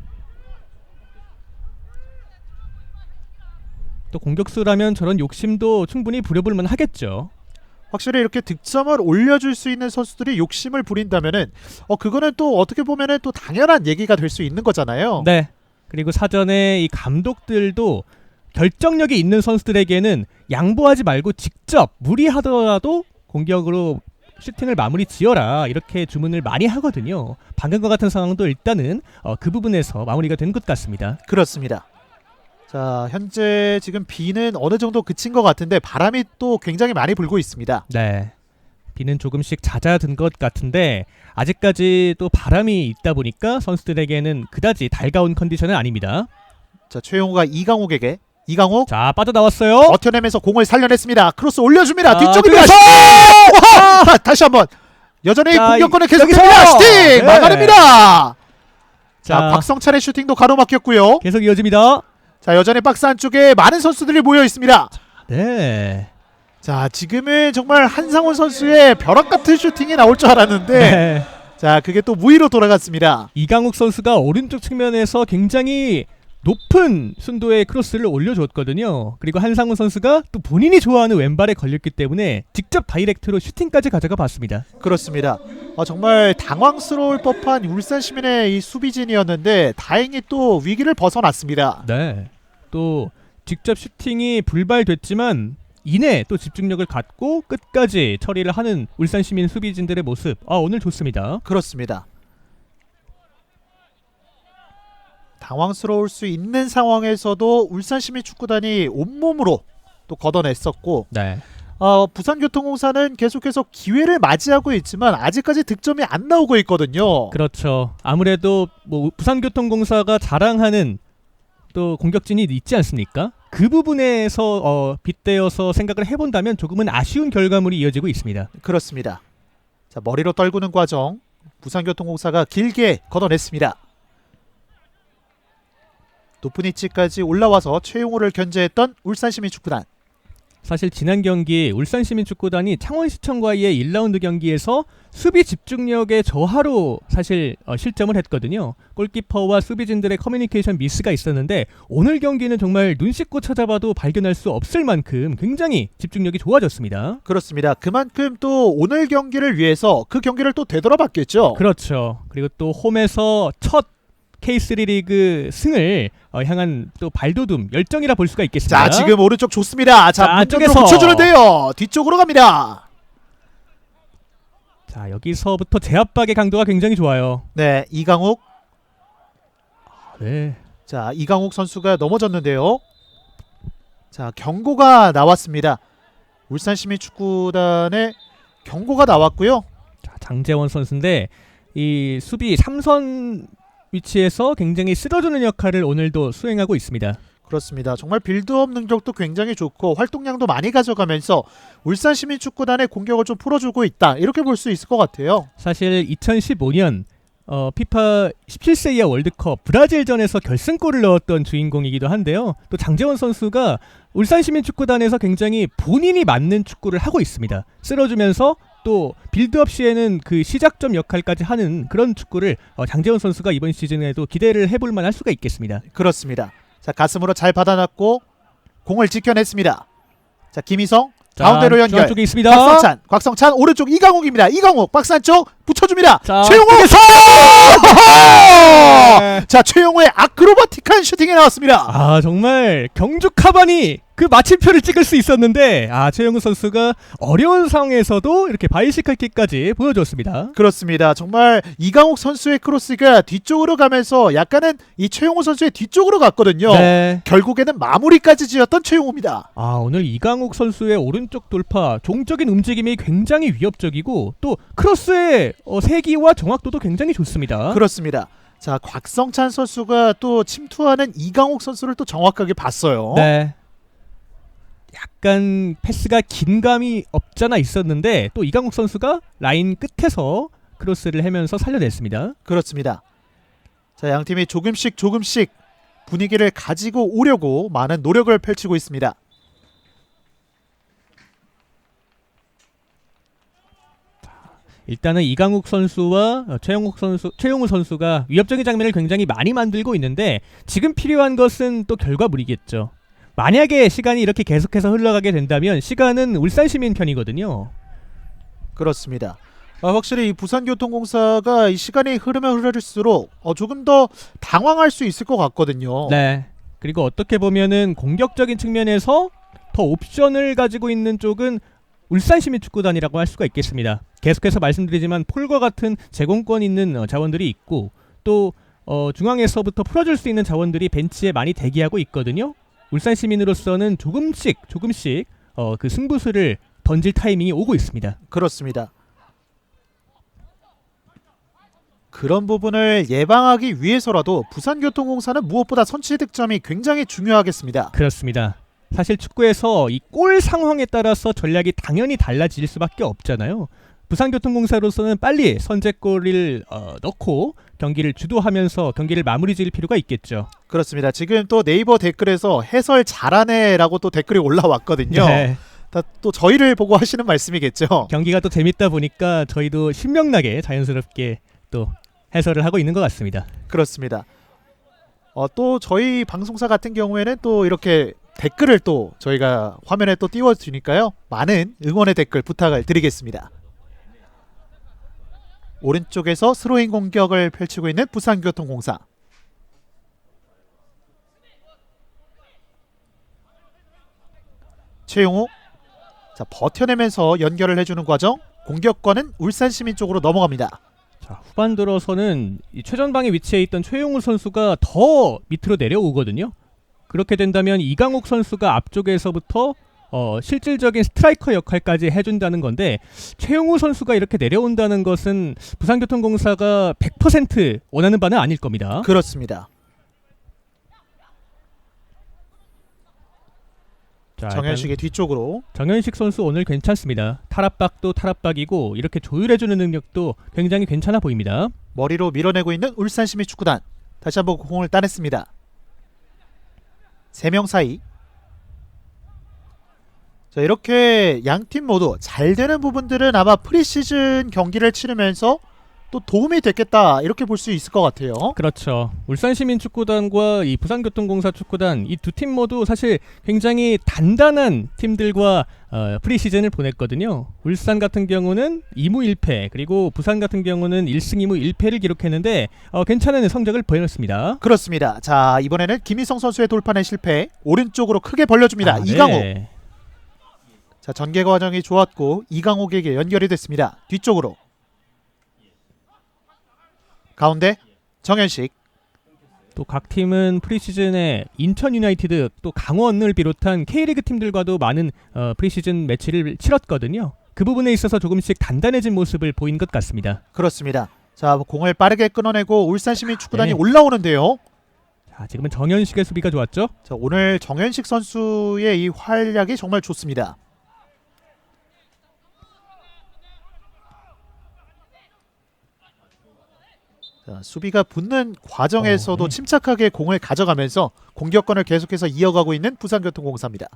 또 공격수라면 저런 욕심도 충분히 부려볼 만하겠죠. 확실히 이렇게 득점을 올려줄 수 있는 선수들이 욕심을 부린다면은 그거는 또 어떻게 보면은 또 당연한 얘기가 될 수 있는 거잖아요. 네. 그리고 사전에 이 감독들도 결정력이 있는 선수들에게는 양보하지 말고 직접 무리하더라도 공격으로 슈팅을 마무리 지어라 이렇게 주문을 많이 하거든요. 방금과 같은 상황도 일단은 그 부분에서 마무리가 된 것 같습니다. 그렇습니다. 자, 현재 지금 비는 어느 정도 그친 것 같은데 바람이 또 굉장히 많이 불고 있습니다. 네. 비는 조금씩 잦아든 것 같은데 아직까지 또 바람이 있다 보니까 선수들에게는 그다지 달가운 컨디션은 아닙니다. 자, 최용우가 이강욱에게 이강욱 자, 빠져나왔어요. 버텨내면서 공을 살려냈습니다. 크로스 올려줍니다. 자, 뒤쪽입니다. 뒤에서! 와! 다시 한번 여전히 자, 공격권을 여기서! 계속됩니다. 슈팅 네. 막아냅니다. 자, 자, 박성찬의 슈팅도 가로막혔고요. 계속 이어집니다. 자, 여전히 박스 안쪽에 많은 선수들이 모여 있습니다. 네. 자, 지금은 정말 한상훈 선수의 벼락 같은 슈팅이 나올 줄 알았는데 네. 자, 그게 또 무위로 돌아갔습니다. 이강욱 선수가 오른쪽 측면에서 굉장히 높은 순도의 크로스를 올려줬거든요. 그리고 한상훈 선수가 또 본인이 좋아하는 왼발에 걸렸기 때문에 직접 다이렉트로 슈팅까지 가져가 봤습니다. 그렇습니다. 정말 당황스러울 법한 울산 시민의 이 수비진이었는데 다행히 또 위기를 벗어났습니다. 네. 또 직접 슈팅이 불발됐지만 이내 또 집중력을 갖고 끝까지 처리를 하는 울산 시민 수비진들의 모습 오늘 좋습니다. 그렇습니다. 당황스러울 수 있는 상황에서도 울산 시민축구단이 온몸으로 또 걷어냈었고 네. 부산교통공사는 계속해서 기회를 맞이하고 있지만 아직까지 득점이 안 나오고 있거든요. 그렇죠. 아무래도 뭐 부산교통공사가 자랑하는 또 공격진이 있지 않습니까? 그 부분에서 빗대어서 생각을 해본다면 조금은 아쉬운 결과물이 이어지고 있습니다. 그렇습니다. 자, 머리로 떨구는 과정 부산교통공사가 길게 걷어냈습니다. 높은 위치까지 올라와서 최용호를 견제했던 울산시민축구단. 사실 지난 경기 울산시민축구단이 창원시청과의 1라운드 경기에서 수비 집중력의 저하로 사실 실점을 했거든요. 골키퍼와 수비진들의 커뮤니케이션 미스가 있었는데 오늘 경기는 정말 눈 씻고 찾아봐도 발견할 수 없을 만큼 굉장히 집중력이 좋아졌습니다. 그렇습니다. 그만큼 또 오늘 경기를 위해서 그 경기를 또 되돌아봤겠죠. 그렇죠. 그리고 또 홈에서 첫 K3 리그 승을 향한 또 발돋움 열정이라 볼 수가 있겠습니다. 자, 지금 오른쪽 좋습니다. 자, 안쪽에서 문쪽으로 붙여주는데요. 뒤쪽으로 갑니다. 자, 여기서부터 제압박의 강도가 굉장히 좋아요. 네, 이강욱. 네. 자, 이강욱 선수가 넘어졌는데요. 자, 경고가 나왔습니다. 울산시민축구단의 경고가 나왔고요. 자, 장재원 선수인데 이 수비 3선 위치에서 굉장히 쓸어주는 역할을 오늘도 수행하고 있습니다. 그렇습니다. 정말 빌드업 능력도 굉장히 좋고 활동량도 많이 가져가면서 울산시민축구단의 공격을 좀 풀어주고 있다. 이렇게 볼 수 있을 것 같아요. 사실 2015년 피파 17세 이하 월드컵 브라질전에서 결승골을 넣었던 주인공이기도 한데요. 또 장재원 선수가 울산시민축구단에서 굉장히 본인이 맞는 축구를 하고 있습니다. 쓸어주면서 또 빌드업 시에는 그 시작점 역할까지 하는 그런 축구를 장재원 선수가 이번 시즌에도 기대를 해볼 만할 수가 있겠습니다. 그렇습니다. 자, 가슴으로 잘 받아놨고 공을 지켜냈습니다. 자, 김희성 자, 가운데로 연결. 중앙 쪽에 있습니다. 곽성찬 오른쪽 이강욱입니다. 이강욱 박스 안쪽 붙여줍니다. 자, 최용호 네. 자, 최용호의 아크로바틱한 슈팅이 나왔습니다. 아, 정말 경주 카반이 그 마침표를 찍을 수 있었는데 최영우 선수가 어려운 상황에서도 이렇게 바이시클킥까지 보여줬습니다. 그렇습니다. 정말 이강욱 선수의 크로스가 뒤쪽으로 가면서 약간은 이 최용호 선수의 뒤쪽으로 갔거든요. 네. 결국에는 마무리까지 지었던 최용호입니다. 오늘 이강욱 선수의 오른쪽 돌파, 종적인 움직임이 굉장히 위협적이고 또 크로스의 세기와 정확도도 굉장히 좋습니다. 그렇습니다. 자, 곽성찬 선수가 또 침투하는 이강욱 선수를 또 정확하게 봤어요. 네. 약간 패스가 긴 감이 없잖아 있었는데 또 이강욱 선수가 라인 끝에서 크로스를 해면서 살려냈습니다. 그렇습니다. 자, 양팀이 조금씩 분위기를 가지고 오려고 많은 노력을 펼치고 있습니다. 일단은 이강욱 선수와 최용우 선수가 위협적인 장면을 굉장히 많이 만들고 있는데 지금 필요한 것은 또 결과물이겠죠. 만약에 시간이 이렇게 계속해서 흘러가게 된다면 시간은 울산 시민 편이거든요. 그렇습니다. 확실히 이 부산교통공사가 이 시간이 흐르면 흐를수록 조금 더 당황할 수 있을 것 같거든요. 네. 그리고 어떻게 보면은 공격적인 측면에서 더 옵션을 가지고 있는 쪽은 울산시민축구단이라고 할 수가 있겠습니다. 계속해서 말씀드리지만 폴과 같은 제공권 있는 자원들이 있고 또 중앙에서부터 풀어줄 수 있는 자원들이 벤치에 많이 대기하고 있거든요. 울산시민으로서는 조금씩 그 승부수를 던질 타이밍이 오고 있습니다. 그렇습니다. 그런 부분을 예방하기 위해서라도 부산교통공사는 무엇보다 선취 득점이 굉장히 중요하겠습니다. 그렇습니다. 사실 축구에서 이 골 상황에 따라서 전략이 당연히 달라질 수밖에 없잖아요. 부산교통공사로서는 빨리 선제골을 넣고 경기를 주도하면서 경기를 마무리 지을 필요가 있겠죠. 그렇습니다. 지금 또 네이버 댓글에서 해설 잘하네라고 또 댓글이 올라왔거든요. 네. 다 또 저희를 보고 하시는 말씀이겠죠. 경기가 또 재밌다 보니까 저희도 신명나게 자연스럽게 또 해설을 하고 있는 것 같습니다. 그렇습니다. 또 저희 방송사 같은 경우에는 또 이렇게 댓글을 또 저희가 화면에 또 띄워주니까요. 많은 응원의 댓글 부탁을 드리겠습니다. 오른쪽에서 스로잉 공격을 펼치고 있는 부산교통공사. 최용호. 자, 버텨내면서 연결을 해주는 과정. 공격권은 울산시민 쪽으로 넘어갑니다. 자, 후반 들어서는 이 최전방에 위치해 있던 최용우 선수가 더 밑으로 내려오거든요. 그렇게 된다면 이강욱 선수가 앞쪽에서부터 실질적인 스트라이커 역할까지 해준다는 건데 최용우 선수가 이렇게 내려온다는 것은 부산교통공사가 100% 원하는 바는 아닐 겁니다. 그렇습니다. 자, 정현식의 뒤쪽으로. 정현식 선수 오늘 괜찮습니다. 탈압박도 탈압박이고 이렇게 조율해주는 능력도 굉장히 괜찮아 보입니다. 머리로 밀어내고 있는 울산시민축구단. 다시 한번 공을 따냈습니다. 3명 사이. 자, 이렇게 양팀 모두 잘 되는 부분들은 아마 프리시즌 경기를 치르면서 또 도움이 됐겠다 이렇게 볼 수 있을 것 같아요. 그렇죠. 울산시민축구단과 이 부산교통공사 축구단 이 두 팀 모두 사실 굉장히 단단한 팀들과 프리시즌을 보냈거든요. 울산 같은 경우는 2무 1패 그리고 부산 같은 경우는 1승 2무 1패를 기록했는데 괜찮은 성적을 보였습니다. 그렇습니다. 자, 이번에는 김희성 선수의 돌파는 실패. 오른쪽으로 크게 벌려줍니다. 이강욱. 네. 자, 전개 과정이 좋았고 이강욱에게 연결이 됐습니다. 뒤쪽으로. 가운데 정현식. 또 각 팀은 프리시즌에 인천 유나이티드 또 강원을 비롯한 K리그 팀들과도 많은 프리시즌 매치를 치렀거든요. 그 부분에 있어서 조금씩 단단해진 모습을 보인 것 같습니다. 그렇습니다. 자, 공을 빠르게 끊어내고 울산시민축구단이 네. 올라오는데요. 자, 지금은 정현식의 수비가 좋았죠. 자, 오늘 정현식 선수의 이 활약이 정말 좋습니다. 자, 수비가 붙는 과정에서도 네. 침착하게 공을 가져가면서 공격권을 계속해서 이어가고 있는 부산교통공사입니다.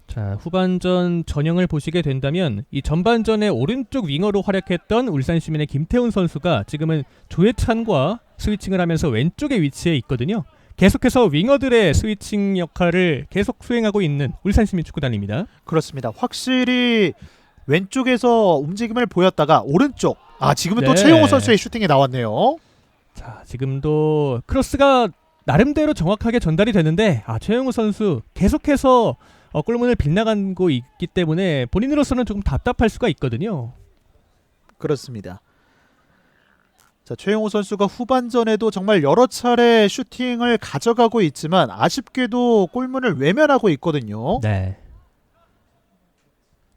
자, 후반전 전형을 보시게 된다면 이 전반전에 오른쪽 윙어로 활약했던 울산시민의 김태훈 선수가 지금은 조혜찬과 스위칭을 하면서 왼쪽에 위치해 있거든요. 계속해서 윙어들의 스위칭 역할을 계속 수행하고 있는 울산시민축구단입니다. 그렇습니다. 확실히 왼쪽에서 움직임을 보였다가 오른쪽. 지금은 또 네. 최용호 선수의 슈팅이 나왔네요. 자, 지금도 크로스가 나름대로 정확하게 전달이 되는데 최용우 선수 계속해서 골문을 빗나가고 있기 때문에 본인으로서는 조금 답답할 수가 있거든요. 그렇습니다. 자, 최용호 선수가 후반전에도 정말 여러 차례 슈팅을 가져가고 있지만 아쉽게도 골문을 외면하고 있거든요. 네.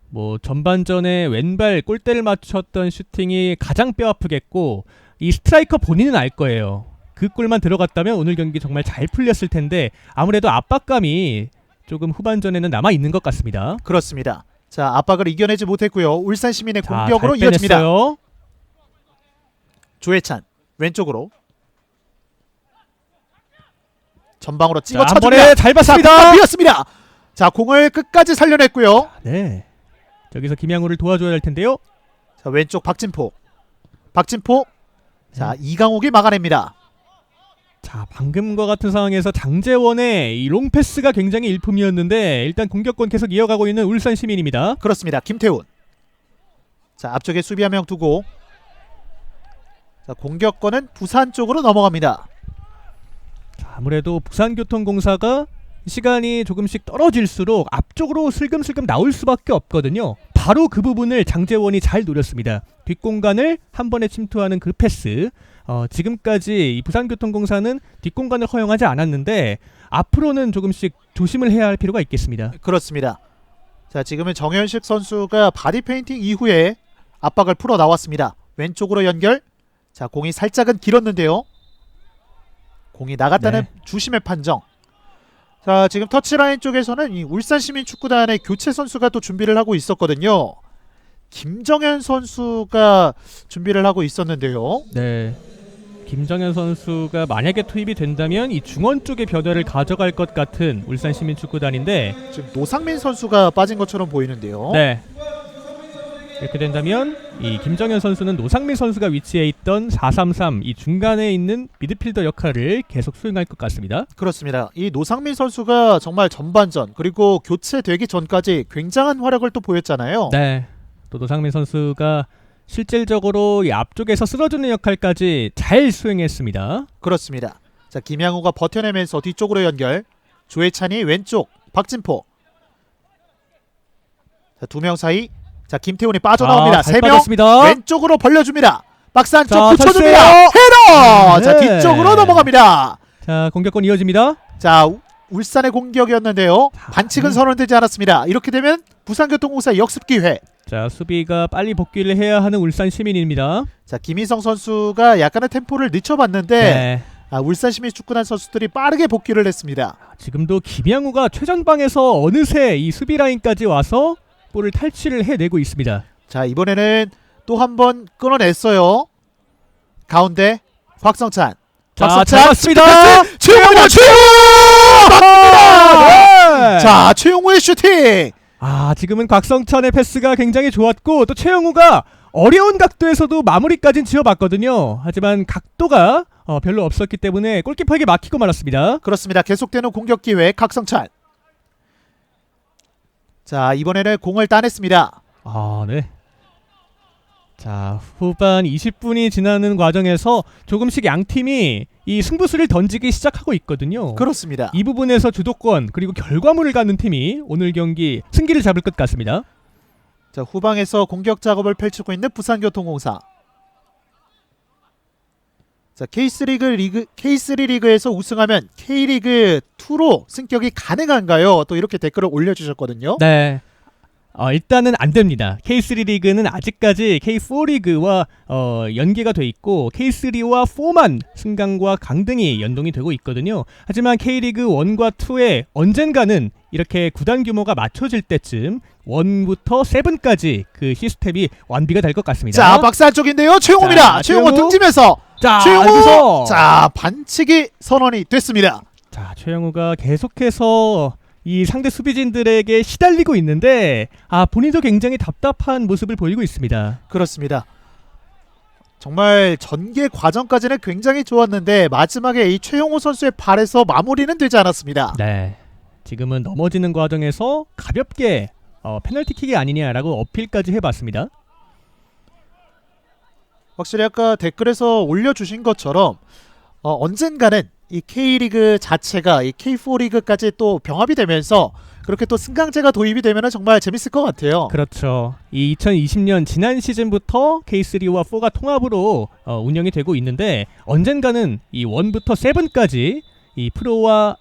뭐 전반전에 왼발 골대를 맞췄던 슈팅이 가장 뼈아프겠고 이 스트라이커 본인은 알 거예요. 그 골만 들어갔다면 오늘 경기 정말 잘 풀렸을 텐데 아무래도 압박감이 조금 후반전에는 남아 있는 것 같습니다. 그렇습니다. 자, 압박을 이겨내지 못했고요. 울산 시민의 자, 공격으로 잘 이어집니다. 빼냈어요. 조혜찬 왼쪽으로 전방으로 자, 찍어 한 차줍니다. 번에 잘 봤습니다. 비었습니다. 자, 공을 끝까지 살려냈고요. 네. 저기서 김양우를 도와줘야 할 텐데요. 자, 왼쪽 박진포. 자, 네. 이강욱이 막아냅니다. 자, 방금과 같은 상황에서 장재원의 이 롱패스가 굉장히 일품이었는데 일단 공격권 계속 이어가고 있는 울산 시민입니다. 그렇습니다. 김태훈. 자, 앞쪽에 수비 한 명 두고 자, 공격권은 부산 쪽으로 넘어갑니다. 자, 아무래도 부산교통공사가 시간이 조금씩 떨어질수록 앞쪽으로 슬금슬금 나올 수밖에 없거든요. 바로 그 부분을 장재원이 잘 노렸습니다. 뒷공간을 한 번에 침투하는 그 패스. 지금까지 이 부산교통공사는 뒷공간을 허용하지 않았는데 앞으로는 조금씩 조심을 해야 할 필요가 있겠습니다. 그렇습니다. 자, 지금은 정현식 선수가 바디 페인팅 이후에 압박을 풀어 나왔습니다. 왼쪽으로 연결. 자, 공이 살짝은 길었는데요. 공이 나갔다는 네. 주심의 판정. 자, 지금 터치라인 쪽에서는 이 울산시민축구단의 교체 선수가 또 준비를 하고 있었거든요. 김정현 선수가 준비를 하고 있었는데요. 네. 김정현 선수가 만약에 투입이 된다면 이 중원 쪽의 변화를 가져갈 것 같은 울산시민축구단인데 지금 노상민 선수가 빠진 것처럼 보이는데요. 네. 이렇게 된다면 이 김정현 선수는 노상민 선수가 위치해 있던 4-3-3 이 중간에 있는 미드필더 역할을 계속 수행할 것 같습니다. 그렇습니다. 이 노상민 선수가 정말 전반전 그리고 교체되기 전까지 굉장한 활약을 또 보였잖아요. 네. 또 노상민 선수가 실질적으로 이 앞쪽에서 쓸어주는 역할까지 잘 수행했습니다. 그렇습니다. 자, 김양우가 버텨내면서 뒤쪽으로 연결. 조혜찬이 왼쪽. 박진포. 자, 두 명 사이. 자, 김태훈이 빠져나옵니다. 잘 세 명 빠졌습니다. 왼쪽으로 벌려줍니다. 박스 안쪽 자, 붙여줍니다. 찬스예요. 헤더. 자, 네. 뒤쪽으로 넘어갑니다. 자, 공격권 이어집니다. 자, 울산의 공격이었는데요. 반칙은 선언되지 않았습니다. 이렇게 되면 부산교통공사 역습 기회. 자, 수비가 빨리 복귀를 해야 하는 울산 시민입니다. 자, 김희성 선수가 약간의 템포를 늦춰봤는데 네. 울산시민축구단 선수들이 빠르게 복귀를 했습니다. 지금도 김양우가 최전방에서 어느새 이 수비 라인까지 와서 볼을 탈취를 해내고 있습니다. 자, 이번에는 또 한 번 끊어냈어요. 가운데 박성찬. 자, 잘 봤습니다. 최용우입니다. 최용우! 맞습니다. 네. 자, 최용우의 슈팅. 아, 지금은 곽성찬의 패스가 굉장히 좋았고 또 최영우가 어려운 각도에서도 마무리까지는 지어봤거든요. 하지만 각도가 별로 없었기 때문에 골키퍼에게 막히고 말았습니다. 그렇습니다. 계속되는 공격 기회 각성찬. 자, 이번에는 공을 따냈습니다. 아, 네. 자, 후반 20분이 지나는 과정에서 조금씩 양 팀이 이 승부수를 던지기 시작하고 있거든요. 그렇습니다. 이 부분에서 주도권 그리고 결과물을 갖는 팀이 오늘 경기 승기를 잡을 것 같습니다. 자, 후방에서 공격 작업을 펼치고 있는 부산교통공사. 자, K3 리그에서 우승하면 K리그 2로 승격이 가능한가요? 또 이렇게 댓글을 올려주셨거든요. 네. 일단은 안 됩니다. K3 리그는 아직까지 K4 리그와 연계가 돼 있고 K3와 4만 승강과 강등이 연동이 되고 있거든요. 하지만 K리그 1과 2에 언젠가는 이렇게 구단 규모가 맞춰질 때쯤 1부터 7까지 그 시스템이 완비가 될 것 같습니다. 자, 박스 안쪽인데요. 최용우입니다. 자, 최용우 최용우. 등짐에서 자, 최용우. 여기서 자, 반칙이 선언이 됐습니다. 자, 최영우가 계속해서 이 상대 수비진들에게 시달리고 있는데 본인도 굉장히 답답한 모습을 보이고 있습니다. 그렇습니다. 정말 전개 과정까지는 굉장히 좋았는데 마지막에 이 최용우 선수의 발에서 마무리는 되지 않았습니다. 네. 지금은 넘어지는 과정에서 가볍게 페널티킥이 아니냐라고 어필까지 해봤습니다. 확실히 아까 댓글에서 올려주신 것처럼 언젠가는 이 K리그 자체가 이 K4 리그까지 또 병합이 되면서 그렇게 또 승강제가 도입이 되면 정말 재밌을 것 같아요. 그렇죠. 이 2020년 지난 시즌부터 K3와 4가 통합으로 운영이 되고 있는데 언젠가는 이 1부터 7까지 이 프로와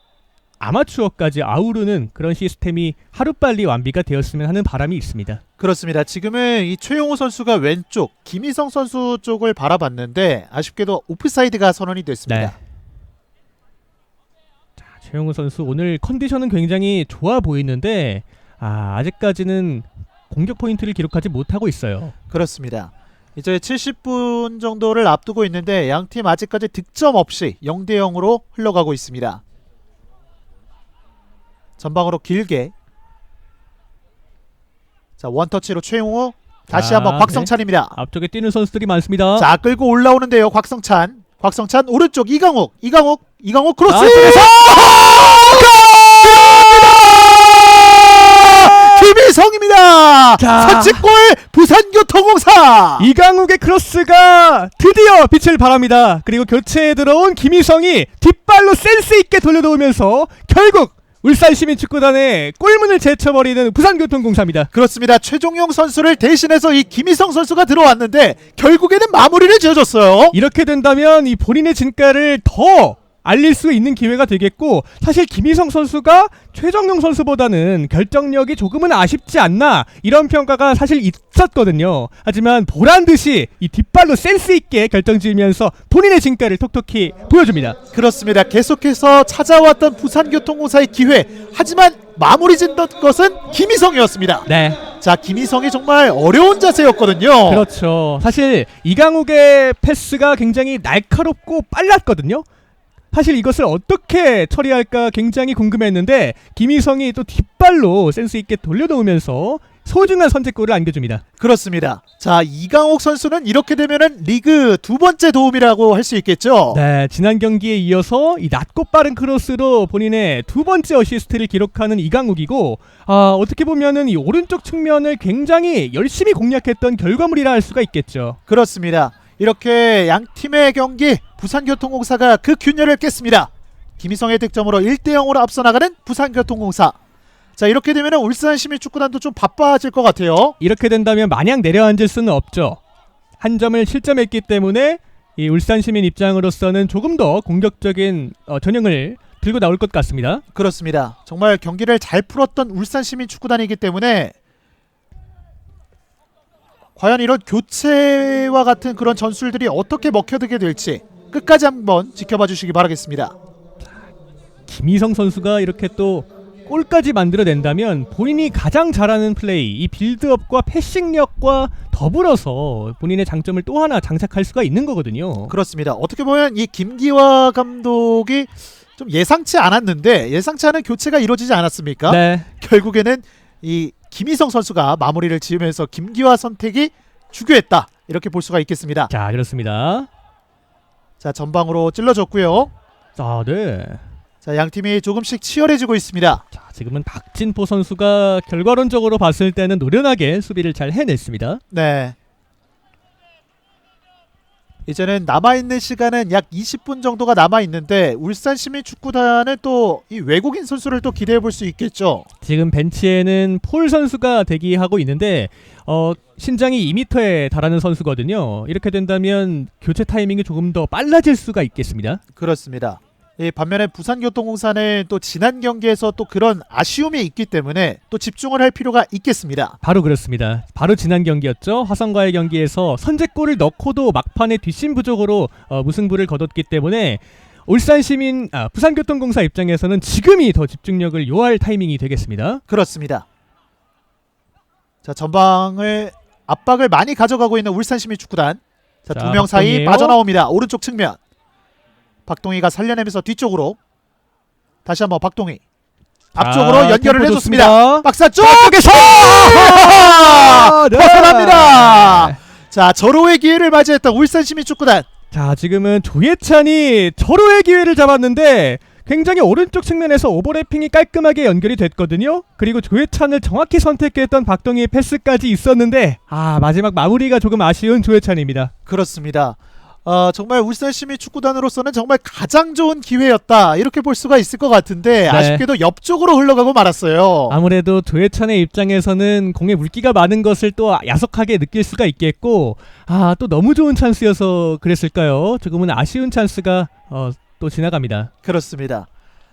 아마추어까지 아우르는 그런 시스템이 하루빨리 완비가 되었으면 하는 바람이 있습니다. 그렇습니다. 지금은 이 최용호 선수가 왼쪽, 김희성 선수 쪽을 바라봤는데 아쉽게도 오프사이드가 선언이 됐습니다. 최용우 선수 오늘 컨디션은 굉장히 좋아 보이는데 아직까지는 공격 포인트를 기록하지 못하고 있어요. 그렇습니다. 이제 70분 정도를 앞두고 있는데 양팀 아직까지 득점 없이 0대 0으로 흘러가고 있습니다. 전방으로 길게 자 원터치로 최용호 다시 한번 곽성찬입니다. 앞쪽에 뛰는 선수들이 많습니다. 자 끌고 올라오는데요. 곽성찬 오른쪽 이강욱 크로스 안쪽에서 김희성입니다. 자. 선취골 부산교통공사. 이강욱의 크로스가 드디어 빛을 발합니다. 그리고 교체에 들어온 김희성이 뒷발로 센스 있게 돌려놓으면서 결국 울산시민축구단의 골문을 제쳐버리는 부산교통공사입니다. 그렇습니다. 최종용 선수를 대신해서 이 김희성 선수가 들어왔는데 결국에는 마무리를 지어줬어요. 이렇게 된다면 이 본인의 진가를 더 알릴 수 있는 기회가 되겠고 사실 김희성 선수가 최정용 선수보다는 결정력이 조금은 아쉽지 않나 이런 평가가 사실 있었거든요. 하지만 보란듯이 이 뒷발로 센스 있게 결정지으면서 본인의 진가를 톡톡히 보여줍니다. 그렇습니다. 계속해서 찾아왔던 부산교통공사의 기회. 하지만 마무리 짓던 것은 김희성이었습니다. 네, 자 김희성이 정말 어려운 자세였거든요. 그렇죠. 사실 이강욱의 패스가 굉장히 날카롭고 빨랐거든요. 사실 이것을 어떻게 처리할까 굉장히 궁금했는데 김희성이 또 뒷발로 센스 있게 돌려놓으면서 소중한 선제골을 안겨줍니다. 그렇습니다. 자 이강욱 선수는 이렇게 되면은 리그 두 번째 도움이라고 할 수 있겠죠. 네, 지난 경기에 이어서 이 낮고 빠른 크로스로 본인의 두 번째 어시스트를 기록하는 이강욱이고 어떻게 보면은 이 오른쪽 측면을 굉장히 열심히 공략했던 결과물이라 할 수가 있겠죠. 그렇습니다. 이렇게 양 팀의 경기 부산교통공사가 그 균열을 깼습니다. 김희성의 득점으로 1대 0으로 앞서 나가는 부산교통공사. 자 이렇게 되면 울산시민축구단도 좀 바빠질 것 같아요. 이렇게 된다면 마냥 내려앉을 수는 없죠. 한 점을 실점했기 때문에 이 울산시민 입장으로서는 조금 더 공격적인 전형을 들고 나올 것 같습니다. 그렇습니다. 정말 경기를 잘 풀었던 울산시민축구단이기 때문에 과연 이런 교체와 같은 그런 전술들이 어떻게 먹혀들게 될지 끝까지 한번 지켜봐 주시기 바라겠습니다. 김희성 선수가 이렇게 또 골까지 만들어낸다면 본인이 가장 잘하는 플레이, 이 빌드업과 패싱력과 더불어서 본인의 장점을 또 하나 장착할 수가 있는 거거든요. 그렇습니다. 어떻게 보면 이 김기화 감독이 좀 예상치 않았는데 예상치 않은 교체가 이루어지지 않았습니까? 네. 결국에는 이 김희성 선수가 마무리를 지으면서 김기화 선택이 주교했다. 이렇게 볼 수가 있겠습니다. 자, 그렇습니다. 자 전방으로 찔러줬고요. 네. 자 양팀이 조금씩 치열해지고 있습니다. 자, 지금은 박진포 선수가 결과론적으로 봤을 때는 노련하게 수비를 잘 해냈습니다. 네. 이제는 남아있는 시간은 약 20분 정도가 남아있는데 울산시민축구단은 또 이 외국인 선수를 또 기대해볼 수 있겠죠. 지금 벤치에는 폴 선수가 대기하고 있는데 신장이 2m에 달하는 선수거든요. 이렇게 된다면 교체 타이밍이 조금 더 빨라질 수가 있겠습니다. 그렇습니다. 이 반면에 부산교통공사는 또 지난 경기에서 또 그런 아쉬움이 있기 때문에 또 집중을 할 필요가 있겠습니다. 바로 그렇습니다. 바로 지난 경기였죠. 화성과의 경기에서 선제골을 넣고도 막판에 뒷심 부족으로 무승부를 거뒀기 때문에 부산교통공사 입장에서는 지금이 더 집중력을 요할 타이밍이 되겠습니다. 그렇습니다. 자 전방을 압박을 많이 가져가고 있는 울산시민축구단. 자 두 명 사이 박동희예요. 빠져나옵니다. 오른쪽 측면. 박동희가 살려내면서 뒤쪽으로 다시 한번 박동희 앞쪽으로 연결을 템포 해줬습니다. 좋습니다. 박스 쪽 쪽에서 네. 벗어납니다. 자 절호의 기회를 맞이했던 울산시민축구단. 자, 지금은 조예찬이 절호의 기회를 잡았는데 굉장히 오른쪽 측면에서 오버래핑이 깔끔하게 연결이 됐거든요. 그리고 조예찬을 정확히 선택했던 박동희의 패스까지 있었는데 마지막 마무리가 조금 아쉬운 조예찬입니다. 그렇습니다. 정말 울산 시민 축구단으로서는 정말 가장 좋은 기회였다 이렇게 볼 수가 있을 것 같은데 아쉽게도 옆쪽으로 흘러가고 말았어요. 아무래도 조혜찬의 입장에서는 공에 물기가 많은 것을 또 야속하게 느낄 수가 있겠고 또 너무 좋은 찬스여서 그랬을까요? 조금은 아쉬운 찬스가 또 지나갑니다. 그렇습니다.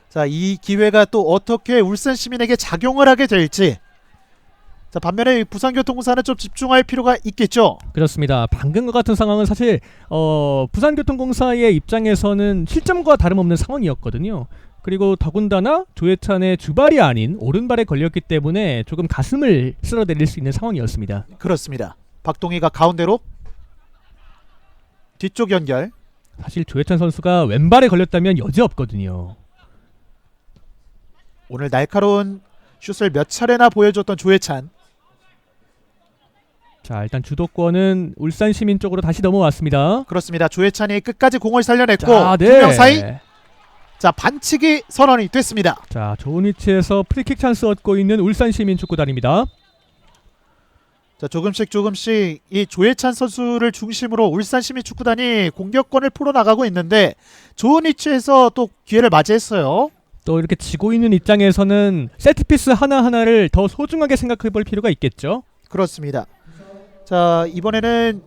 자, 이 기회가 또 어떻게 울산 시민에게 작용을 하게 될지. 자, 반면에 부산교통공사는 좀 집중할 필요가 있겠죠. 그렇습니다. 방금과 같은 상황은 사실 부산교통공사의 입장에서는 실점과 다름없는 상황이었거든요. 그리고 더군다나 조혜찬의 주발이 아닌 오른발에 걸렸기 때문에 조금 가슴을 쓸어내릴 수 있는 상황이었습니다. 그렇습니다. 박동희가 가운데로 뒤쪽 연결. 사실 조혜찬 선수가 왼발에 걸렸다면 여지없거든요. 오늘 날카로운 슛을 몇 차례나 보여줬던 조혜찬. 자, 일단 주도권은 울산 시민 쪽으로 다시 넘어왔습니다. 그렇습니다. 조혜찬이 끝까지 공을 살려냈고 자, 두 명 사이. 자, 반칙이 선언이 됐습니다. 자, 좋은 위치에서 프리킥 찬스 얻고 있는 울산 시민 축구단입니다. 자, 조금씩 이 조혜찬 선수를 중심으로 울산 시민 축구단이 공격권을 풀어나가고 있는데 좋은 위치에서 또 기회를 맞이했어요. 또 이렇게 지고 있는 입장에서는 세트피스 하나하나를 더 소중하게 생각해 볼 필요가 있겠죠. 그렇습니다. 자, 이번에는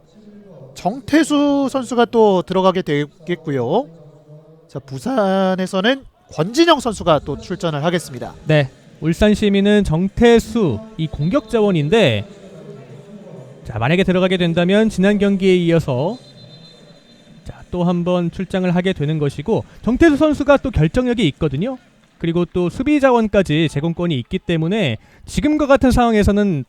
정태수 선수가 또 들어가게 되겠고요. 자, 부산에서는 권진영 선수가 또 출전을 하겠습니다. 네, 울산 시민은 정태수 이 공격 자원인데 자, 만약에 들어가게 된다면 지난 경기에 이어서 또 한 번 출장을 하게 되는 것이고 정태수 선수가 또 결정력이 있거든요. 그리고 또 수비 자원까지 제공권이 있기 때문에 지금과 같은 상황에서는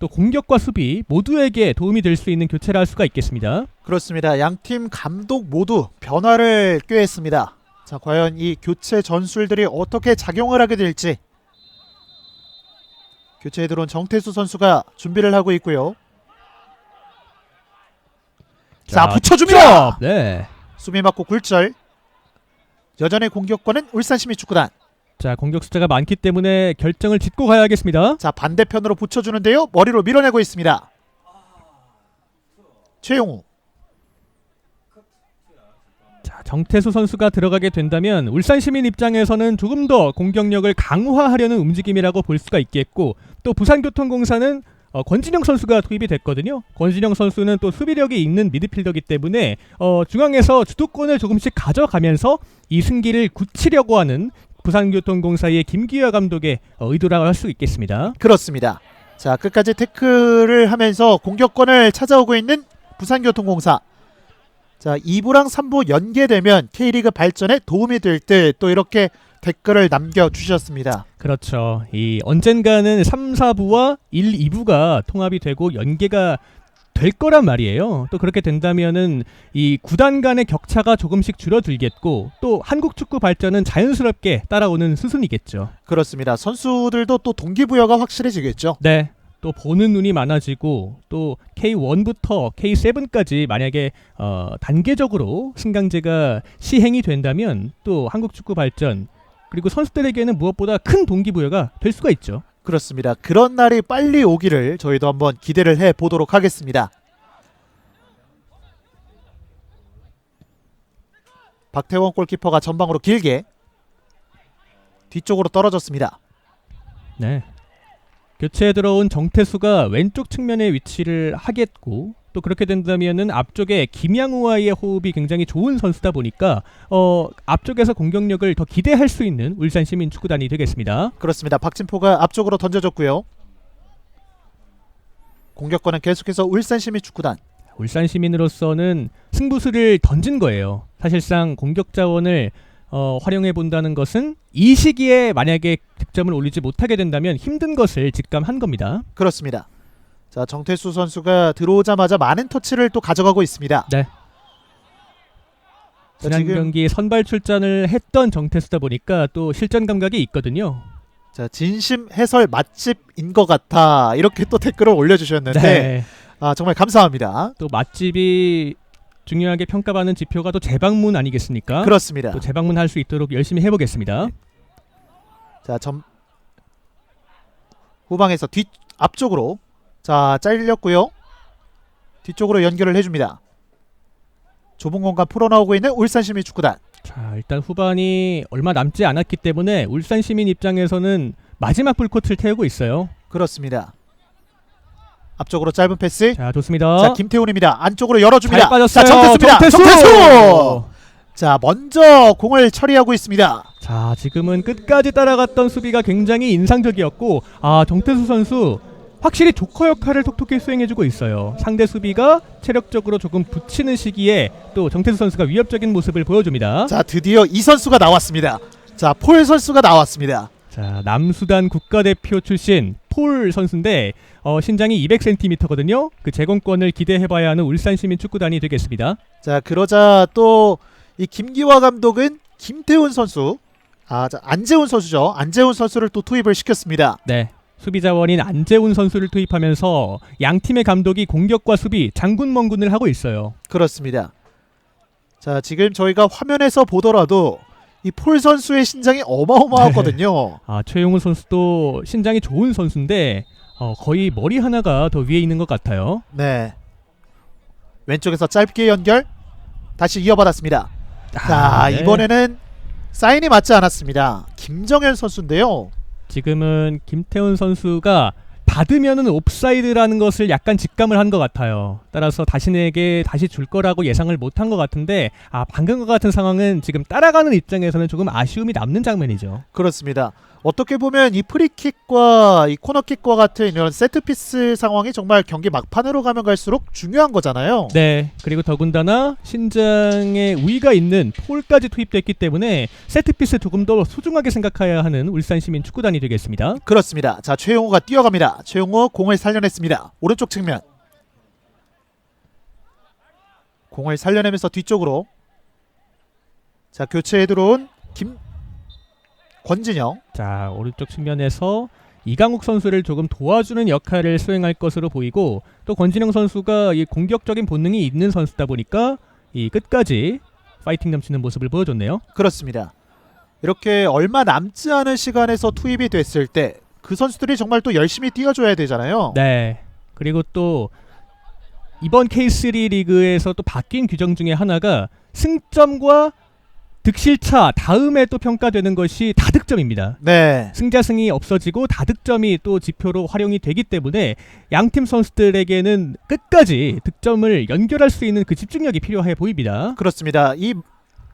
또 공격과 수비 모두에게 도움이 될 수 있는 교체를 할 수가 있겠습니다. 그렇습니다. 양팀 감독 모두 변화를 꾀했습니다. 자, 과연 이 교체 전술들이 어떻게 작용을 하게 될지. 교체에 들어온 정태수 선수가 준비를 하고 있고요. 자, 붙여줍니다. 네. 수비 맞고 굴절. 여전히 공격권은 울산시민축구단. 자, 공격 숫자가 많기 때문에 결정을 짓고 가야겠습니다. 자, 반대편으로 붙여주는데요. 머리로 밀어내고 있습니다. 최용우. 자, 정태수 선수가 들어가게 된다면 울산 시민 입장에서는 조금 더 공격력을 강화하려는 움직임이라고 볼 수가 있겠고 또 부산교통공사는 권진영 선수가 투입이 됐거든요. 권진영 선수는 또 수비력이 있는 미드필더이기 때문에 중앙에서 주도권을 조금씩 가져가면서 이 승기를 굳히려고 하는 부산교통공사의 김기화 감독의 의도라고 할 수 있겠습니다. 그렇습니다. 자, 끝까지 태클을 하면서 공격권을 찾아오고 있는 부산교통공사. 자, 2부랑 3부 연계되면 K리그 발전에 도움이 될 듯 또 이렇게 댓글을 남겨주셨습니다. 그렇죠. 이 언젠가는 3, 4부와 1, 2부가 통합이 되고 연계가 될 거란 말이에요. 또 그렇게 된다면은 이 구단 간의 격차가 조금씩 줄어들겠고 또 한국 축구 발전은 자연스럽게 따라오는 수순이겠죠. 그렇습니다. 선수들도 또 동기부여가 확실해지겠죠. 네. 또 보는 눈이 많아지고 또 K1부터 K7까지 만약에 단계적으로 승강제가 시행이 된다면 또 한국 축구 발전 그리고 선수들에게는 무엇보다 큰 동기부여가 될 수가 있죠. 그렇습니다. 그런 날이 빨리 오기를 저희도 한번 기대를 해보도록 하겠습니다. 박태원 골키퍼가 전방으로 길게 뒤쪽으로 떨어졌습니다. 네. 교체에 들어온 정태수가 왼쪽 측면에 위치를 하겠고 또 그렇게 된다면은 앞쪽에 김양우와의 호흡이 굉장히 좋은 선수다 보니까 앞쪽에서 공격력을 더 기대할 수 있는 울산 시민 축구단이 되겠습니다. 그렇습니다. 박진포가 앞쪽으로 던져줬고요. 공격권은 계속해서 울산 시민 축구단. 울산 시민으로서는 승부수를 던진 거예요. 사실상 공격 자원을 활용해 본다는 것은 이 시기에 만약에 득점을 올리지 못하게 된다면 힘든 것을 직감한 겁니다. 그렇습니다. 자, 정태수 선수가 들어오자마자 많은 터치를 또 가져가고 있습니다. 네. 지난 경기 선발 출전을 했던 정태수다 보니까 또 실전 감각이 있거든요. 자, 진심 해설 맛집인 것 같아 이렇게 또 댓글을 올려주셨는데 네. 정말 감사합니다. 또 맛집이 중요하게 평가받는 지표가 또 재방문 아니겠습니까? 그렇습니다. 또 재방문할 수 있도록 열심히 해보겠습니다. 자, 후방에서 앞쪽으로 자, 잘렸고요. 뒤쪽으로 연결을 해줍니다. 좁은 공간 풀어나오고 있는 울산시민축구단. 자, 일단 후반이 얼마 남지 않았기 때문에 울산 시민 입장에서는 마지막 불꽃을 태우고 있어요. 그렇습니다. 앞쪽으로 짧은 패스. 자, 좋습니다. 자, 김태훈입니다. 안쪽으로 열어줍니다. 잘 빠졌어요. 자, 정태수입니다. 정태수! 자, 먼저 공을 처리하고 있습니다. 자, 지금은 끝까지 따라갔던 수비가 굉장히 인상적이었고, 정태수 선수 확실히 조커 역할을 톡톡히 수행해주고 있어요. 상대 수비가 체력적으로 조금 붙이는 시기에 또 정태수 선수가 위협적인 모습을 보여줍니다. 자, 드디어 이 선수가 나왔습니다. 자, 폴 선수가 나왔습니다. 자, 남수단 국가대표 출신 폴 선수인데 신장이 200cm거든요. 그 제공권을 기대해봐야 하는 울산시민축구단이 되겠습니다. 자, 그러자 또 이 김기화 감독은 김태훈 선수, 안재훈 선수죠. 안재훈 선수를 또 투입을 시켰습니다. 네, 수비 자원인 안재훈 선수를 투입하면서 양 팀의 감독이 공격과 수비 장군멍군을 하고 있어요. 그렇습니다. 자, 지금 저희가 화면에서 보더라도 이 폴 선수의 신장이 어마어마하거든요. 최용우 선수도 신장이 좋은 선수인데 거의 머리 하나가 더 위에 있는 것 같아요. 네. 왼쪽에서 짧게 연결. 다시 이어받았습니다. 자, 네. 이번에는 사인이 맞지 않았습니다. 김정현 선수인데요. 지금은 김태훈 선수가 받으면은 옵사이드라는 것을 약간 직감을 한 것 같아요. 따라서 자신에게 다시 줄 거라고 예상을 못한 것 같은데 방금과 같은 상황은 지금 따라가는 입장에서는 조금 아쉬움이 남는 장면이죠. 그렇습니다. 어떻게 보면 이 프리킥과 이 코너킥과 같은 이런 세트피스 상황이 정말 경기 막판으로 가면 갈수록 중요한 거잖아요. 네, 그리고 더군다나 신장에 우위가 있는 폴까지 투입됐기 때문에 세트피스 조금 더 소중하게 생각해야 하는 울산시민 축구단이 되겠습니다. 그렇습니다. 자, 최용호가 뛰어갑니다. 최용호 공을 살려냈습니다. 오른쪽 측면. 공을 살려내면서 뒤쪽으로. 자, 교체에 들어온 권진영. 자, 오른쪽 측면에서 이강욱 선수를 조금 도와주는 역할을 수행할 것으로 보이고 또 권진영 선수가 이 공격적인 본능이 있는 선수다 보니까 이 끝까지 파이팅 넘치는 모습을 보여줬네요. 그렇습니다. 이렇게 얼마 남지 않은 시간에서 투입이 됐을 때 그 선수들이 정말 또 열심히 뛰어줘야 되잖아요. 네. 그리고 또 이번 K3 리그에서 또 바뀐 규정 중에 하나가 승점과 득실차 다음에 또 평가되는 것이 다득점입니다. 네. 승자승이 없어지고 다득점이 또 지표로 활용이 되기 때문에 양팀 선수들에게는 끝까지 득점을 연결할 수 있는 그 집중력이 필요해 보입니다. 그렇습니다. 이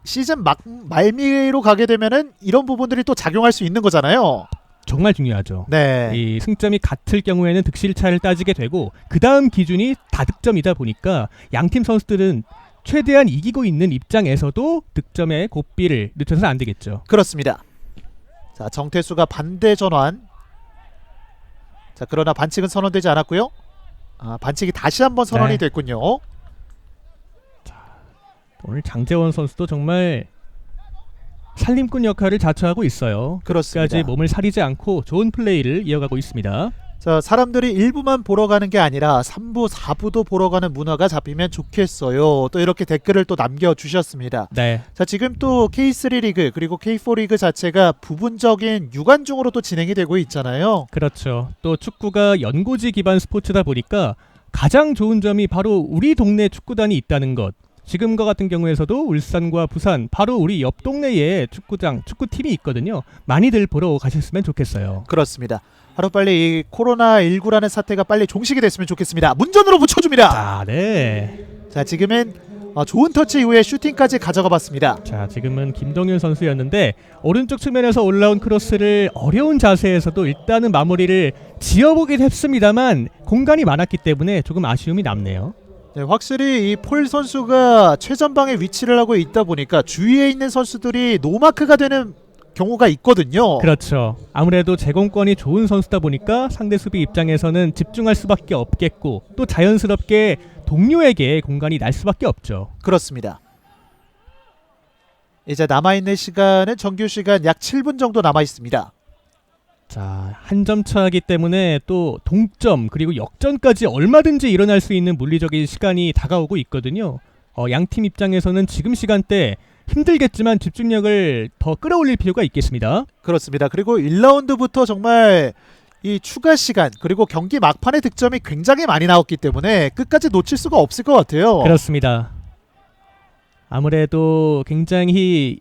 시즌 말미로 가게 되면은 이런 부분들이 또 작용할 수 있는 거잖아요. 정말 중요하죠. 네. 이 승점이 같을 경우에는 득실차를 따지게 되고 그 다음 기준이 다득점이다 보니까 양팀 선수들은 최대한 이기고 있는 입장에서도 득점의 고삐를 늦춰서는 안 되겠죠. 그렇습니다. 자, 정태수가 반대 전환. 자, 그러나 반칙은 선언되지 않았고요. 반칙이 다시 한번 선언이 네. 됐군요. 오늘 장재원 선수도 정말 살림꾼 역할을 자처하고 있어요. 그렇습니다. 끝까지 몸을 사리지 않고 좋은 플레이를 이어가고 있습니다. 자, 사람들이 1부만 보러 가는 게 아니라 3부, 4부도 보러 가는 문화가 잡히면 좋겠어요. 또 이렇게 댓글을 또 남겨주셨습니다. 네. 자, 지금 또 K3 리그 그리고 K4 리그 자체가 부분적인 유관중으로 또 진행이 되고 있잖아요. 그렇죠. 또 축구가 연고지 기반 스포츠다 보니까 가장 좋은 점이 바로 우리 동네 축구단이 있다는 것. 지금과 같은 경우에서도 울산과 부산 바로 우리 옆 동네에 축구장, 축구팀이 있거든요. 많이들 보러 가셨으면 좋겠어요. 그렇습니다. 하루빨리 이 코로나19라는 사태가 빨리 종식이 됐으면 좋겠습니다. 문전으로 붙여줍니다. 네. 자, 지금은 좋은 터치 이후에 슈팅까지 가져가 봤습니다. 자, 지금은 김동윤 선수였는데 오른쪽 측면에서 올라온 크로스를 어려운 자세에서도 일단은 마무리를 지어보긴 했습니다만 공간이 많았기 때문에 조금 아쉬움이 남네요. 네, 확실히 이 폴 선수가 최전방에 위치를 하고 있다 보니까 주위에 있는 선수들이 노마크가 되는 경우가 있거든요. 그렇죠. 아무래도 제공권이 좋은 선수다 보니까 상대 수비 입장에서는 집중할 수밖에 없겠고 또 자연스럽게 동료에게 공간이 날 수밖에 없죠. 그렇습니다. 이제 남아있는 시간은 정규 시간 약 7분 정도 남아 있습니다. 자, 한 점 차이기 때문에 또 동점 그리고 역전까지 얼마든지 일어날 수 있는 물리적인 시간이 다가오고 있거든요. 양팀 입장에서는 지금 시간대 힘들겠지만 집중력을 더 끌어올릴 필요가 있겠습니다. 그렇습니다. 그리고 1라운드부터 정말 이 추가 시간 그리고 경기 막판의 득점이 굉장히 많이 나왔기 때문에 끝까지 놓칠 수가 없을 것 같아요. 그렇습니다. 아무래도 굉장히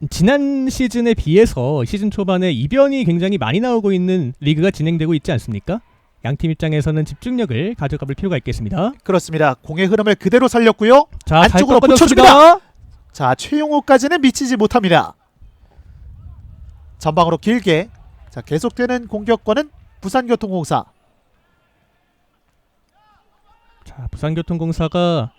지난 시즌에 비해서 시즌 초반에 이변이 굉장히 많이 나오고 있는 리그가 진행되고 있지 않습니까? 양팀 입장에서는 집중력을 가져가볼 필요가 있겠습니다. 그렇습니다. 공의 흐름을 그대로 살렸고요. 자, 잘 안쪽으로 꺾어줬습니다. 붙여줍니다. 자, 최용호까지는 미치지 못합니다. 전방으로 길게. 자, 계속되는 공격권은 부산교통공사. 자, 부산교통공사가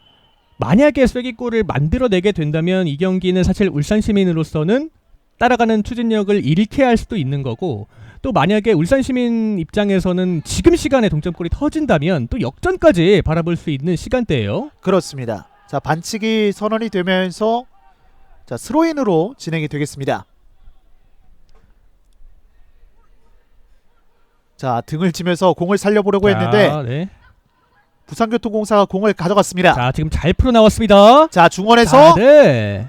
만약에 쐐기골을 만들어내게 된다면 이 경기는 사실 울산시민으로서는 따라가는 추진력을 잃게 할 수도 있는 거고, 또 만약에 울산시민 입장에서는 지금 시간에 동점골이 터진다면 또 역전까지 바라볼 수 있는 시간대예요. 그렇습니다. 자, 반칙이 선언이 되면서 자, 스로인으로 진행이 되겠습니다. 자, 등을 치면서 공을 살려보려고 했는데 네. 부산교통공사가 공을 가져갔습니다. 자, 지금 잘 풀어 나왔습니다. 자, 중원에서 네.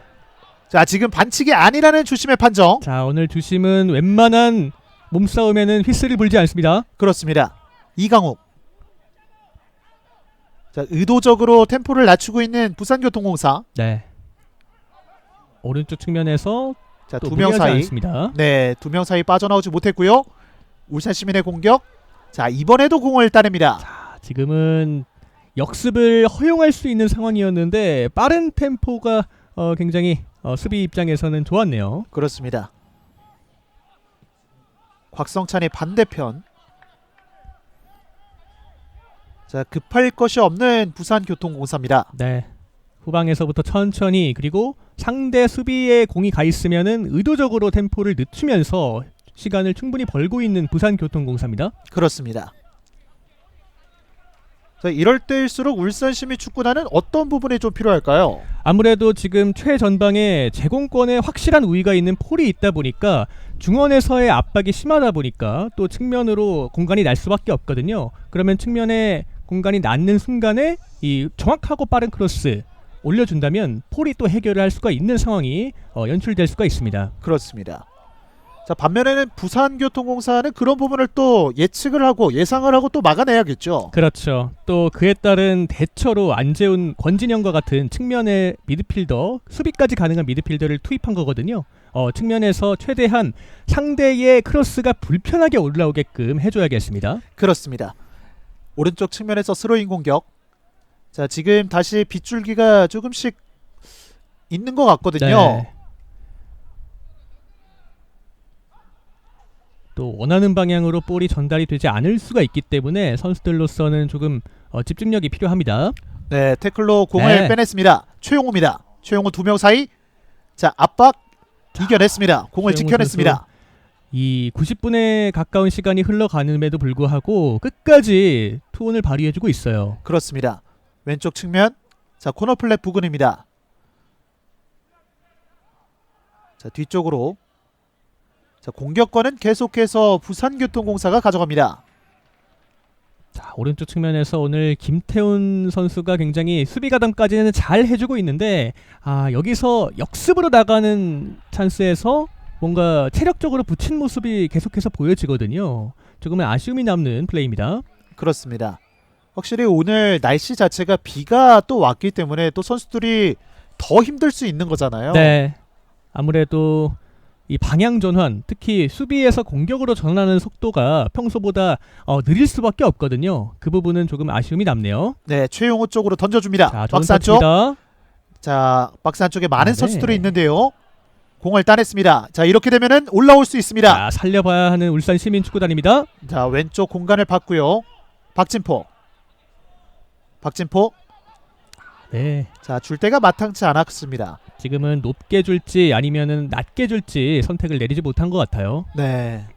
자, 지금 반칙이 아니라는 주심의 판정. 자, 오늘 주심은 웬만한 몸싸움에는 휘슬을 불지 않습니다. 그렇습니다. 이강욱. 자, 의도적으로 템포를 낮추고 있는 부산교통공사. 네. 오른쪽 측면에서 자, 또 두 명 무리하지 사이. 않습니다. 네, 두 명 사이 빠져나오지 못했고요. 울산 시민의 공격. 자, 이번에도 공을 따냅니다. 자, 지금은 역습을 허용할 수 있는 상황이었는데 빠른 템포가 굉장히 수비 입장에서는 좋았네요. 그렇습니다. 곽성찬의 반대편. 자, 급할 것이 없는 부산교통공사입니다. 네. 후방에서부터 천천히, 그리고 상대 수비에 공이 가 있으면은 의도적으로 템포를 늦추면서 시간을 충분히 벌고 있는 부산교통공사입니다. 그렇습니다. 자, 이럴 때일수록 울산시민축구단은 어떤 부분이 좀 필요할까요? 아무래도 지금 최전방에 제공권에 확실한 우위가 있는 폴이 있다 보니까 중원에서의 압박이 심하다 보니까 또 측면으로 공간이 날 수밖에 없거든요. 그러면 측면에 공간이 낳는 순간에 이 정확하고 빠른 크로스 올려준다면 폴이 또 해결을 할 수가 있는 상황이 연출될 수가 있습니다. 그렇습니다. 자, 반면에는 부산교통공사는 그런 부분을 또 예측을 하고 예상을 하고 또 막아내야겠죠. 그렇죠. 또 그에 따른 대처로 안재훈, 권진영과 같은 측면의 미드필더, 수비까지 가능한 미드필더를 투입한 거거든요. 측면에서 최대한 상대의 크로스가 불편하게 올라오게끔 해줘야겠습니다. 그렇습니다. 오른쪽 측면에서 스로잉 공격. 자, 지금 다시 빗줄기가 조금씩 있는 것 같거든요. 네. 또 원하는 방향으로 볼이 전달이 되지 않을 수가 있기 때문에 선수들로서는 조금 집중력이 필요합니다. 네, 태클로 공을 네. 빼냈습니다. 최용호입니다. 최용호 두 명 사이. 자, 압박 이겨냈습니다. 공을 최용호 지켜냈습니다. 이 90분에 가까운 시간이 흘러가는데도 불구하고 끝까지 투혼을 발휘해주고 있어요. 그렇습니다. 왼쪽 측면. 자, 코너 플랫 부근입니다. 자, 뒤쪽으로. 자, 공격권은 계속해서 부산교통공사가 가져갑니다. 자, 오른쪽 측면에서 오늘 김태훈 선수가 굉장히 수비 가담까지는 잘 해주고 있는데 여기서 역습으로 나가는 찬스에서 뭔가 체력적으로 붙인 모습이 계속해서 보여지거든요. 조금은 아쉬움이 남는 플레이입니다. 그렇습니다. 확실히 오늘 날씨 자체가 비가 또 왔기 때문에 또 선수들이 더 힘들 수 있는 거잖아요. 네. 아무래도 이 방향 전환, 특히 수비에서 공격으로 전환하는 속도가 평소보다 느릴 수밖에 없거든요. 그 부분은 조금 아쉬움이 남네요. 네, 최용호 쪽으로 던져줍니다. 자, 좋은 박스 안쪽. 터치입니다. 자, 박스 안쪽에 많은 네. 선수들이 있는데요. 공을 따냈습니다. 자, 이렇게 되면은 올라올 수 있습니다. 자, 살려봐야 하는 울산 시민축구단입니다. 자, 왼쪽 공간을 봤고요. 박진포. 네. 자, 줄 때가 마땅치 않았습니다. 지금은 높게 줄지 아니면은 낮게 줄지 선택을 내리지 못한 것 같아요. 네.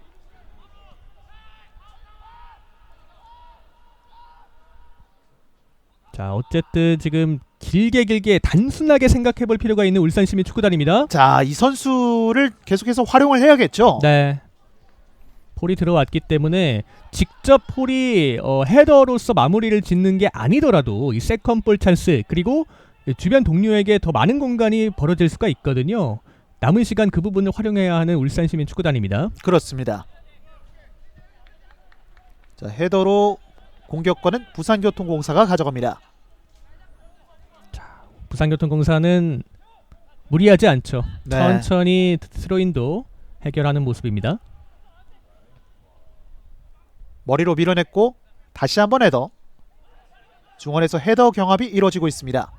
자, 어쨌든 지금 길게 단순하게 생각해 볼 필요가 있는 울산 시민 축구단입니다. 자, 이 선수를 계속해서 활용을 해야겠죠. 네. 폴이 들어왔기 때문에 직접 폴이 헤더로서 마무리를 짓는 게 아니더라도 이 세컨볼 찬스, 그리고 주변 동료에게 더 많은 공간이 벌어질 수가 있거든요. 남은 시간 그 부분을 활용해야 하는 울산 시민 축구단입니다. 그렇습니다. 자, 헤더로 공격권은 부산교통공사가 가져갑니다. 부산교통공사는 무리하지 않죠. 네. 천천히 스로인도 해결하는 모습입니다. 머리로 밀어냈고 다시 한번 헤더. 중원에서 헤더 경합이 이루어지고 있습니다.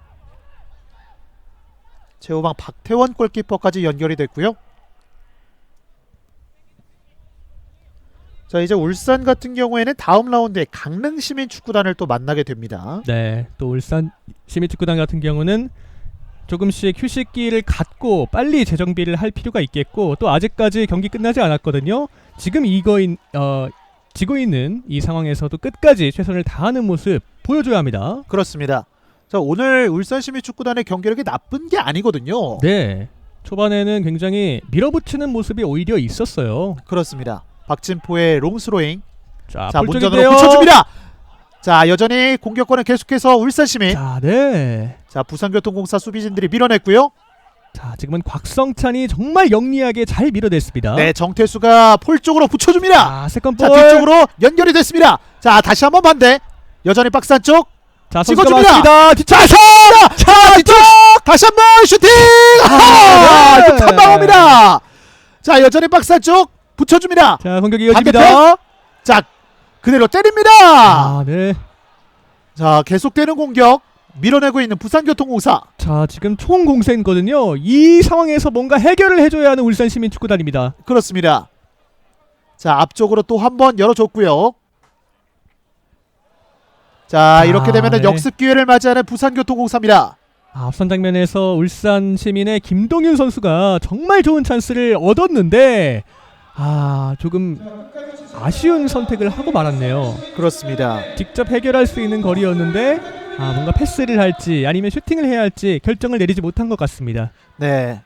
최후방 박태원 골키퍼까지 연결이 됐고요. 자, 이제 울산 같은 경우에는 다음 라운드에 강릉시민축구단을 또 만나게 됩니다. 네, 또 울산 시민축구단 같은 경우는 조금씩 휴식기를 갖고 빨리 재정비를 할 필요가 있겠고, 또 아직까지 경기 끝나지 않았거든요. 지금 지고 있는 이 상황에서도 끝까지 최선을 다하는 모습 보여줘야 합니다. 그렇습니다. 자, 오늘 울산시민축구단의 경기력이 나쁜 게 아니거든요. 네, 초반에는 굉장히 밀어붙이는 모습이 오히려 있었어요. 그렇습니다. 박진포의 롱스로잉. 자, 자, 문전으로 볼적인데요. 붙여줍니다. 자, 여전히 공격권은 계속해서 울산시민. 자, 네. 자, 부산교통공사 수비진들이 밀어냈고요. 자, 지금은 곽성찬이 정말 영리하게 잘 밀어냈습니다. 네, 정태수가 폴 쪽으로 붙여줍니다. 자, 세컨볼. 자, 뒤쪽으로 연결이 됐습니다. 자, 다시 한번 반대. 여전히 박스 안쪽. 자, 선수가 찍어줍니다. 맞습니다. 자, 자, 뒤쪽. 다시 한번 슈팅. 아, 네. 한 방어입니다. 자, 여전히 박스 안쪽 붙여줍니다. 자, 공격이 이어집니다. 반대편. 자, 그대로 때립니다. 아, 네. 자, 계속되는 공격 밀어내고 있는 부산교통공사. 자, 지금 총공세거든요. 이 상황에서 뭔가 해결을 해줘야 하는 울산시민축구단입니다. 그렇습니다. 자, 앞쪽으로 또 한 번 열어줬고요. 자, 이렇게 되면은 네. 역습 기회를 맞이하는 부산교통공사입니다. 앞선 장면에서 울산시민의 김동윤 선수가 정말 좋은 찬스를 얻었는데 조금 아쉬운 선택을 하고 말았네요. 그렇습니다. 직접 해결할 수 있는 거리였는데 뭔가 패스를 할지 아니면 슈팅을 해야 할지 결정을 내리지 못한 것 같습니다. 네,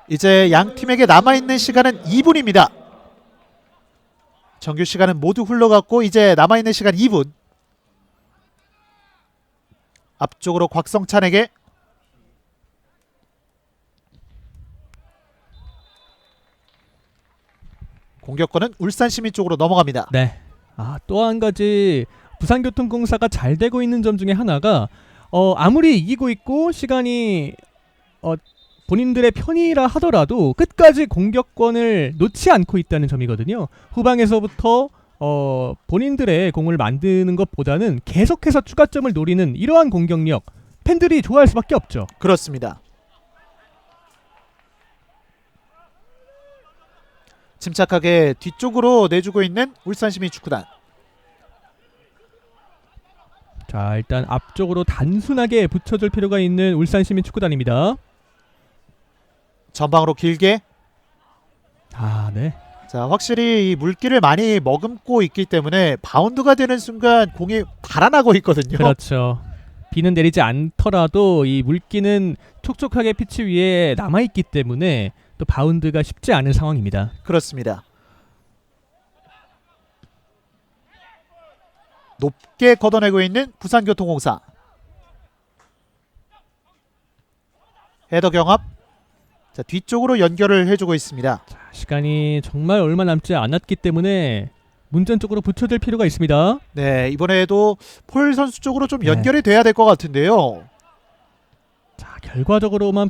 이제 양 팀에게 남아있는 시간은 2분입니다. 정규 시간은 모두 흘러갔고 이제 남아있는 시간 2분. 앞쪽으로 곽성찬에게. 공격권은 울산시민 쪽으로 넘어갑니다. 네. 또 한 가지 부산교통공사가 잘 되고 있는 점 중에 하나가 아무리 이기고 있고 시간이 본인들의 편이라 하더라도 끝까지 공격권을 놓지 않고 있다는 점이거든요. 후방에서부터 본인들의 공을 만드는 것보다는 계속해서 추가점을 노리는 이러한 공격력, 팬들이 좋아할 수밖에 없죠. 그렇습니다. 침착하게 뒤쪽으로 내주고 있는 울산시민축구단. 자, 일단 앞쪽으로 단순하게 붙여줄 필요가 있는 울산시민축구단입니다. 전방으로 길게. 네. 자, 확실히 이 물기를 많이 머금고 있기 때문에 바운드가 되는 순간 공이 달아나고 있거든요. 그렇죠. 비는 내리지 않더라도 이 물기는 촉촉하게 피치 위에 남아있기 때문에 또 바운드가 쉽지 않은 상황입니다. 그렇습니다. 높게 걷어내고 있는 부산교통공사. 헤더 경합. 자, 뒤쪽으로 연결을 해주고 있습니다. 시간이 정말 얼마 남지 않았기 때문에 문전 쪽으로 붙여줄 필요가 있습니다. 네, 이번에도 폴 선수 쪽으로 좀 네. 연결이 돼야 될 것 같은데요. 자, 결과적으로만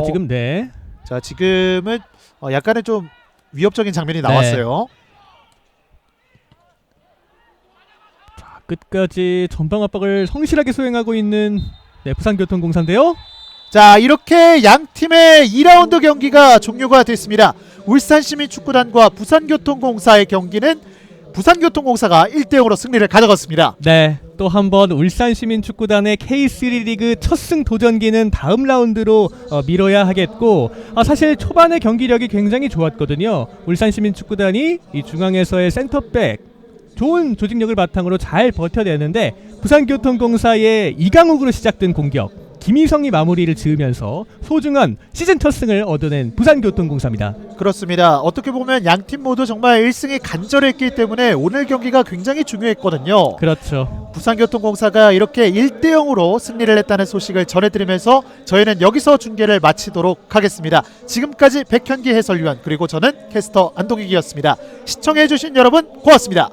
지금 네. 자, 지금은 약간의 좀 위협적인 장면이 나왔어요. 자, 끝까지 전방 압박을 성실하게 수행하고 있는 부산교통공사인데요. 자, 이렇게 양 팀의 2라운드 경기가 종료가 됐습니다. 울산시민축구단과 부산교통공사의 경기는 부산교통공사가 1대0으로 승리를 가져갔습니다. 네, 또 한 번 울산시민축구단의 K3 리그 첫 승 도전기는 다음 라운드로 미뤄야 하겠고, 사실 초반의 경기력이 굉장히 좋았거든요. 울산시민축구단이 이 중앙에서의 센터백 좋은 조직력을 바탕으로 잘 버텨내는데, 부산교통공사의 이강욱으로 시작된 공격 김희성이 마무리를 지으면서 소중한 시즌 첫 승을 얻어낸 부산교통공사입니다. 그렇습니다. 어떻게 보면 양 팀 모두 정말 1승이 간절했기 때문에 오늘 경기가 굉장히 중요했거든요. 그렇죠. 부산교통공사가 이렇게 1대0으로 승리를 했다는 소식을 전해드리면서 저희는 여기서 중계를 마치도록 하겠습니다. 지금까지 백현기 해설위원 그리고 저는 캐스터 안동익이었습니다. 시청해주신 여러분 고맙습니다.